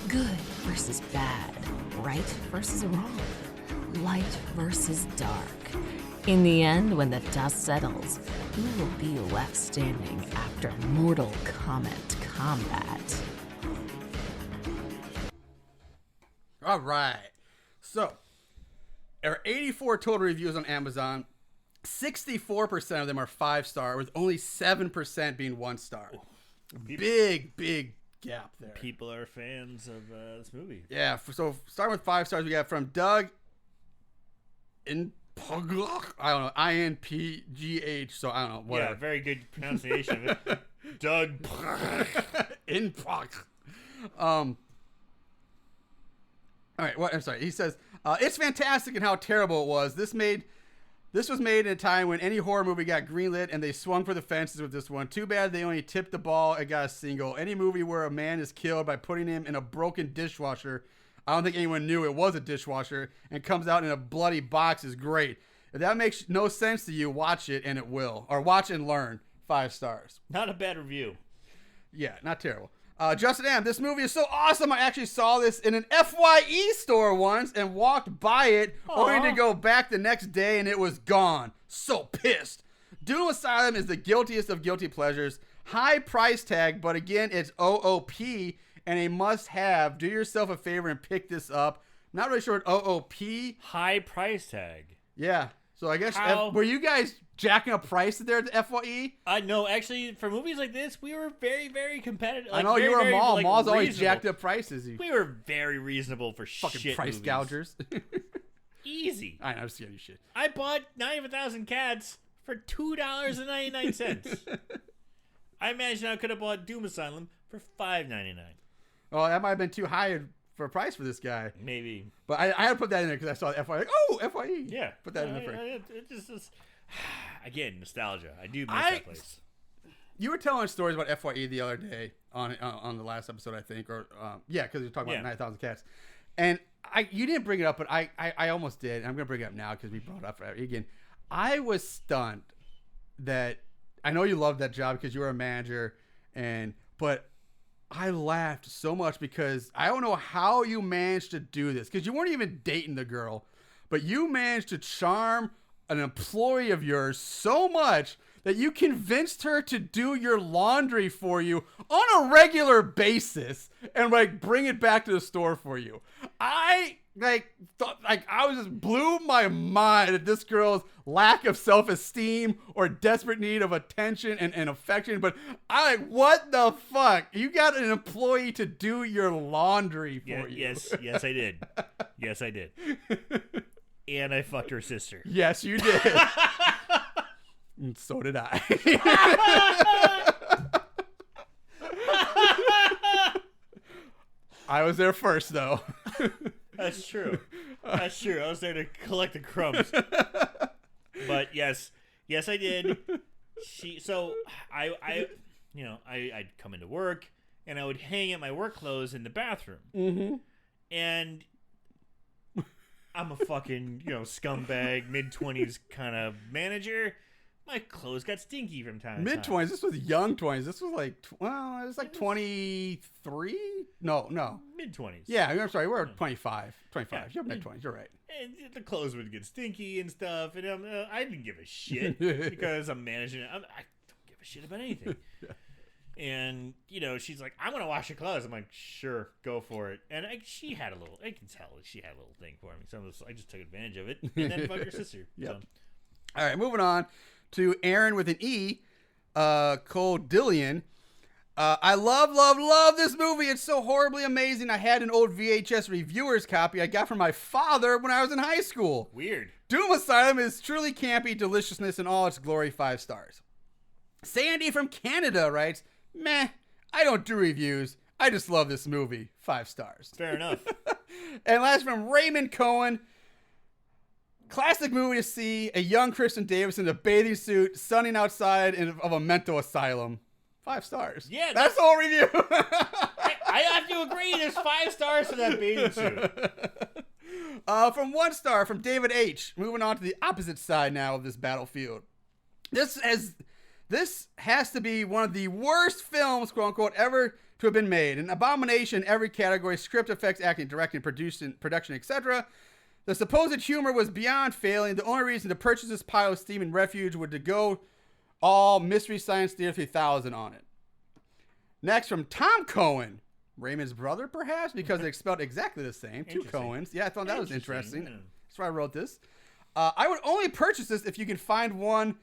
Good versus bad. Right versus wrong. Light versus dark. In the end, when the dust settles, who will be left standing after Mortal Kombat Combat? All right. So, there are 84 total reviews on Amazon. 64% of them are 5-star, with only 7% being 1-star. Big gap there. People are fans of this movie. Yeah. So, starting with 5 stars, we got from Doug I don't know, INPGH, so I don't know, whatever. Yeah, very good pronunciation of it. Doug. All right, what? I'm sorry. He says, it's fantastic in how terrible it was. This was made in a time when any horror movie got greenlit and they swung for the fences with this one. Too bad they only tipped the ball and got a single. Any movie where a man is killed by putting him in a broken dishwasher, I don't think anyone knew it was a dishwasher, and comes out in a bloody box is great. If that makes no sense to you, watch it and it will. Or watch and learn. 5 stars. Not a bad review. Yeah, not terrible. Justin M., this movie is so awesome. I actually saw this in an FYE store once and walked by it, only to go back the next day and it was gone. So pissed. Doom Asylum is the guiltiest of guilty pleasures. High price tag, but again, it's OOP and a must-have. Do yourself a favor and pick this up. Not really sure what OOP. High price tag. Yeah. So I guess, were you guys jacking up prices there at the FYE? No, actually, for movies like this, we were very, very competitive. I know, you were a mall. Like, Malls always jacked up prices. We were very reasonable for fucking shit price movies. gougers. Easy. I know, I'm scared of shit. I bought Night of 1,000 Cats for $2.99. I imagine I could have bought Doom Asylum for $5.99. Oh, that might have been too high for a price for this guy. Maybe. But I had to put that in there because I saw the FYE. Like, oh, FYE. Yeah. Put that in there. It just is, again, nostalgia. I do miss that place. You were telling stories about FYE the other day on the last episode, I think. Or yeah, because you're talking about 9,000 Cats. And you didn't bring it up, but I almost did. I'm going to bring it up now because we brought it up again. I was stunned that I know you loved that job because you were a manager, but I laughed so much because I don't know how you managed to do this because you weren't even dating the girl, but you managed to charm an employee of yours so much that you convinced her to do your laundry for you on a regular basis and like bring it back to the store for you. I was just blew my mind at this girl's lack of self-esteem or desperate need of attention and affection. But I like, what the fuck? You got an employee to do your laundry for you. Yes, I did. Yes, I did. And I fucked her sister. Yes, you did. And so did I. I was there first, though. That's true. That's true. I was there to collect the crumbs. But yes, I did. I'd come into work and I would hang out my work clothes in the bathroom. Mm-hmm. And I'm a fucking, scumbag, mid-20s kind of manager. My clothes got stinky from time to time. Mid-20s. This was young 20s. This was like, it was like 23? No. Mid-20s. Yeah, I'm sorry. We're 25. 25. Yeah. You're mid-20s. You're right. And the clothes would get stinky and stuff. And I didn't give a shit because I'm managing it. I don't give a shit about anything. Yeah. And, she's like, I'm going to wash your clothes. I'm like, sure, go for it. And I can tell she had a little thing for me. So I just took advantage of it. And then fucked her sister. Yep. So. All right, moving on to Aaron with an E, Cole Dillion. I love this movie. It's so horribly amazing. I had an old VHS reviewer's copy I got from my father when I was in high school. Weird. Doom Asylum is truly campy deliciousness in all its glory, 5 stars. Sandy from Canada writes, meh, I don't do reviews. I just love this movie, 5 stars. Fair enough. And last from Raymond Cohen. Classic movie to see a young Kristen Davis in a bathing suit sunning outside of a mental asylum. 5 stars. Yeah. That's the whole review. I have to agree. There's 5 stars for that bathing suit. From 1 star from David H. Moving on to the opposite side now of this battlefield. This has to be one of the worst films, quote unquote, ever to have been made. An abomination in every category: script, effects, acting, directing, production, etc. The supposed humor was beyond failing. The only reason to purchase this pile of steam and refuge would to go all Mystery Science Theater 3000 on it. Next from Tom Cohen, Raymond's brother, perhaps, because they're spelled exactly the same. 2 Cohens. Yeah, I thought that was interesting. Yeah. That's why I wrote this. I would only purchase this if you can find one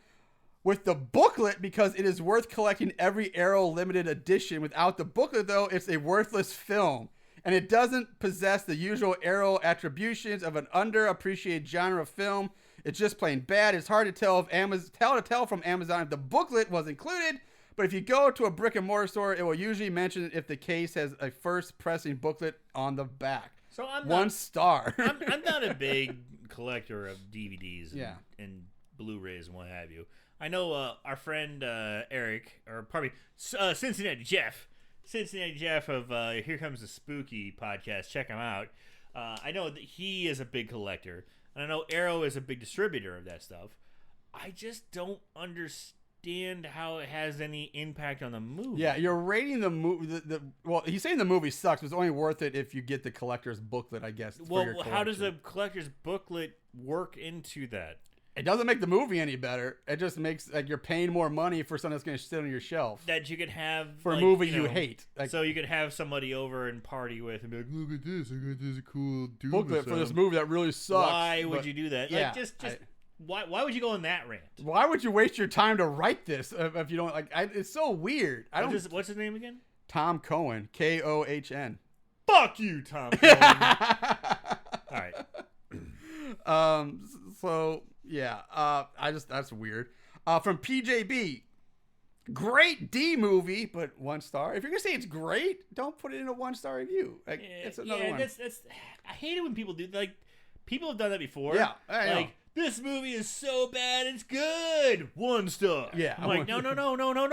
with the booklet, because it is worth collecting every Arrow limited edition. Without the booklet, though, it's a worthless film. And it doesn't possess the usual Arrow attributions of an underappreciated genre of film. It's just plain bad. It's hard to tell from Amazon if the booklet was included. But if you go to a brick and mortar store, it will usually mention if the case has a first pressing booklet on the back. So I'm 1 star. I'm not a big collector of DVDs and Blu-rays and what have you. I know our friend Eric, or probably Cincinnati Jeff of Here Comes the Spooky podcast. Check him out. I know that he is a big collector, and I know Arrow is a big distributor of that stuff. I just don't understand how it has any impact on the movie. Yeah, you're rating the movie. Well, he's saying the movie sucks, but it's only worth it if you get the collector's booklet, I guess. Well, how does the collector's booklet work into that? It doesn't make the movie any better. It just makes like you're paying more money for something that's going to sit on your shelf. That you could have for a movie you hate. Like, so you could have somebody over and party with and be like, look at this, I got this cool booklet for this movie that really sucks. Why would you do that? Yeah, like, why would you go on that rant? Why would you waste your time to write this if you don't like? It's so weird. What's his name again? Tom Cohen, Kohn. Fuck you, Tom Cohen. All right. So yeah, that's weird. From PJB, great D movie, but 1 star. If you're gonna say it's great, don't put it in a 1-star review. Like, it's another one. That's I hate it when people do people have done that before. Yeah, I know. This movie is so bad, it's good. 1 star. Yeah, I'm like, no. no, stop. At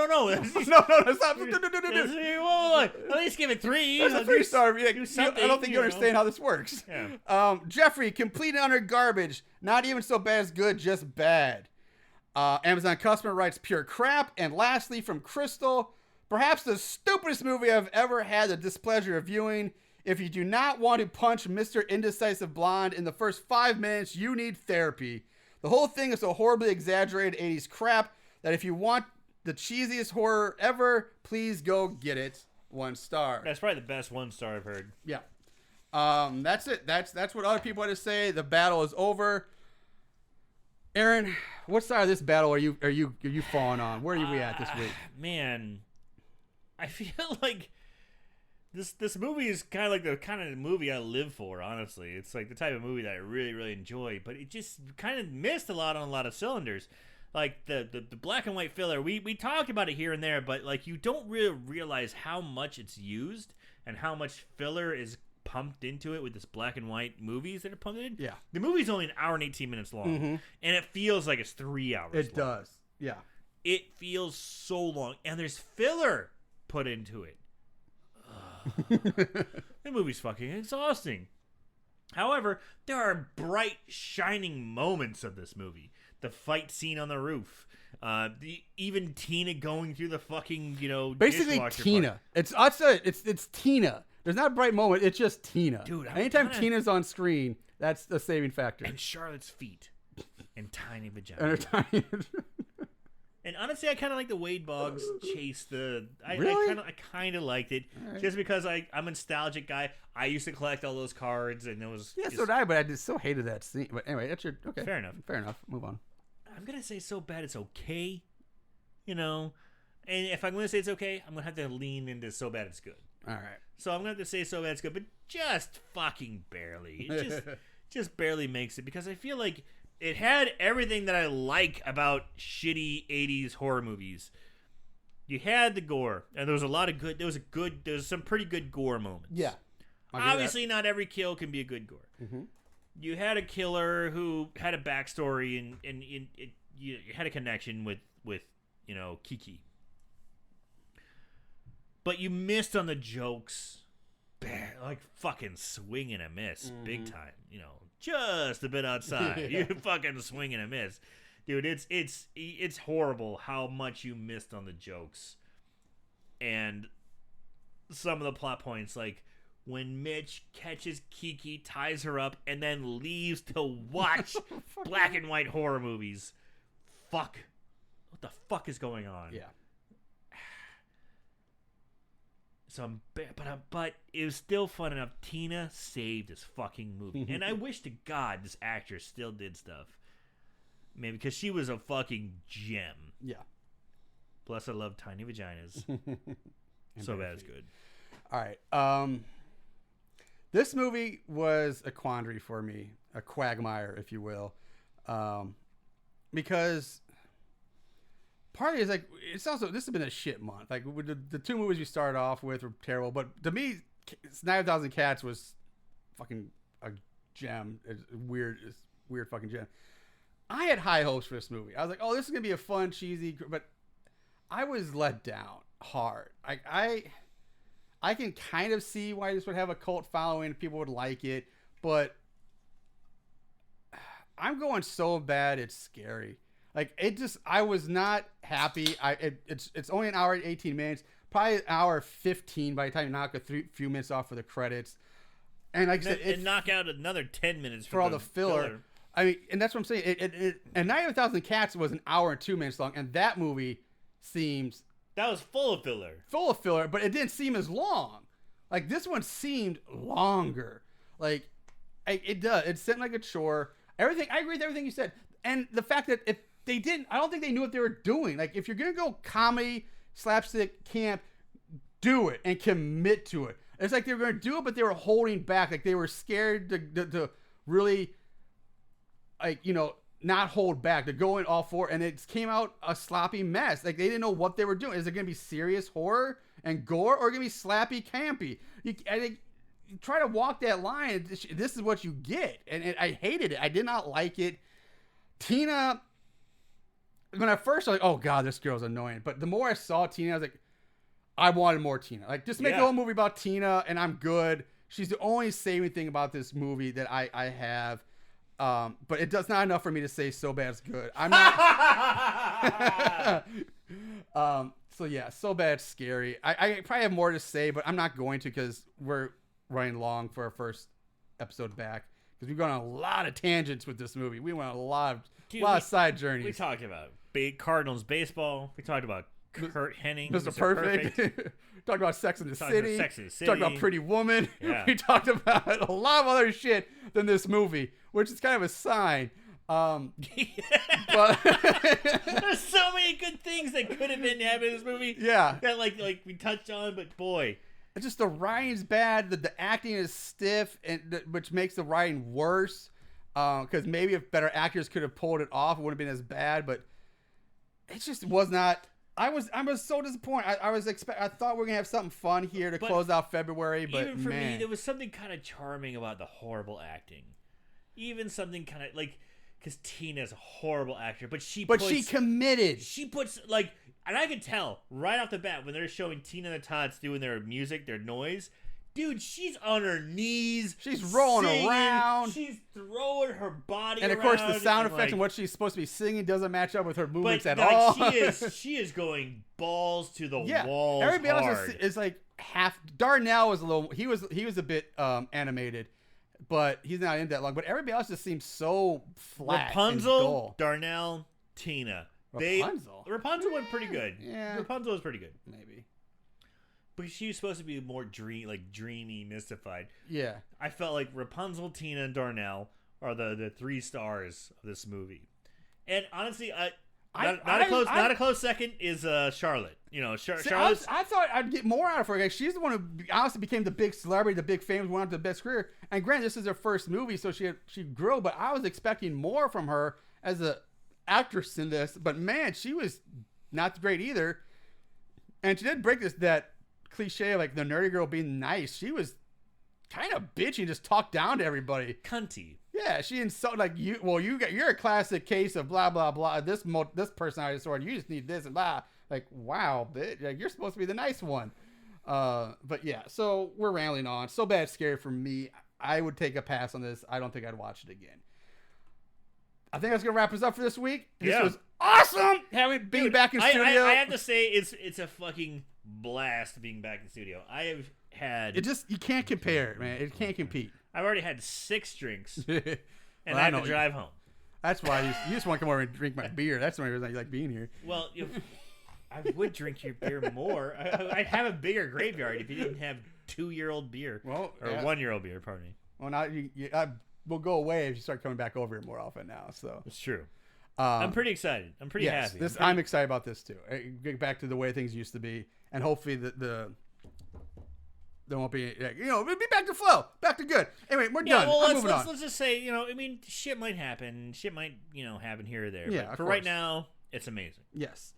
least give it 3. That's a 3-star. Do something, I don't think you understand how this works. Yeah. Jeffrey, complete and utter garbage. Not even so bad as good, just bad. Amazon customer writes pure crap. And lastly, from Crystal, perhaps the stupidest movie I've ever had the displeasure of viewing. If you do not want to punch Mr. Indecisive Blonde in the first 5 minutes, you need therapy. The whole thing is so horribly exaggerated 80s crap that if you want the cheesiest horror ever, please go get it. 1 star. That's probably the best 1 star I've heard. Yeah. That's it. That's what other people had to say. The battle is over. Aaron, what side of this battle are you falling on? Where are we at this week? Man, I feel like this movie is kind of like the kind of movie I live for. Honestly, it's like the type of movie that I really, really enjoy. But it just kind of missed a lot on a lot of cylinders. Like the black and white filler, we talked about it here and there, but like you don't really realize how much it's used and how much filler is pumped into it with this black and white movies that are pumped in. Yeah. The movie's only an hour and 18 minutes long, and it feels like it's 3 hours It long. does. Yeah. It feels so long, and there's filler put into it. The movie's fucking exhausting. However, there are bright, shining moments of this movie. The fight scene on the roof. Even Tina going through the fucking, basically Tina. Part. It's Tina. There's not a bright moment. It's just Tina. Dude, anytime Tina's on screen, that's the saving factor. And Charlotte's feet. And tiny vagina. And her tiny. And honestly, I kind of like the Wade Boggs chase. Really? I kind of liked it, just because I'm a nostalgic guy. I used to collect all those cards, and it was Yeah, so did I, but I just so hated that scene. But anyway, that's your okay. Fair enough. Fair enough. Move on. I'm gonna say so bad it's okay, And if I'm gonna say it's okay, I'm gonna have to lean into so bad it's good. All right. So I'm gonna have to say so bad it's good, but just fucking barely. It just barely makes it, because I feel like it had everything that I like about shitty 80s horror movies. You had the gore, and there was a lot of good. There was some pretty good gore moments. Yeah. Obviously, not every kill can be a good gore. Mm-hmm. You had a killer who had a backstory, and you had a connection with Kiki. But you missed on the jokes. Bad, like fucking swing and a miss, big time. Just a bit outside. You fucking swing and a miss, dude. It's horrible how much you missed on the jokes, and some of the plot points, like when Mitch catches Kiki, ties her up, and then leaves to watch black and white horror movies. Fuck, what the fuck is going on? Yeah. So but it was still fun enough. Tina saved this fucking movie, and I wish to God this actress still did stuff, man, because she was a fucking gem. Yeah. Plus, I love tiny vaginas. So bad it's good. All right. This movie was a quandary for me, a quagmire, if you will, because. Part of it is like, it's also, this has been a shit month. Like, with the 2 movies we started off with were terrible, but to me, 9,000 Cats was fucking a gem. It's weird fucking gem. I had high hopes for this movie. I was like, oh, this is going to be a fun, cheesy, but I was let down hard. I can kind of see why this would have a cult following. People would like it, but I'm going so bad, it's scary. Like, I was not happy. It's only an hour and 18 minutes, probably an hour 15 by the time you knock few minutes off for the credits. And like I said, and knock out another 10 minutes for all the filler. I mean, and that's what I'm saying. And 9,000 Cats was an hour and 2 minutes long, and that movie seems... That was full of filler. Full of filler, but it didn't seem as long. Like, this one seemed longer. Like, it does. It seemed like a chore. I agree with everything you said. And the fact that if they didn't, I don't think they knew what they were doing. Like, if you're going to go comedy, slapstick, camp, do it and commit to it. It's like they were going to do it, but they were holding back. Like, they were scared to really, like, not hold back, to go in all four. And it came out a sloppy mess. Like, they didn't know what they were doing. Is it going to be serious horror and gore, or going to be slappy, campy? You try to walk that line. This is what you get. And I hated it. I did not like it. Tina... When I first was like, oh God, this girl's annoying. But the more I saw Tina, I was like, I wanted more Tina. Like, just make a whole movie about Tina and I'm good. She's the only saving thing about this movie that I have. But it does not enough for me to say so bad it's good. I'm not. So yeah, so bad it's scary. I probably have more to say, but I'm not going to, because we're running long for our first episode back. Because we've gone on a lot of tangents with this movie. We went on a lot of side journeys. We talked about it. Cardinals baseball. We talked about Kurt Hennig, Mr. Perfect. Talked about Sex in the City. Talked about Pretty Woman. Yeah. We talked about a lot of other shit than this movie, which is kind of a sign. But there's so many good things that could have been happening in this movie. Yeah. That like we touched on, but boy. Just the writing's bad. The acting is stiff, and which makes the writing worse. Because maybe if better actors could have pulled it off, it wouldn't have been as bad. But it just was not. I was so disappointed. I thought we were gonna have something fun here to close out February, but even for man. me, there was something kind of charming about the horrible acting. Even something kind of like, because Tina's a horrible actor, but she committed. She puts like. And I could tell right off the bat when they're showing Tina and the Tots doing their music, their noise. Dude, she's on her knees. She's rolling singing, around. She's throwing her body and of around. course, the sound effects and what she's supposed to be singing doesn't match up with her movements at all. She is going balls to the walls. Everybody hard. else is like half. Darnell was a little. He was a bit animated, but he's not in that long. But everybody else just seems so flat. Rapunzel, and dull. Darnell, Tina. Rapunzel went pretty good. Yeah, Rapunzel was pretty good. Maybe, but she was supposed to be more dreamy, mystified. Yeah, I felt like Rapunzel, Tina, and Darnell are the 3 stars of this movie. And honestly, not a close second is Charlotte. You know, Charlotte. I thought I'd get more out of her. Like, she's the one who honestly became the big celebrity, the big fame, went on to the best career. And granted, this is her first movie, so she grew. But I was expecting more from her as a actress in this, but man, she was not great either. And she did break that cliche of like the nerdy girl being nice. She was kind of bitchy and just talked down to everybody. Cunty. Yeah, she insulted like you. Well, you're a classic case of blah blah blah. This personality disorder. You just need this and blah. Like, wow, bitch, like, you're supposed to be the nice one. But yeah, so we're rambling on. So bad, scary for me. I would take a pass on this. I don't think I'd watch it again. I think that's gonna wrap us up for this week. This was awesome being back in studio. I have to say it's a fucking blast being back in studio. I have had you can't compare, man. It can't compete. I've already had 6 drinks, and Well, I have to drive home. That's why you just want to come over and drink my beer. That's the only reason I like being here. Well, I would drink your beer more. I'd have a bigger graveyard if you didn't have 2-year-old beer. Well, or 1-year-old beer. Pardon me. Well, now will go away if you start coming back over here more often now. So it's true. I'm pretty excited. I'm pretty happy. I'm excited about this too. Get back to the way things used to be, and hopefully there won't be, we'll be back to flow, back to good. Anyway, we're done. Well, moving on. Let's just say, shit might happen. Shit might, happen here or there. Yeah, but for right now, it's amazing. Yes.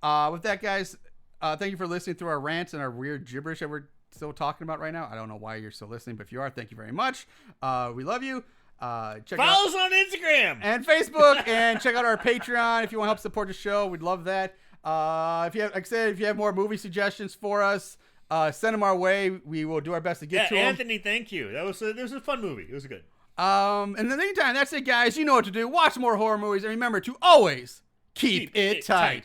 With that, guys, thank you for listening through our rants and our weird gibberish that we're still talking about right now. I don't know why you're still listening, but if you are, thank you very much. We love you. Follow us on Instagram and Facebook, and check out our Patreon if you want to help support the show. We'd love that. If you have more movie suggestions for us, send them our way. We will do our best to get to them. Anthony, thank you. This was a fun movie. It was good. In the meantime, that's it, guys. You know what to do. Watch more horror movies, and remember to always keep it tight.